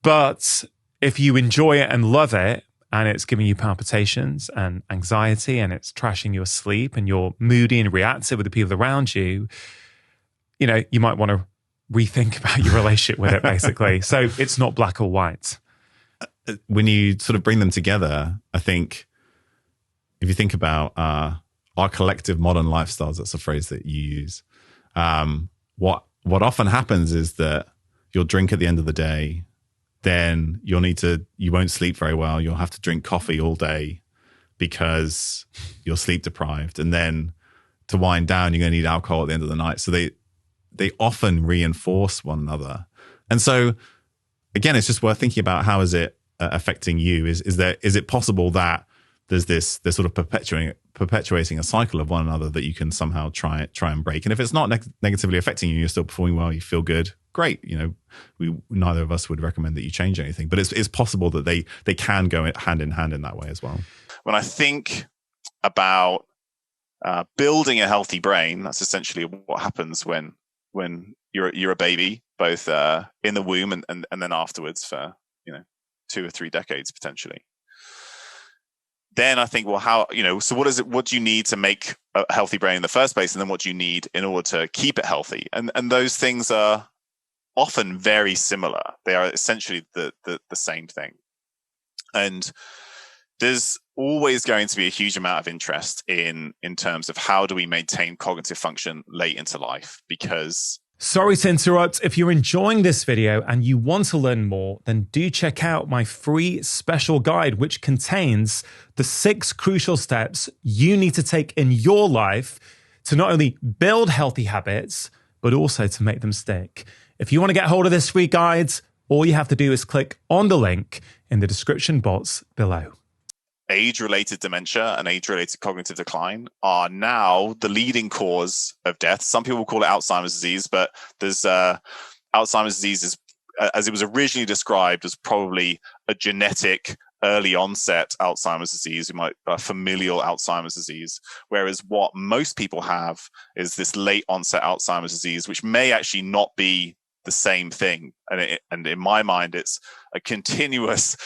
But if you enjoy it and love it, and it's giving you palpitations and anxiety, and it's trashing your sleep, and you're moody and reactive with the people around you, you might want to rethink about your relationship with it, basically. So it's not black or white. When you sort of bring them together, I think if you think about our collective modern lifestyles, that's a phrase that you use. What often happens is that you'll drink at the end of the day, then you won't sleep very well. You'll have to drink coffee all day because you're sleep deprived. And then to wind down, you're going to need alcohol at the end of the night. So they often reinforce one another. And so again, it's just worth thinking about, how is it affecting you? Is it possible that there's sort of perpetuating a cycle of one another that you can somehow try and break? And if it's not negatively affecting you, you're still performing well, you feel good, great. Neither of us would recommend that you change anything, but it's possible that they can go hand in hand in that way as well. When I think about building a healthy brain, that's essentially what happens when you're a baby, both in the womb and then afterwards for 2 or 3 decades potentially. Then I think, well, how, so what do you need to make a healthy brain in the first place? And then what do you need in order to keep it healthy? And those things are often very similar. They are essentially the same thing. And there's always going to be a huge amount of interest in terms of how do we maintain cognitive function late into life, because... Sorry to interrupt. If you're enjoying this video and you want to learn more, then do check out my free special guide, which contains the 6 crucial steps you need to take in your life to not only build healthy habits, but also to make them stick. If you want to get hold of this free guide, all you have to do is click on the link in the description box below. Age-related dementia and age-related cognitive decline are now the leading cause of death. Some people call it Alzheimer's disease, but there's Alzheimer's disease as it was originally described as probably a genetic early onset Alzheimer's disease, familial Alzheimer's disease, whereas what most people have is this late onset Alzheimer's disease, which may actually not be the same thing. And in my mind, it's a continuous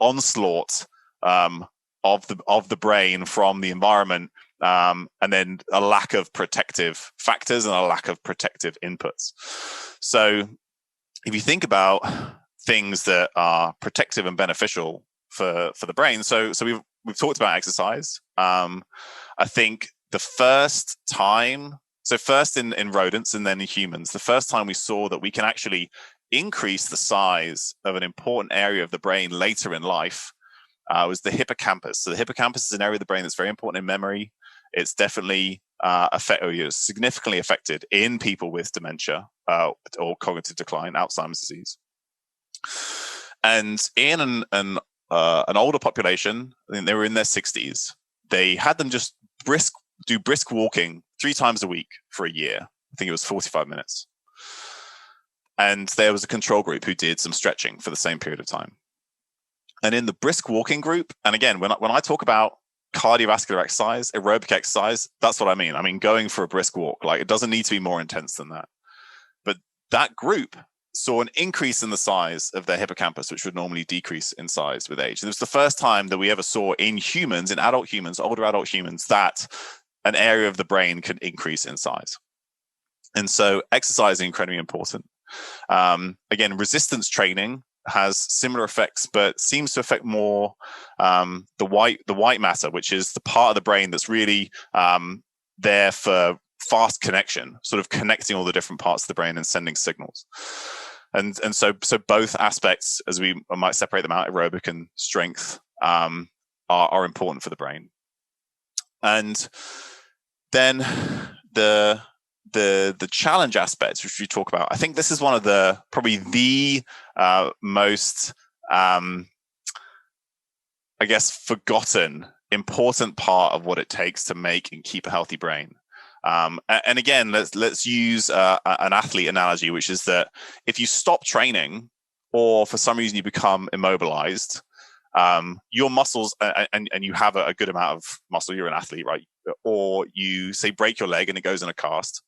onslaught of the brain from the environment, and then a lack of protective factors and a lack of protective inputs. So if you think about things that are protective and beneficial for the brain, so we've talked about exercise. I think the first time, so first in rodents and then in humans, the first time we saw that we can actually increase the size of an important area of the brain later in life was the hippocampus. So the hippocampus is an area of the brain that's very important in memory. It's definitely significantly affected in people with dementia or cognitive decline, Alzheimer's disease. And in an older population, I think they were in their 60s, they had them just do brisk walking 3 times a week for a year. I think it was 45 minutes. And there was a control group who did some stretching for the same period of time. And in the brisk walking group, and again, when I talk about cardiovascular exercise, aerobic exercise, that's what I mean. I mean, going for a brisk walk, like it doesn't need to be more intense than that. But that group saw an increase in the size of their hippocampus, which would normally decrease in size with age. And it was the first time that we ever saw in humans, in adult humans, older adult humans, that an area of the brain could increase in size. And so exercise is incredibly important. Again, resistance training has similar effects, but seems to affect more the white matter, which is the part of the brain that's really there for fast connection, sort of connecting all the different parts of the brain and sending signals. And so both aspects, as we might separate them out, aerobic and strength, are important for the brain. And then the challenge aspects, which we talk about, I think this is one of probably the most, forgotten important part of what it takes to make and keep a healthy brain. And again, let's use an athlete analogy, which is that if you stop training or for some reason you become immobilized, your muscles, and you have a good amount of muscle, you're an athlete, right? Or you say break your leg and it goes in a cast.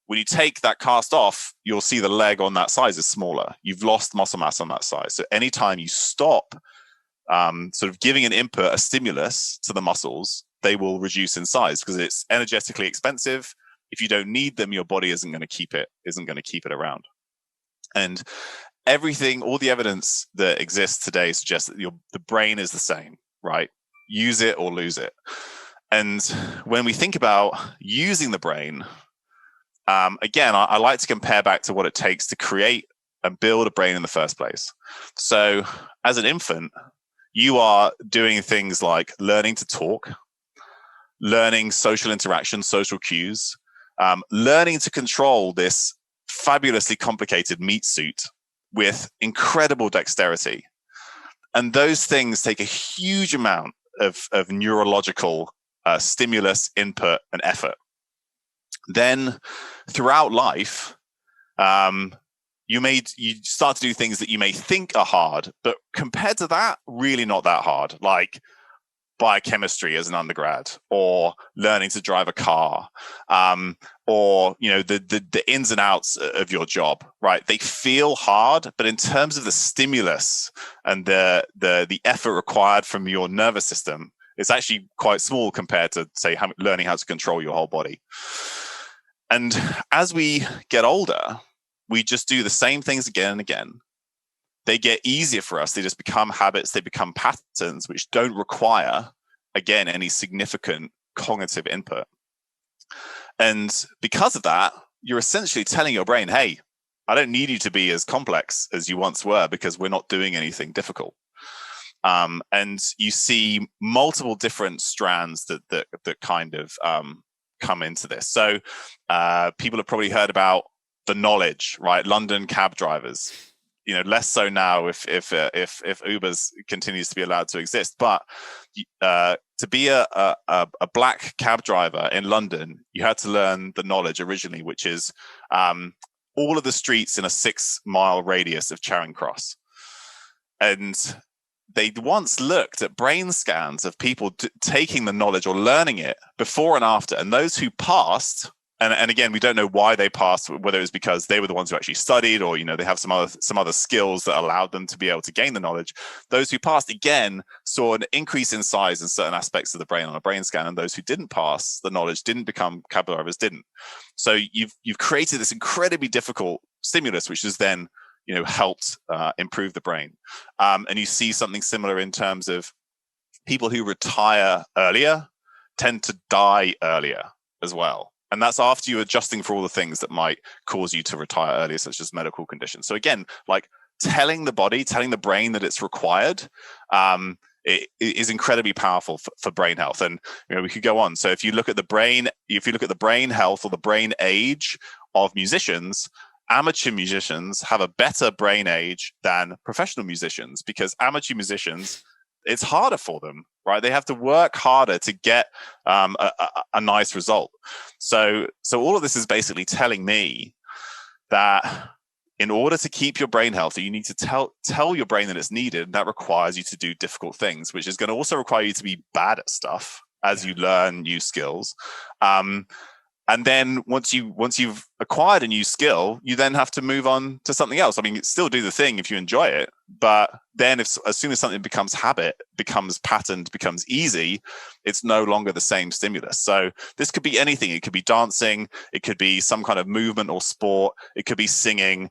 When you take that cast off, you'll see the leg on that size is smaller. You've lost muscle mass on that size. So anytime you stop sort of giving an input, a stimulus to the muscles, they will reduce in size because it's energetically expensive. If you don't need them, your body isn't going to keep it around. And everything, all the evidence that exists today suggests that the brain is the same, right? Use it or lose it. And when we think about using the brain, again, I like to compare back to what it takes to create and build a brain in the first place. So as an infant, you are doing things like learning to talk, learning social interaction, social cues, learning to control this fabulously complicated meat suit with incredible dexterity. And those things take a huge amount of neurological stimulus, input, and effort. Then throughout life, you start to do things that you may think are hard, but compared to that, really not that hard, like biochemistry as an undergrad, or learning to drive a car, or the ins and outs of your job, right? They feel hard, but in terms of the stimulus and the effort required from your nervous system, it's actually quite small compared to, say, learning how to control your whole body. And as we get older, we just do the same things again and again. They get easier for us. They just become habits. They become patterns, which don't require, again, any significant cognitive input. And because of that, you're essentially telling your brain, hey, I don't need you to be as complex as you once were because we're not doing anything difficult. And you see multiple different strands that kind of come into this. So people have probably heard about the knowledge, right? London cab drivers. Less so now if Uber's continues to be allowed to exist. But to be a black cab driver in London, you had to learn the knowledge originally, which is all of the streets in a 6-mile radius of Charing Cross. And they once looked at brain scans of people taking the knowledge or learning it before and after. And those who passed, and again, we don't know why they passed, whether it was because they were the ones who actually studied, or they have some other skills that allowed them to be able to gain the knowledge. Those who passed, again, saw an increase in size in certain aspects of the brain on a brain scan, and those who didn't pass the knowledge, didn't become cab drivers, didn't. So you've created this incredibly difficult stimulus, which has then helped improve the brain. And you see something similar in terms of people who retire earlier tend to die earlier as well. And that's after you adjusting for all the things that might cause you to retire earlier, such as medical conditions. So again, like telling the brain that it's required, it is incredibly powerful for brain health. And we could go on. So if you look at the brain health or the brain age of musicians, amateur musicians have a better brain age than professional musicians, because amateur musicians, it's harder for them, right? They have to work harder to get a nice result. So all of this is basically telling me that in order to keep your brain healthy, you need to tell your brain that it's needed. And that requires you to do difficult things, which is going to also require you to be bad at stuff as you learn new skills. And then once you've acquired a new skill, you then have to move on to something else. I mean, still do the thing if you enjoy it, but then as soon as something becomes habit, becomes patterned, becomes easy, it's no longer the same stimulus. So this could be anything. It could be dancing. It could be some kind of movement or sport. It could be singing.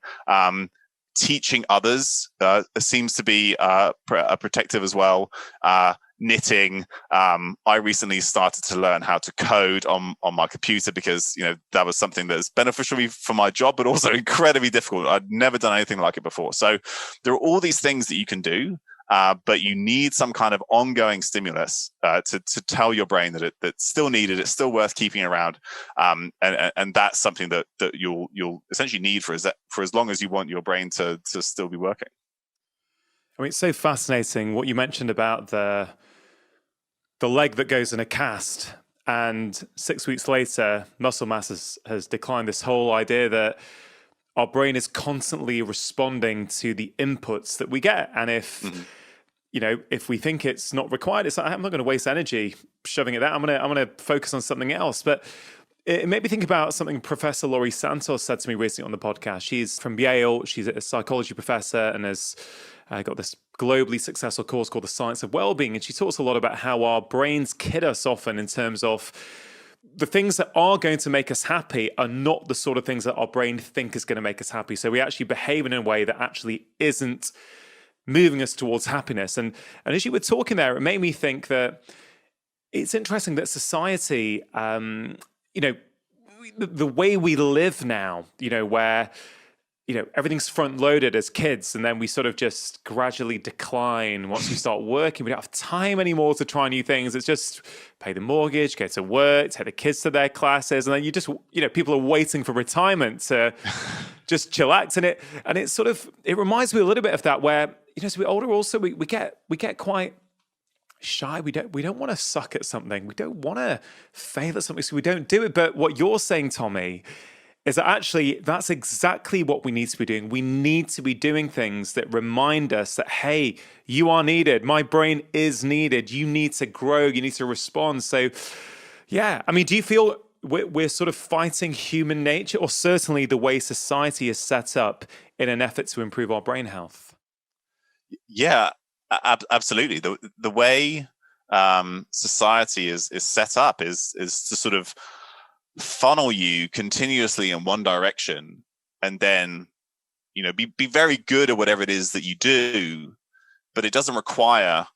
Teaching others seems to be protective as well. Knitting. I recently started to learn how to code on my computer because that was something that's beneficial for my job, but also incredibly difficult. I'd never done anything like it before. So there are all these things that you can do, but you need some kind of ongoing stimulus to tell your brain that it's still needed, it's still worth keeping around, and that's something that you'll essentially need for as long as you want your brain to still be working. I mean, it's so fascinating what you mentioned about the leg that goes in a cast, and 6 weeks later, muscle mass has declined. This whole idea that our brain is constantly responding to the inputs that we get, and if we think it's not required, it's like, I'm not going to waste energy shoving it there. I'm going to focus on something else. But it made me think about something Professor Laurie Santos said to me recently on the podcast. She's from Yale. She's a psychology professor and has got this globally successful course called The Science of Wellbeing. And she talks a lot about how our brains kid us often in terms of the things that are going to make us happy are not the sort of things that our brain think is going to make us happy. So we actually behave in a way that actually isn't moving us towards happiness. And as you were talking there, it made me think that it's interesting that society, the way we live now, where everything's front loaded as kids, and then we sort of just gradually decline once we start working. We don't have time anymore to try new things. It's just pay the mortgage, go to work, take the kids to their classes, and then you just, people are waiting for retirement to just chillax. And it reminds me a little bit of that, where, as we're older also, we get quite shy. We don't want to suck at something. We don't want to fail at something, so we don't do it. But what you're saying, Tommy, is that actually that's exactly what we need to be doing. We need to be doing things that remind us that, hey, you are needed. My brain is needed. You need to grow. You need to respond. So, yeah, I mean, do you feel we're sort of fighting human nature, or certainly the way society is set up in an effort to improve our brain health? Yeah, absolutely. The way society is set up is to sort of funnel you continuously in one direction, and then be very good at whatever it is that you do, but it doesn't require,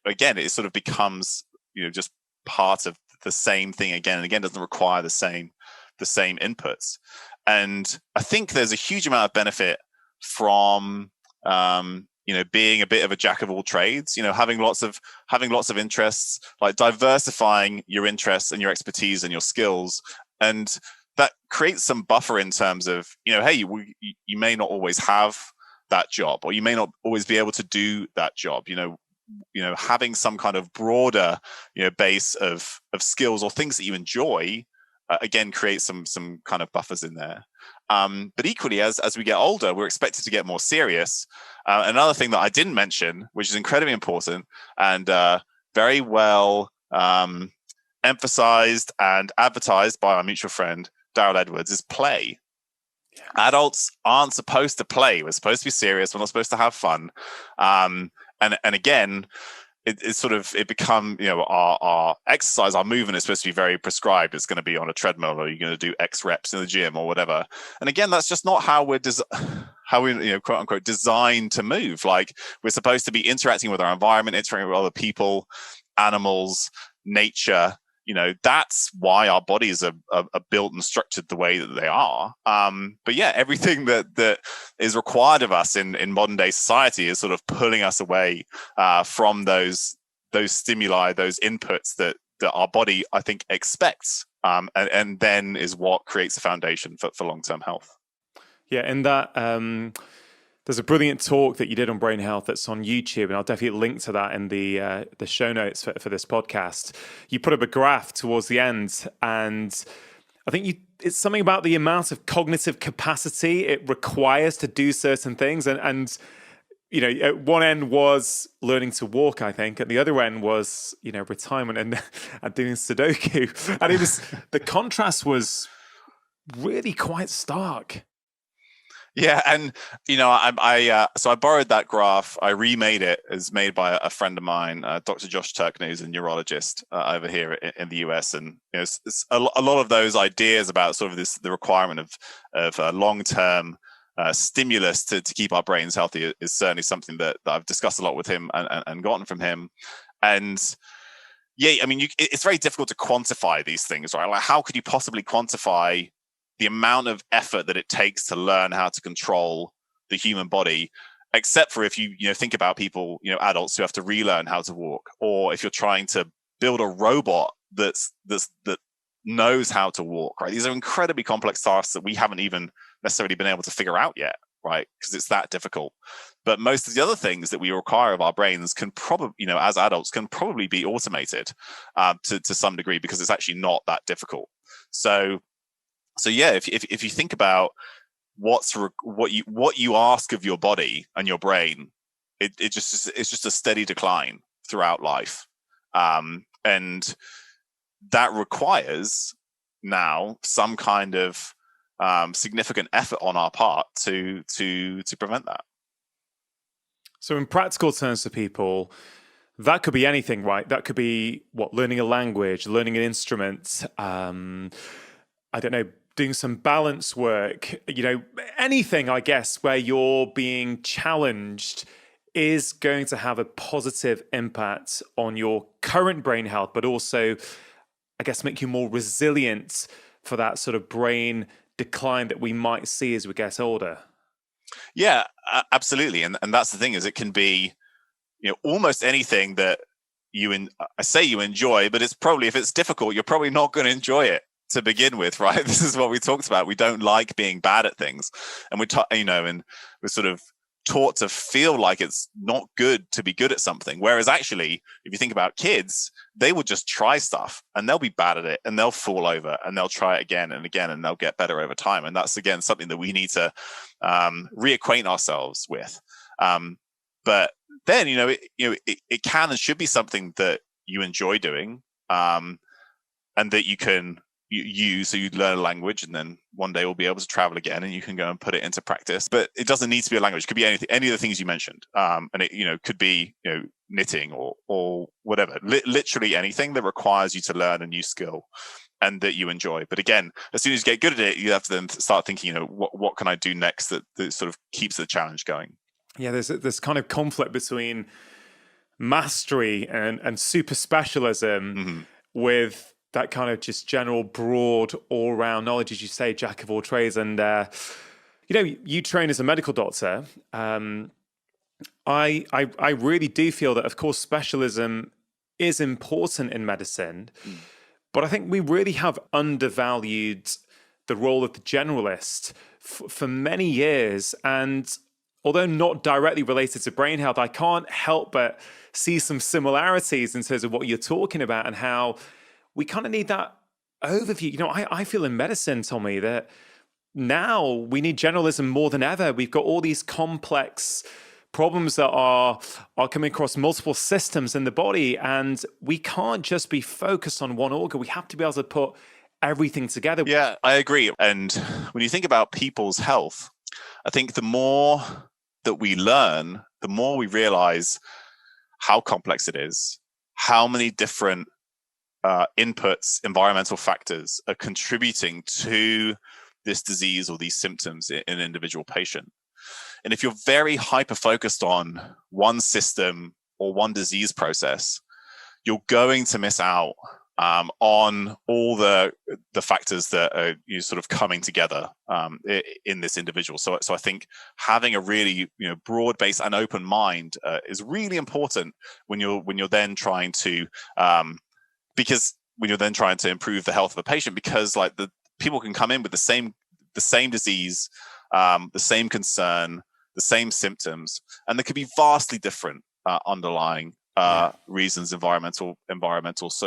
again, it sort of becomes just part of the same thing again and again. It doesn't require the same inputs. And I think there's a huge amount of benefit from being a bit of a jack of all trades, having lots of interests, like diversifying your interests and your expertise and your skills. And that creates some buffer in terms of, hey, you may not always have that job, or you may not always be able to do that job. Having some kind of broader, base of skills or things that you enjoy, again, creates some kind of buffers in there. But equally, as we get older, we're expected to get more serious. Another thing that I didn't mention, which is incredibly important and very well emphasized and advertised by our mutual friend, Daryl Edwards, is play. Yes. Adults aren't supposed to play. We're supposed to be serious. We're not supposed to have fun. And again, it become, our exercise, our movement is supposed to be very prescribed. It's going to be on a treadmill, or you're going to do X reps in the gym or whatever. And again, that's just not how we're quote unquote designed to move. Like, we're supposed to be interacting with our environment, interacting with other people, animals, nature. That's why our bodies are built and structured the way that they are. But yeah, everything that is required of us in modern day society is sort of pulling us away from those stimuli, those inputs that our body, I think, expects, and then is what creates a foundation for long-term health. Yeah, and that there's a brilliant talk that you did on brain health that's on YouTube, and I'll definitely link to that in the show notes for this podcast. You put up a graph towards the end, and I think it's something about the amount of cognitive capacity it requires to do certain things, and at one end was learning to walk, I think. At the other end was, retirement and doing Sudoku. And the contrast was really quite stark. Yeah, and I borrowed that graph. I remade it. It's made by a friend of mine, Dr. Josh Turkner, who's a neurologist over here in the US. And it's a lot of those ideas about sort of the requirement of long-term stimulus to keep our brains healthy is certainly something that I've discussed a lot with him and gotten from him. And yeah, I mean, it's very difficult to quantify these things, right? Like, how could you possibly quantify the amount of effort that it takes to learn how to control the human body, except for if you think about people, adults who have to relearn how to walk, or if you're trying to build a robot that knows how to walk, right? These are incredibly complex tasks that we haven't even necessarily been able to figure out yet, right? Because it's that difficult. But most of the other things that we require of our brains can probably, as adults, can probably be automated to some degree, because it's actually not that difficult. So yeah, if you think about what you ask of your body and your brain, it's just a steady decline throughout life, and that requires now some kind of significant effort on our part to prevent that. So in practical terms for people, that could be anything, right? That could be learning a language, learning an instrument, I don't know, doing some balance work, anything, I guess, where you're being challenged is going to have a positive impact on your current brain health, but also, I guess, make you more resilient for that sort of brain decline that we might see as we get older? Yeah, absolutely. And that's the thing, is it can be, almost anything that I say you enjoy, but it's probably, if it's difficult, you're probably not going to enjoy it to begin with, right? This is what we talked about. We don't like being bad at things, and and we're sort of taught to feel like it's not good to be good at something. Whereas actually, if you think about kids, they will just try stuff and they'll be bad at it and they'll fall over and they'll try it again and again and they'll get better over time. And that's, again, something that we need to reacquaint ourselves with. But then, it can and should be something that you enjoy doing, and that you can use. So you learn a language, and then one day we'll be able to travel again, and you can go and put it into practice. But it doesn't need to be a language. It could be anything, any of the things you mentioned, and it could be knitting or whatever. Literally anything that requires you to learn a new skill and that you enjoy. But again, as soon as you get good at it, you have to then start thinking, what can I do next that sort of keeps the challenge going. Yeah, there's this kind of conflict between mastery and super specialism with that kind of just general broad all-round knowledge, as you say, jack of all trades. And you train as a medical doctor. I really do feel that, of course, specialism is important in medicine, but I think we really have undervalued the role of the generalist for many years. And although not directly related to brain health, I can't help but see some similarities in terms of what you're talking about and how we kind of need that overview. I feel in medicine, Tommy, that now we need generalism more than ever. We've got all these complex problems that are coming across multiple systems in the body, and we can't just be focused on one organ. We have to be able to put everything together. Yeah, I agree. And when you think about people's health, I think the more that we learn, the more we realize how complex it is, how many different inputs, environmental factors are contributing to this disease or these symptoms in an individual patient. And if you're very hyper-focused on one system or one disease process, you're going to miss out on all the factors that are sort of coming together in this individual. So I think having a really broad-based and open mind is really important when you're then trying to improve the health of a patient, because like the people can come in with the same disease, the same concern, the same symptoms, and there could be vastly different underlying reasons, environmental,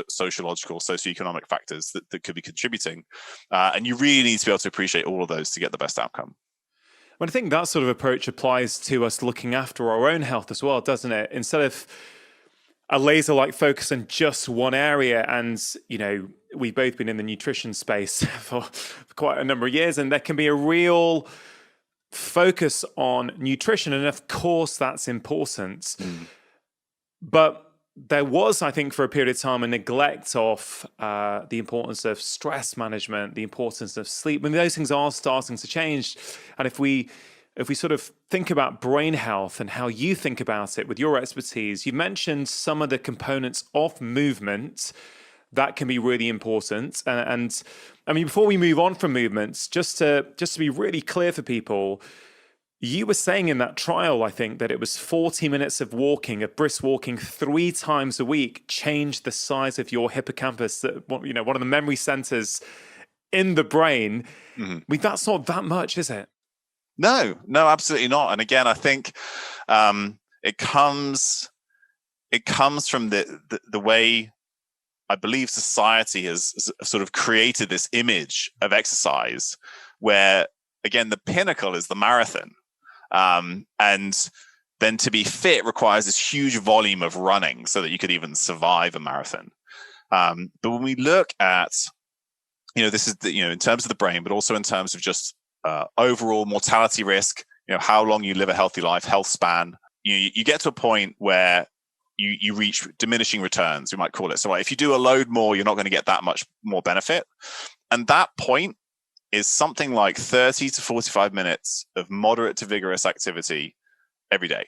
sociological, socioeconomic factors that could be contributing. And you really need to be able to appreciate all of those to get the best outcome. Well, I think that sort of approach applies to us looking after our own health as well, doesn't it? Instead of a laser-like focus on just one area. And, we've both been in the nutrition space for quite a number of years, and there can be a real focus on nutrition. And of course, that's important. But there was, I think, for a period of time, a neglect of the importance of stress management, the importance of sleep. I mean, those things are starting to change. And if we sort of think about brain health and how you think about it with your expertise, you mentioned some of the components of movement that can be really important. And I mean, before we move on from movements, just to be really clear for people, you were saying in that trial, I think, that it was 40 minutes of brisk walking 3 times a week changed the size of your hippocampus, one of the memory centers in the brain. I mean, that's not that much, is it? No, absolutely not. And again, I think it comes from the way I believe society has sort of created this image of exercise where, again, the pinnacle is the marathon. And then to be fit requires this huge volume of running so that you could even survive a marathon. But when we look at, this is in terms of the brain, but also in terms of just overall mortality risk, how long you live a healthy life, health span, you get to a point where you reach diminishing returns, we might call it. So if you do a load more, you're not going to get that much more benefit. And that point is something like 30 to 45 minutes of moderate to vigorous activity every day.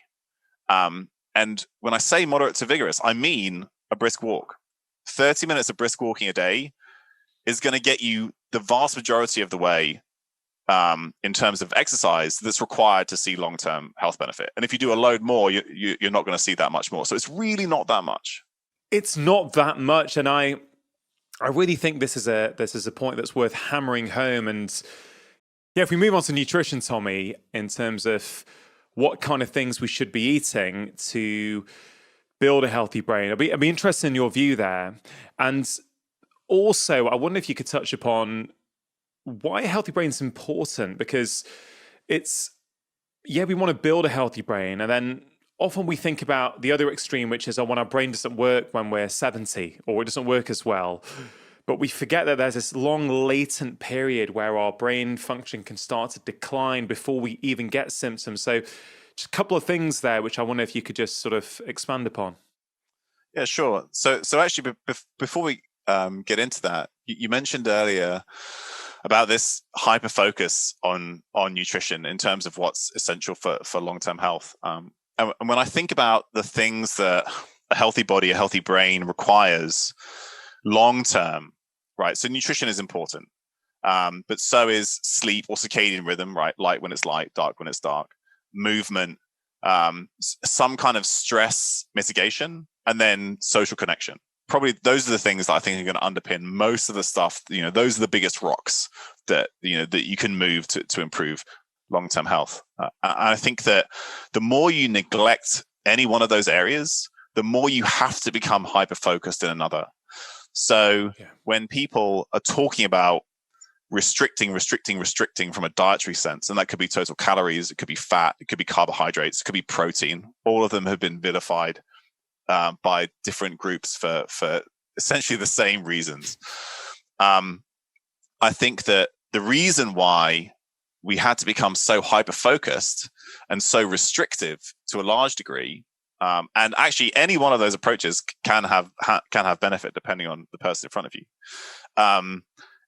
And when I say moderate to vigorous, I mean a brisk walk. 30 minutes of brisk walking a day is going to get you the vast majority of the way in terms of exercise that's required to see long-term health benefit. And if you do a load more, you're not going to see that much more. So it's really not that much. It's not that much, and I really think this is a point that's worth hammering home. And yeah, if we move on to nutrition, Tommy, in terms of what kind of things we should be eating to build a healthy brain, I'd be interested in your view there. And also, I wonder if you could touch upon why a healthy brain is important, because we want to build a healthy brain, and then often we think about the other extreme, which is, when our brain doesn't work when we're 70, or it doesn't work as well. But we forget that there's this long latent period where our brain function can start to decline before we even get symptoms. So just a couple of things there, which I wonder if you could just sort of expand upon. Yeah, sure. So actually, before we get into that, you mentioned earlier about this hyper focus on nutrition in terms of what's essential for long-term health. And when I think about the things that a healthy body, a healthy brain requires long-term, right? So nutrition is important, but so is sleep or circadian rhythm, right? Light when it's light, dark when it's dark, movement, some kind of stress mitigation, and then social connection. Probably those are the things that I think are going to underpin most of the stuff. Those are the biggest rocks that you can move to improve long-term health. I think that the more you neglect any one of those areas, the more you have to become hyper-focused in another. So when people are talking about restricting from a dietary sense, and that could be total calories, it could be fat, it could be carbohydrates, it could be protein, all of them have been vilified by different groups for essentially the same reasons. I think that the reason why we had to become so hyper-focused and so restrictive to a large degree, and actually any one of those approaches can have benefit depending on the person in front of you.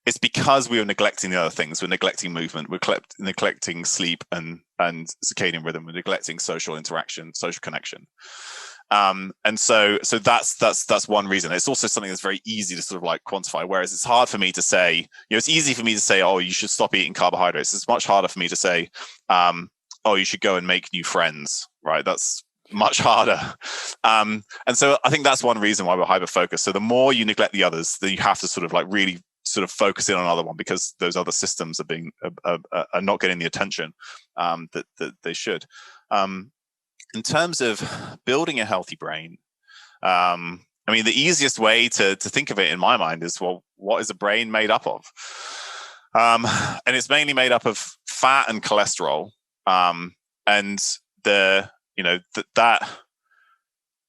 It's because we were neglecting the other things. We're neglecting movement. We're neglecting sleep and circadian rhythm. We're neglecting social interaction, social connection. And so that's one reason. It's also something that's very easy to sort of like quantify. Whereas it's hard for me to say, it's easy for me to say, oh, you should stop eating carbohydrates. It's much harder for me to say, oh, you should go and make new friends, right? That's much harder. And so I think that's one reason why we're hyper focused. So the more you neglect the others, then you have to sort of like really sort of focus in on another one, because those other systems are not getting the attention that they should. In terms of building a healthy brain, the easiest way to think of it in my mind is, well, what is a brain made up of? And it's mainly made up of fat and cholesterol. And that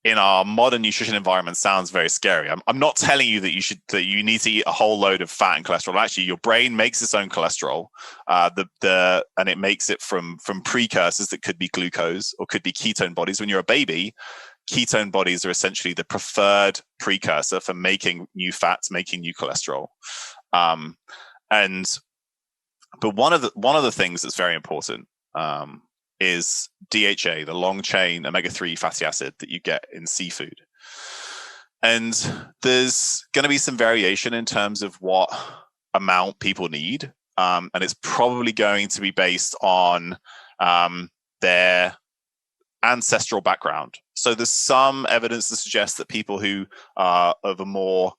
in our modern nutrition environment sounds very scary. I'm not telling you that you need to eat a whole load of fat and cholesterol. Actually, your brain makes its own cholesterol, and it makes it from precursors that could be glucose or could be ketone bodies. When you're a baby, ketone bodies are essentially the preferred precursor for making new fats, making new cholesterol. But one of the things that's very important is DHA, the long chain omega-3 fatty acid that you get in seafood. And there's going to be some variation in terms of what amount people need. And it's probably going to be based on their ancestral background. So there's some evidence to suggest that people who are of a more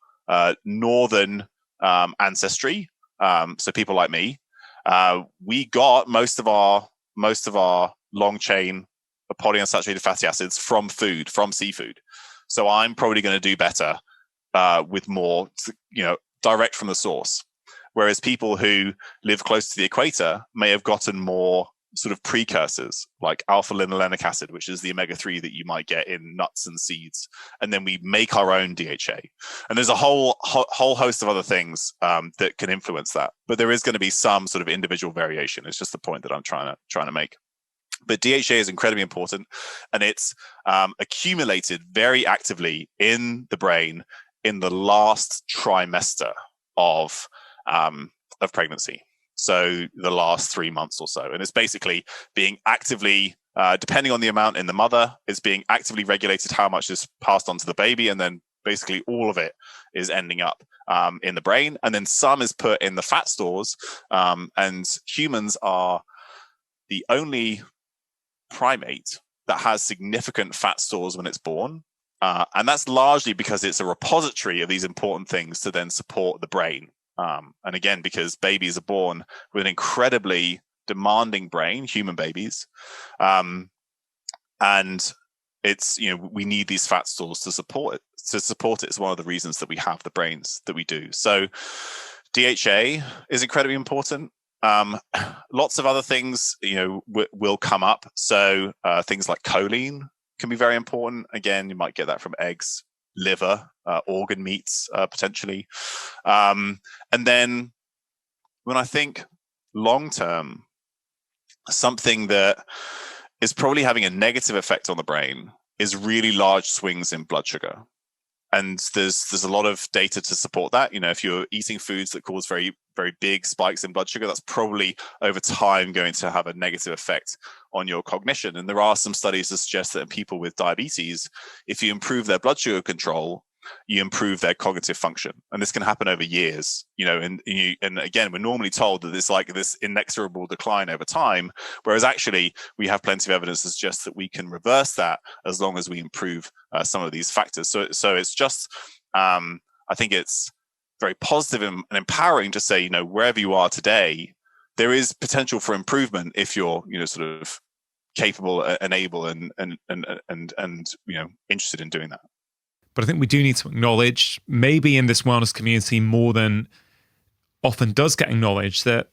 northern ancestry, so people like me, we got most of our long chain polyunsaturated fatty acids from seafood. So I'm probably going to do better with more, direct from the source. Whereas people who live close to the equator may have gotten more sort of precursors like alpha linolenic acid, which is the omega-3 that you might get in nuts and seeds. And then we make our own DHA. And there's a whole host of other things that can influence that. But there is going to be some sort of individual variation. It's just the point that I'm trying to make. But DHA is incredibly important, and it's accumulated very actively in the brain in the last trimester of pregnancy. So the last 3 months or so. And it's basically being actively, depending on the amount in the mother, it's being actively regulated how much is passed on to the baby and then basically all of it is ending up in the brain, and then some is put in the fat stores. And humans are the only primate that has significant fat stores when it's born. And that's largely because it's a repository of these important things to then support the brain. And again, because babies are born with an incredibly demanding brain, human babies. And it's, we need these fat stores to support it. It's one of the reasons that we have the brains that we do. So DHA is incredibly important. Lots of other things, will come up. So things like choline can be very important. Again, you might get that from eggs, liver, organ meats, potentially. And then when I think long-term, something that is probably having a negative effect on the brain is really large swings in blood sugar. And there's a lot of data to support that. If you're eating foods that cause very, very big spikes in blood sugar, that's probably over time going to have a negative effect on your cognition. And there are some studies that suggest that in people with diabetes, if you improve their blood sugar control, you improve their cognitive function. And this can happen over years, and again, we're normally told that it's like this inexorable decline over time, whereas actually we have plenty of evidence that suggests that we can reverse that as long as we improve some of these factors. So it's just, I think it's very positive and empowering to say, wherever you are today, there is potential for improvement if you're, sort of capable and able and interested in doing that. But I think we do need to acknowledge, maybe in this wellness community more than often does get acknowledged, that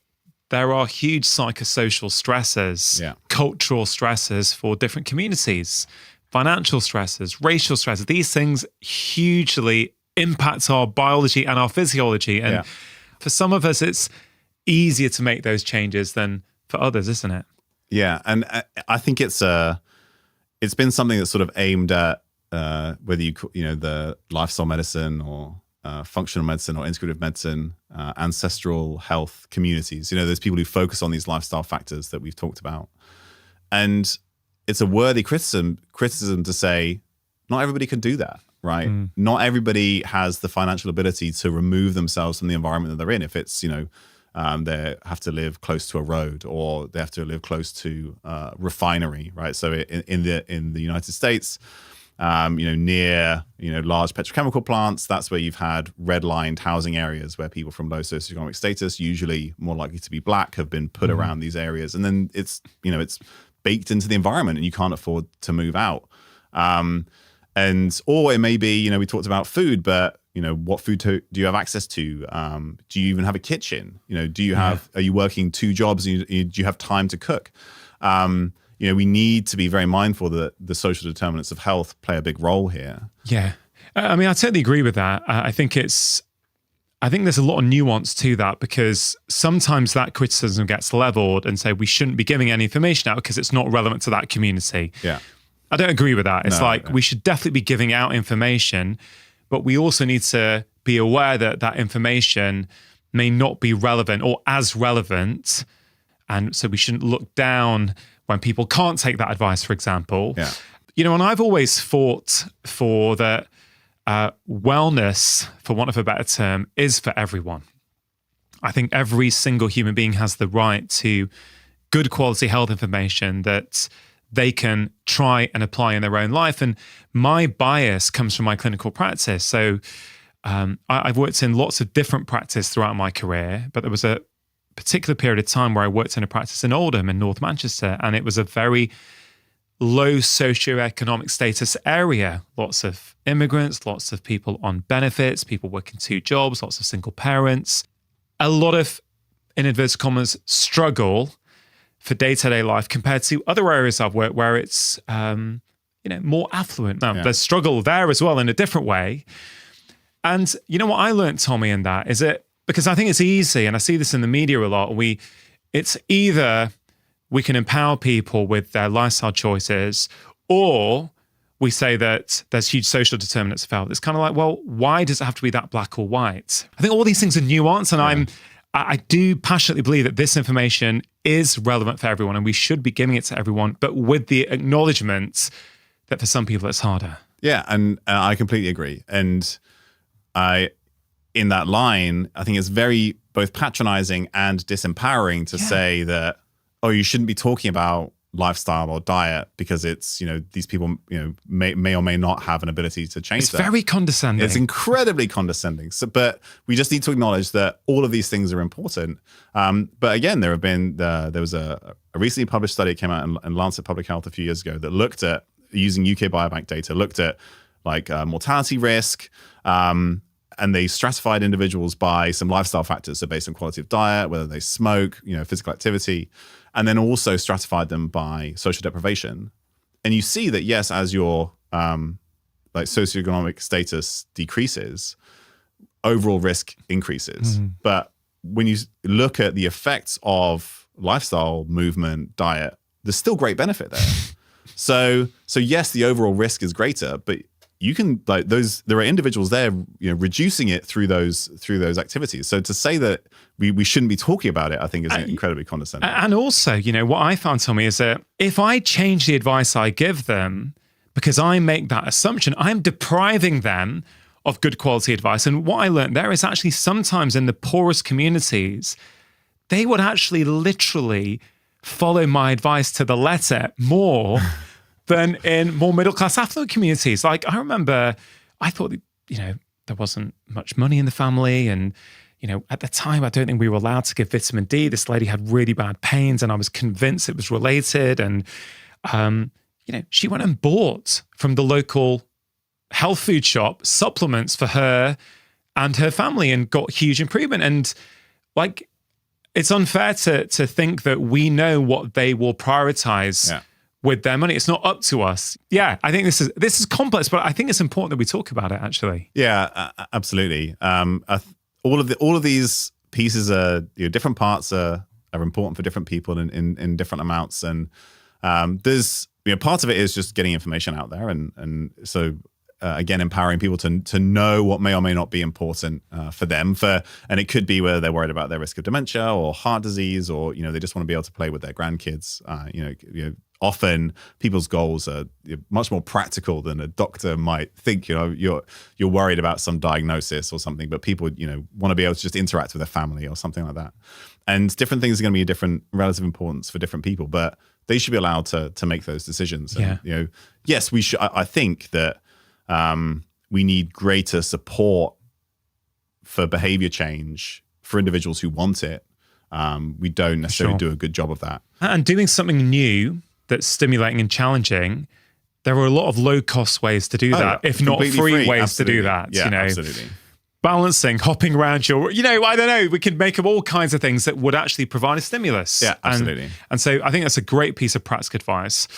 there are huge psychosocial stresses, cultural stresses for different communities, financial stresses, racial stresses. These things hugely impact our biology and our physiology. And for some of us, it's easier to make those changes than for others, isn't it? Yeah. And I think it's been something that's sort of aimed at whether the lifestyle medicine or functional medicine or integrative medicine, ancestral health communities. There's people who focus on these lifestyle factors that we've talked about. And it's a worthy criticism to say, not everybody can do that, right? Not everybody has the financial ability to remove themselves from the environment that they're in. If it's, they have to live close to a road, or they have to live close to a refinery, right? So in the United States, near, large petrochemical plants, that's where you've had red-lined housing areas where people from low socioeconomic status, usually more likely to be black, have been put around these areas. And then it's baked into the environment and you can't afford to move out. Or it may be, we talked about food, but, what food do you have access to? Do you even have a kitchen? Are you working 2 jobs? Do you have time to cook? We need to be very mindful that the social determinants of health play a big role here. Yeah. I mean, I totally agree with that. I think there's a lot of nuance to that, because sometimes that criticism gets leveled and say we shouldn't be giving any information out because it's not relevant to that community. Yeah. I don't agree with that. It's we should definitely be giving out information, but we also need to be aware that that information may not be relevant or as relevant. And so we shouldn't look down when people can't take that advice, for example. Yeah. And I've always fought for that wellness, for want of a better term, is for everyone. I think every single human being has the right to good quality health information that they can try and apply in their own life. And my bias comes from my clinical practice. So I've worked in lots of different practice throughout my career, but there was a particular period of time where I worked in a practice in Oldham in North Manchester, and it was a very low socioeconomic status area. Lots of immigrants, lots of people on benefits, people working 2 jobs, lots of single parents. A lot of, in inverted commas, struggle for day-to-day life compared to other areas I've worked where it's more affluent. Now, there's struggle there as well in a different way. And what I learned, Tommy, in that is because I think it's easy, and I see this in the media a lot, it's either we can empower people with their lifestyle choices, or we say that there's huge social determinants of health. It's kind of like, well, why does it have to be that black or white? I think all these things are nuanced, and I do passionately believe that this information is relevant for everyone, and we should be giving it to everyone, but with the acknowledgement that for some people it's harder. Yeah, and I completely agree. And in that line, I think it's very both patronizing and disempowering to say that, oh, you shouldn't be talking about lifestyle or diet because it's, these people, may or may not have an ability to change that. It's very condescending. It's incredibly condescending. So, but we just need to acknowledge that all of these things are important. But again, there was a recently published study that came out in Lancet Public Health a few years ago that looked at, using UK Biobank data, looked at mortality risk, and they stratified individuals by some lifestyle factors, so based on quality of diet, whether they smoke, physical activity, and then also stratified them by social deprivation. And you see that, yes, as your socioeconomic status decreases, overall risk increases. Mm-hmm. But when you look at the effects of lifestyle, movement, diet, there's still great benefit there. So yes, the overall risk is greater, but you can there are individuals there, reducing it through those activities. So to say that we shouldn't be talking about it, I think is incredibly condescending. And also, what I found, Tommy, is that if I change the advice I give them because I make that assumption, I'm depriving them of good quality advice. And what I learned there is actually sometimes in the poorest communities, they would actually literally follow my advice to the letter more than in more middle-class affluent communities. Like, I remember, I thought, there wasn't much money in the family. And, at the time, I don't think we were allowed to give vitamin D. This lady had really bad pains and I was convinced it was related. And, she went and bought from the local health food shop supplements for her and her family and got huge improvement. And it's unfair to think that we know what they will prioritize with their money. It's not up to us. Yeah, I think this is complex, but I think it's important that we talk about it, actually. Yeah, absolutely. All of these pieces are, different parts are important for different people in different amounts. And there's, part of it is just getting information out there. And so, again, empowering people to know what may or may not be important for them. And it could be whether they're worried about their risk of dementia or heart disease, or they just want to be able to play with their grandkids. Often people's goals are much more practical than a doctor might think. You're worried about some diagnosis or something, but people want to be able to just interact with their family or something like that. And different things are going to be of different relative importance for different people, but they should be allowed to make those decisions. And, yes, we should. I think that. We need greater support for behavior change for individuals who want it. We don't necessarily do a good job of that. And doing something new that's stimulating and challenging, there are a lot of low-cost ways to do that, if not free ways absolutely. To do that. Yeah, absolutely. Balancing, hopping around your, I don't know, we can make up all kinds of things that would actually provide a stimulus. Yeah, absolutely. And so I think that's a great piece of practical advice.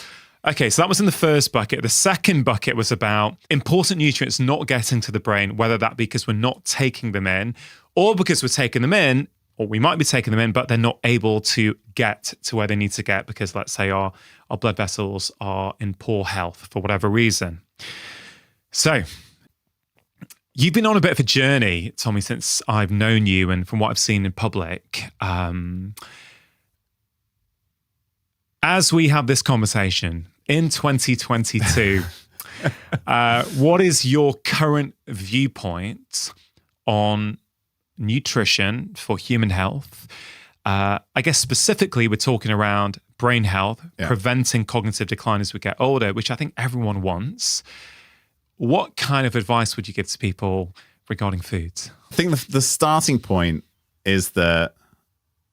Okay, so that was in the first bucket. The second bucket was about important nutrients not getting to the brain, whether that be because we're not taking them in or because we're taking them in, or we might be taking them in, but they're not able to get to where they need to get because, let's say, our blood vessels are in poor health for whatever reason. So you've been on a bit of a journey, Tommy, since I've known you and from what I've seen in public. As we have this conversation in 2022, what is your current viewpoint on nutrition for human health? I guess specifically we're talking around brain health, preventing cognitive decline as we get older, which I think everyone wants. What kind of advice would you give to people regarding foods? I think the starting point is that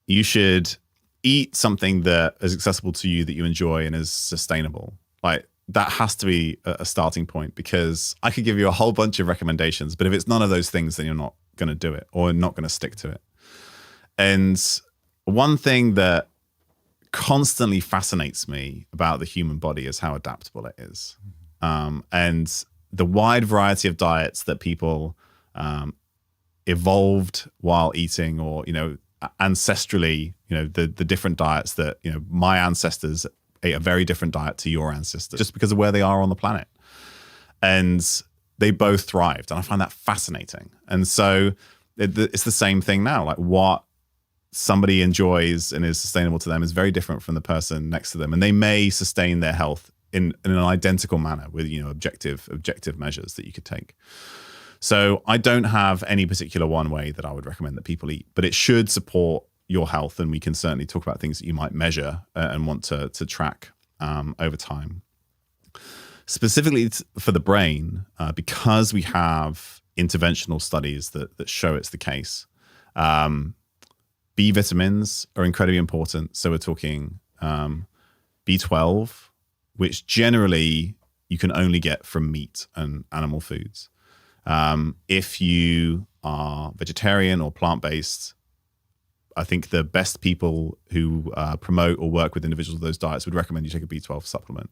you should eat something that is accessible to you, that you enjoy and is sustainable. That has to be a starting point, because I could give you a whole bunch of recommendations, but if it's none of those things, then you're not going to do it or not going to stick to it. And one thing that constantly fascinates me about the human body is how adaptable it is. And the wide variety of diets that people evolved while eating, or, ancestrally, the different diets that, my ancestors ate a very different diet to your ancestors just because of where they are on the planet. And they both thrived. And I find that fascinating. And so it's the same thing now. What somebody enjoys and is sustainable to them is very different from the person next to them. And they may sustain their health in an identical manner with, objective measures that you could take. So I don't have any particular one way that I would recommend that people eat, but it should support your health. And we can certainly talk about things that you might measure and want to track over time. Specifically for the brain, because we have interventional studies that show it's the case, B vitamins are incredibly important. So we're talking B12, which generally you can only get from meat and animal foods. If you are vegetarian or plant-based, I think the best people who promote or work with individuals with those diets would recommend you take a B12 supplement.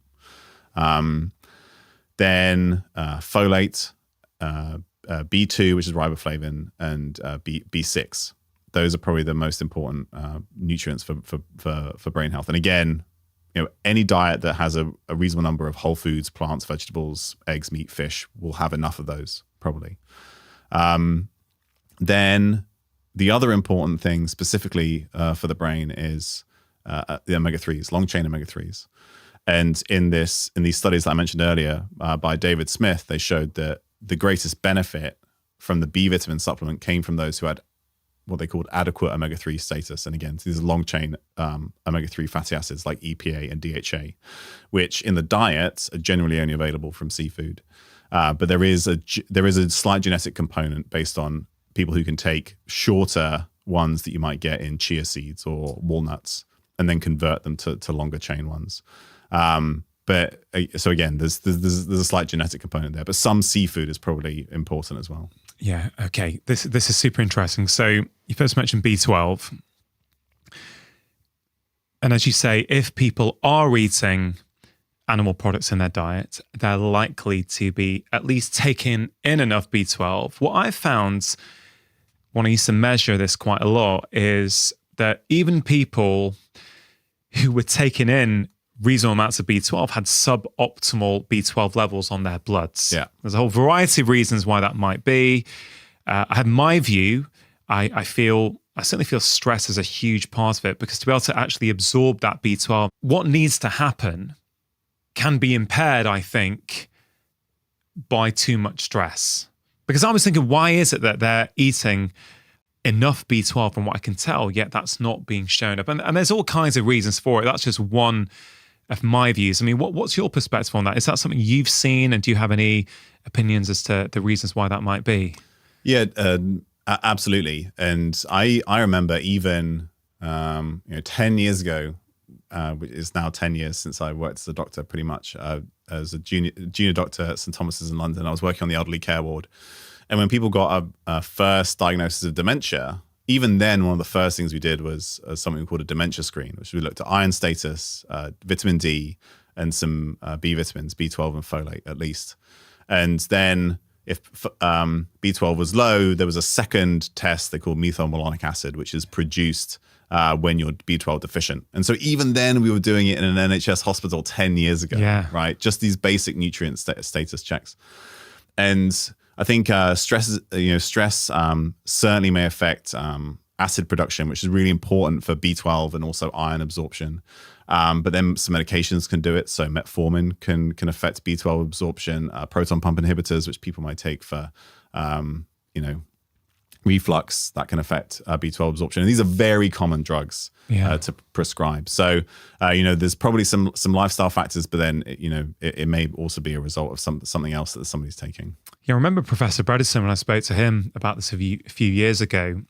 Then folate, B2, which is riboflavin, and B6. Those are probably the most important nutrients for brain health. And again, any diet that has a reasonable number of whole foods, plants, vegetables, eggs, meat, fish will have enough of those, probably. Then the other important thing specifically for the brain is the omega-3s, long-chain omega-3s. And in these studies that I mentioned earlier by David Smith, they showed that the greatest benefit from the B vitamin supplement came from those who had what they called adequate omega-3 status. And again, these are long-chain omega-3 fatty acids like EPA and DHA, which in the diet are generally only available from seafood. But there is a slight genetic component based on people who can take shorter ones that you might get in chia seeds or walnuts and then convert them to longer chain ones. So again, there's a slight genetic component there, but some seafood is probably important as well. Yeah. Okay. This is super interesting. So you first mentioned B12. And as you say, if people are eating animal products in their diet, they're likely to be at least taking in enough B12. What I found when I used to measure this quite a lot is that even people who were taking in reasonable amounts of B12 had suboptimal B12 levels on their bloods. Yeah. There's a whole variety of reasons why that might be. I have my view. I certainly feel stress is a huge part of it, because to be able to actually absorb that B12, what needs to happen can be impaired, I think, by too much stress. Because I was thinking, why is it that they're eating enough B12 from what I can tell, yet that's not being shown up? And there's all kinds of reasons for it. That's just one of my views. I mean, what's your perspective on that? Is that something you've seen, and do you have any opinions as to the reasons why that might be? Yeah, absolutely. And I remember even 10 years ago, which is now 10 years since I worked as a doctor, pretty much as a junior doctor at St Thomas's in London. I was working on the elderly care ward, and when people got a first diagnosis of dementia, even then, one of the first things we did was something called a dementia screen, which we looked at iron status, vitamin D, and some B vitamins, B12 and folate at least. And then if B12 was low, there was a second test they called methylmalonic acid, which is produced when you're B12 deficient. And so even then, we were doing it in an NHS hospital 10 years ago, right? Just these basic nutrient status checks. And I think stress certainly may affect acid production, which is really important for B12 and also iron absorption. But then some medications can do it. So metformin can affect B12 absorption. Proton pump inhibitors, which people might take for reflux, that can affect B12 absorption. And these are very common drugs to prescribe. So there's probably some lifestyle factors, but then it may also be a result of something else that somebody's taking. Yeah, I remember Professor Bredesen, when I spoke to him about this a few years ago.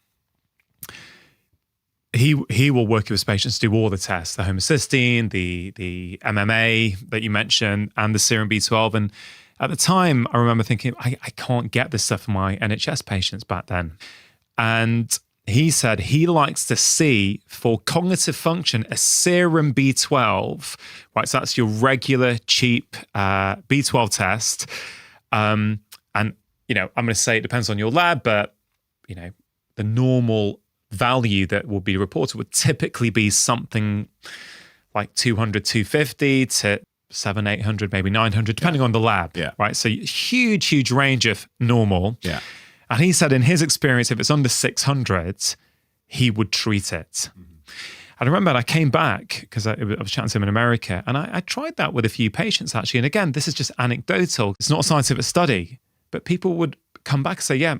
He will work with patients to do all the tests, the homocysteine, the MMA that you mentioned, and the serum B12. And at the time, I remember thinking, I can't get this stuff for my NHS patients back then. And he said he likes to see, for cognitive function, a serum B12, right? So that's your regular, cheap B12 test. And, I'm going to say it depends on your lab, but, the normal value that will be reported would typically be something like 200, 250 to 700, 800, maybe 900, depending on the lab, right? So huge range of normal. Yeah. And he said in his experience, if it's under 600, he would treat it. Mm-hmm. And I remember I came back because I was chatting to him in America, and I tried that with a few patients actually. And again, this is just anecdotal. It's not a scientific study, but people would come back and say, yeah,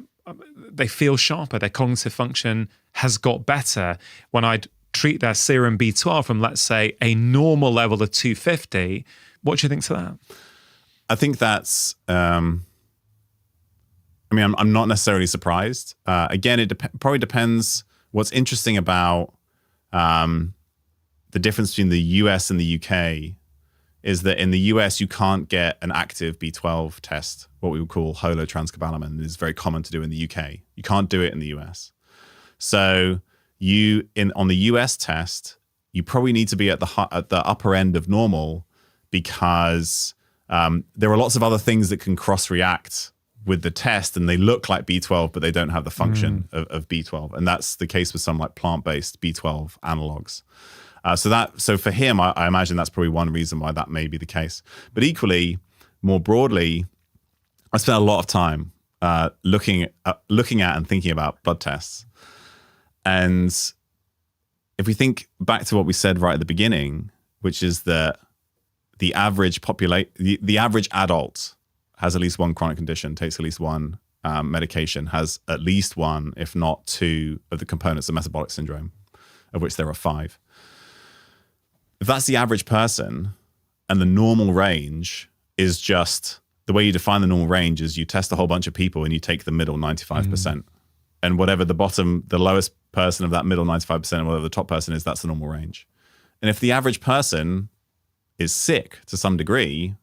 they feel sharper. Their cognitive function has got better. When I'd treat their serum B12 from, let's say, a normal level of 250, what do you think to that? I think that's, I'm not necessarily surprised. Again, it probably depends. What's interesting about the difference between the US and the UK is that in the US, you can't get an active B12 test, what we would call holotranscobalamin. It's very common to do in the UK. You can't do it in the US. So on the US test, you probably need to be at the upper end of normal because there are lots of other things that can cross-react with the test, and they look like B12, but they don't have the function of B12. And that's the case with some like plant-based B12 analogs. So for him, I imagine that's probably one reason why that may be the case. But equally, more broadly, I spent a lot of time looking at and thinking about blood tests. And if we think back to what we said right at the beginning, which is that the average adult has at least one chronic condition, takes at least one medication, has at least one, if not two, of the components of metabolic syndrome, of which there are 5. If that's the average person, and the normal range is just, the way you define the normal range is you test a whole bunch of people and you take the middle 95%. And whatever the lowest person of that middle 95% and whatever the top person is, that's the normal range. And if the average person is sick to some degree,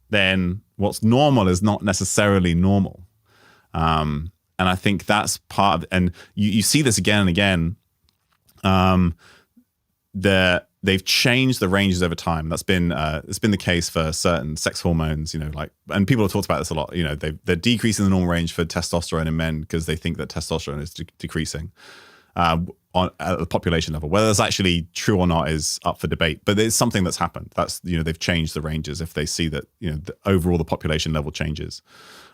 then what's normal is not necessarily normal. And I think that's part of, and you see this again and again, they've changed the ranges over time. That's been it's been the case for certain sex hormones, and people have talked about this a lot. They're decreasing the normal range for testosterone in men because they think that testosterone is decreasing at the population level. Whether that's actually true or not is up for debate, but it's something that's happened. That's they've changed the ranges if they see that overall the population level changes.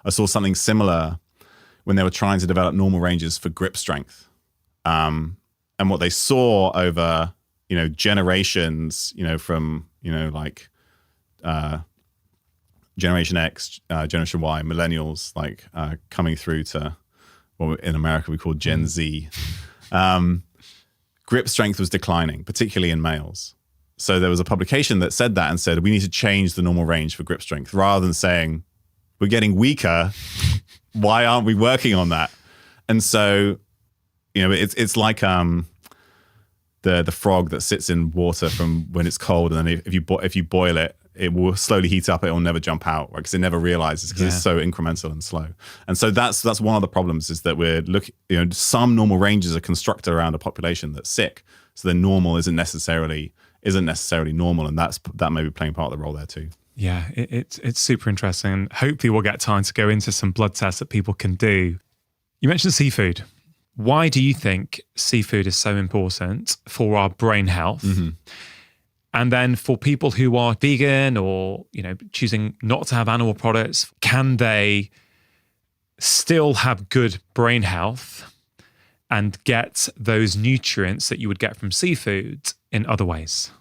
I saw something similar when they were trying to develop normal ranges for grip strength, and what they saw over generations, from Generation X, Generation Y, millennials, coming through to what in America we call Gen Z. Grip strength was declining, particularly in males. So there was a publication that said that and said, we need to change the normal range for grip strength, rather than saying, we're getting weaker. Why aren't we working on that? And so, it's like the frog that sits in water from when it's cold, and then if you boil it, it will slowly heat up. It will never jump out, because it never realizes, because it's so incremental and slow. And so that's one of the problems, is that we're looking. Some normal ranges are constructed around a population that's sick, so the normal isn't necessarily normal, and that may be playing part of the role there too. Yeah, it's super interesting, and hopefully we'll get time to go into some blood tests that people can do. You mentioned seafood. Why do you think seafood is so important for our brain health? Mm-hmm. And then for people who are vegan or, choosing not to have animal products, can they still have good brain health and get those nutrients that you would get from seafood in other ways?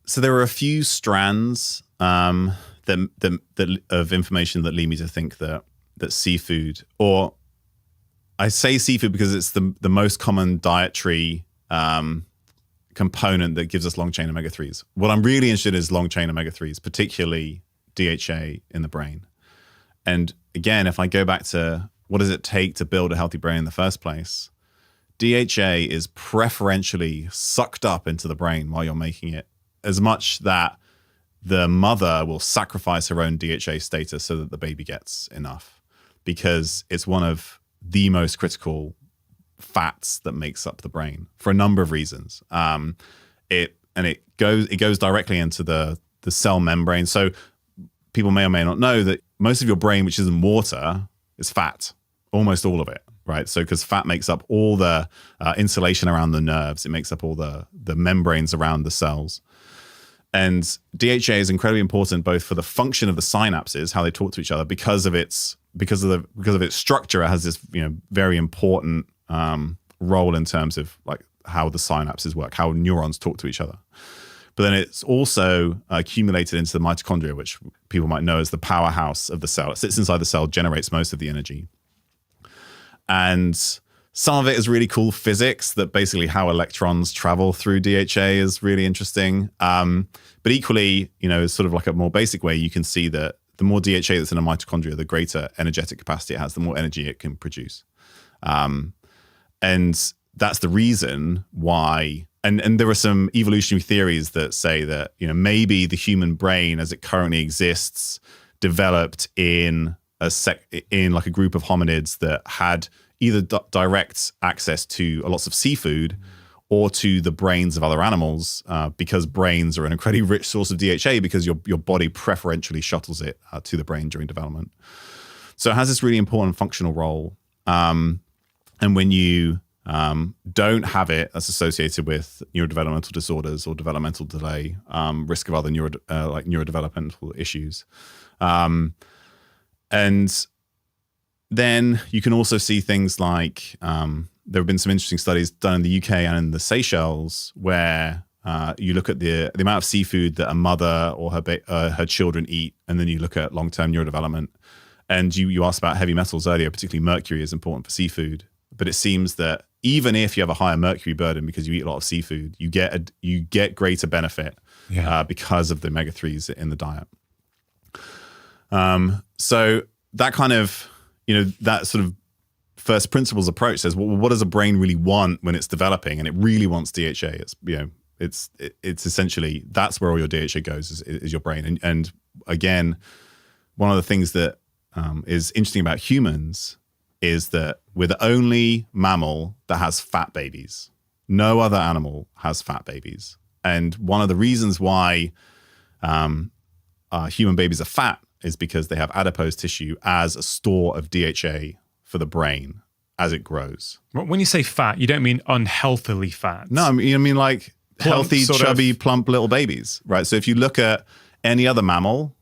So there are a few strands that of information that lead me to think that seafood, or I say seafood because it's the most common dietary component that gives us long-chain omega-3s. What I'm really interested in is long-chain omega-3s, particularly DHA in the brain. And again, if I go back to what does it take to build a healthy brain in the first place, DHA is preferentially sucked up into the brain while you're making it, as much that the mother will sacrifice her own DHA status so that the baby gets enough, because it's one of the most critical fats that makes up the brain for a number of reasons. It goes directly into the cell membrane. So people may or may not know that most of your brain, which isn't water, is fat, almost all of it, right? So because fat makes up all the insulation around the nerves, it makes up all the membranes around the cells. And DHA is incredibly important both for the function of the synapses, how they talk to each other, because of its structure. It has this very important role in terms of like how the synapses work, how neurons talk to each other. But then it's also accumulated into the mitochondria, which people might know as the powerhouse of the cell. It sits inside the cell, generates most of the energy. And some of it is really cool physics, that basically how electrons travel through DHA is really interesting. But equally, it's sort of like a more basic way, you can see that the more DHA that's in a mitochondria, the greater energetic capacity it has, the more energy it can produce. And that's the reason why, and there are some evolutionary theories that say that, maybe the human brain as it currently exists developed in like a group of hominids that had either direct access to lots of seafood or to the brains of other animals, because brains are an incredibly rich source of DHA because your body preferentially shuttles it to the brain during development. So it has this really important functional role. And when you don't have it, that's associated with neurodevelopmental disorders or developmental delay, risk of other neurodevelopmental issues. And then you can also see things like there have been some interesting studies done in the UK and in the Seychelles where you look at the amount of seafood that a mother or her children eat, and then you look at long-term neurodevelopment. And you asked about heavy metals earlier, particularly mercury is important for seafood. But it seems that even if you have a higher mercury burden because you eat a lot of seafood, you get greater benefit because of the omega-3s in the diet. So that kind of, that sort of first principles approach says, well, what does a brain really want when it's developing? And it really wants DHA. It's essentially, that's where all your DHA goes is your brain. And again, one of the things that is interesting about humans is that we're the only mammal that has fat babies. No other animal has fat babies. And one of the reasons why human babies are fat is because they have adipose tissue as a store of DHA for the brain as it grows. When you say fat, you don't mean unhealthily fat. No, I mean like Plump, healthy, chubby, plump little babies, right? So if you look at any other mammal,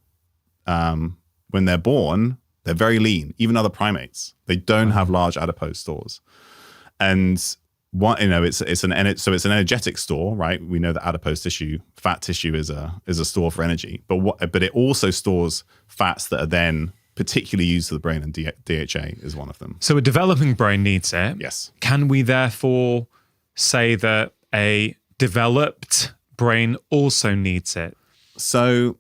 when they're born, they're very lean. Even other primates, they don't have large adipose stores. And it's an energetic store, right? We know that adipose tissue, fat tissue, is a store for energy. But it also stores fats that are then particularly used to the brain, and DHA is one of them. So a developing brain needs it. Yes. Can we therefore say that a developed brain also needs it? So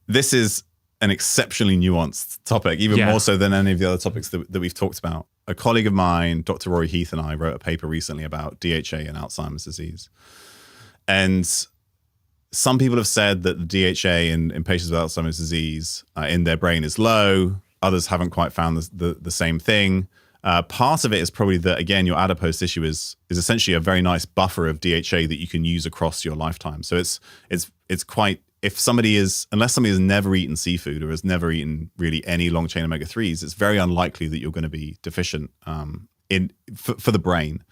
this is an exceptionally nuanced topic, even more so than any of the other topics that we've talked about. A colleague of mine, Dr. Rory Heath, and I wrote a paper recently about DHA and Alzheimer's disease. And some people have said that the DHA in patients with Alzheimer's disease in their brain is low. Others haven't quite found the same thing. Part of it is probably that, again, your adipose tissue is essentially a very nice buffer of DHA that you can use across your lifetime. So it's quite, unless somebody has never eaten seafood or has never eaten really any long chain omega-3s, it's very unlikely that you're going to be deficient for the brain,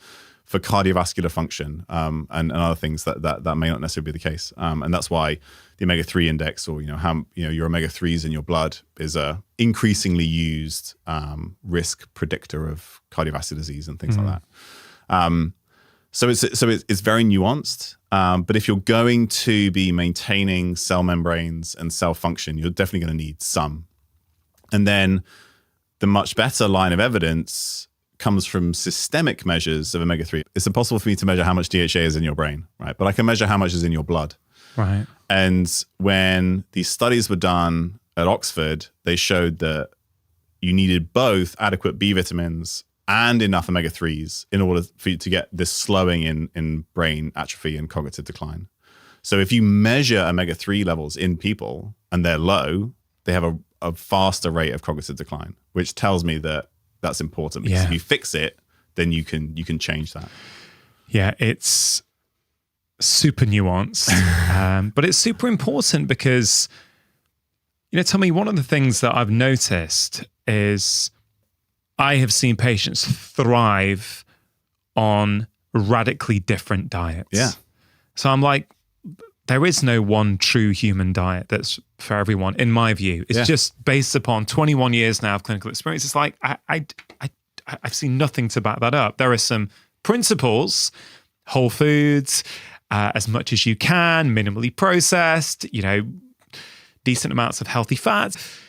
for cardiovascular function, and other things that may not necessarily be the case. And that's why the omega-3 index, or your omega-3s in your blood, is a increasingly used risk predictor of cardiovascular disease and things like that. So it's very nuanced. But if you're going to be maintaining cell membranes and cell function, you're definitely going to need some. And then the much better line of evidence comes from systemic measures of omega-3. It's impossible for me to measure how much DHA is in your brain, right? But I can measure how much is in your blood. Right. And when these studies were done at Oxford, they showed that you needed both adequate B vitamins and enough omega-3s in order for you to get this slowing in brain atrophy and cognitive decline. So if you measure omega-3 levels in people and they're low, they have a faster rate of cognitive decline, which tells me that that's important, because if you fix it, then you can change that. Yeah, it's super nuanced, but it's super important because, Tommy, one of the things that I've noticed is I have seen patients thrive on radically different diets. Yeah. So I'm like, there is no one true human diet that's for everyone, in my view. It's just based upon 21 years now of clinical experience. It's like, I I've seen nothing to back that up. There are some principles, whole foods, as much as you can, minimally processed, decent amounts of healthy fats.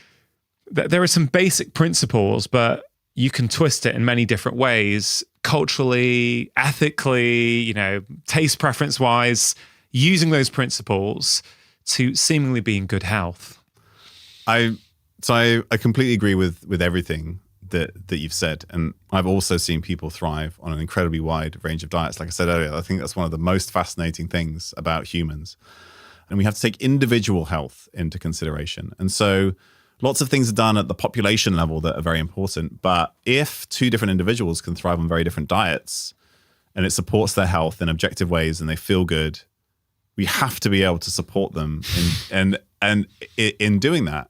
There are some basic principles, but you can twist it in many different ways, culturally, ethically, taste preference wise, using those principles to seemingly be in good health. I completely agree with everything that you've said. And I've also seen people thrive on an incredibly wide range of diets. Like I said earlier, I think that's one of the most fascinating things about humans. And we have to take individual health into consideration. And so lots of things are done at the population level that are very important. But if two different individuals can thrive on very different diets and it supports their health in objective ways and they feel good, we have to be able to support them in doing that.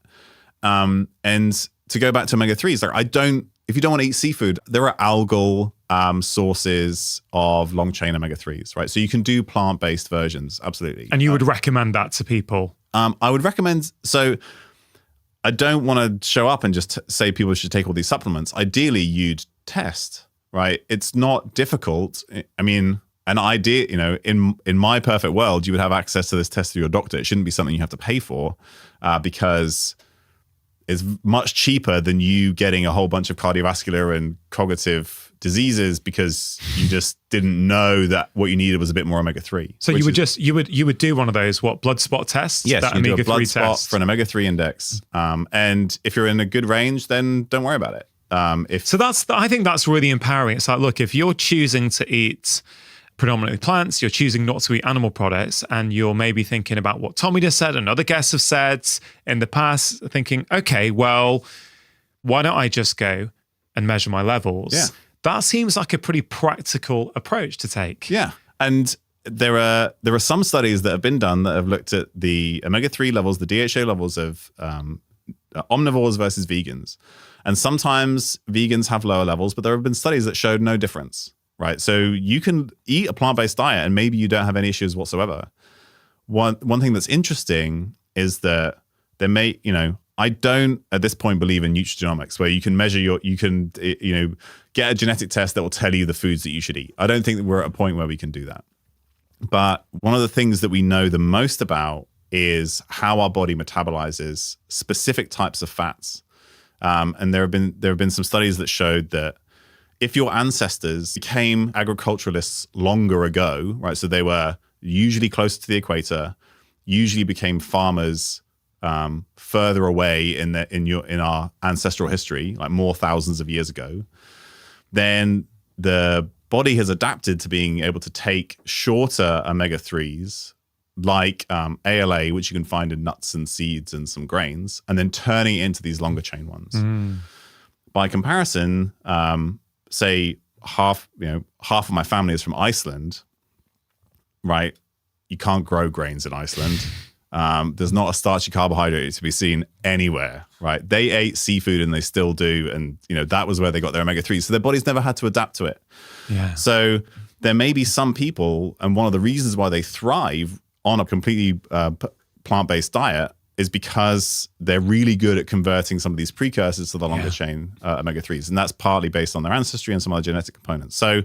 And to go back to omega-3s, if you don't want to eat seafood, there are algal sources of long-chain omega-3s, right? So you can do plant-based versions, absolutely. And you would recommend that to people? I would recommend, so I don't want to show up and just say people should take all these supplements. Ideally, you'd test, right? It's not difficult. I mean, an idea, in my perfect world, you would have access to this test through your doctor. It shouldn't be something you have to pay for because it's much cheaper than you getting a whole bunch of cardiovascular and cognitive diseases because you just didn't know that what you needed was a bit more omega-3. So you would do one of those blood spot tests? Yes, that you do a blood omega-3 spot test for an omega-3 index. And if you're in a good range, then don't worry about it. I think that's really empowering. It's like, look, if you're choosing to eat predominantly plants, you're choosing not to eat animal products, and you're maybe thinking about what Tommy just said and other guests have said in the past, thinking, okay, well, why don't I just go and measure my levels? Yeah. That seems like a pretty practical approach to take. Yeah. And there are some studies that have been done that have looked at the omega-3 levels, the DHA levels of omnivores versus vegans. And sometimes vegans have lower levels, but there have been studies that showed no difference. Right. So you can eat a plant-based diet and maybe you don't have any issues whatsoever. One thing that's interesting is that there may, I don't at this point believe in nutrigenomics where you can measure get a genetic test that will tell you the foods that you should eat. I don't think that we're at a point where we can do that. But one of the things that we know the most about is how our body metabolizes specific types of fats. And there have been some studies that showed that if your ancestors became agriculturalists longer ago, right? So they were usually closer to the equator, usually became farmers further away in our ancestral history, like more thousands of years ago. Then the body has adapted to being able to take shorter omega-3s, like ALA, which you can find in nuts and seeds and some grains, and then turning it into these longer chain ones. By comparison, say half of my family is from Iceland, right? You can't grow grains in Iceland. There's not a starchy carbohydrate to be seen anywhere, right? They ate seafood and they still do. And, that was where they got their omega-3. So their bodies never had to adapt to it. Yeah. So there may be some people, and one of the reasons why they thrive on a completely plant-based diet is because they're really good at converting some of these precursors to the longer chain omega-3s. And that's partly based on their ancestry and some other genetic components. So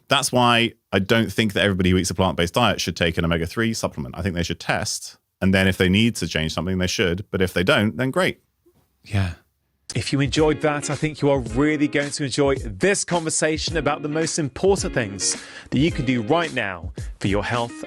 that's why I don't think that everybody who eats a plant-based diet should take an omega-3 supplement. I think they should test. And then if they need to change something, they should. But if they don't, then great. Yeah. If you enjoyed that, I think you are really going to enjoy this conversation about the most important things that you can do right now for your health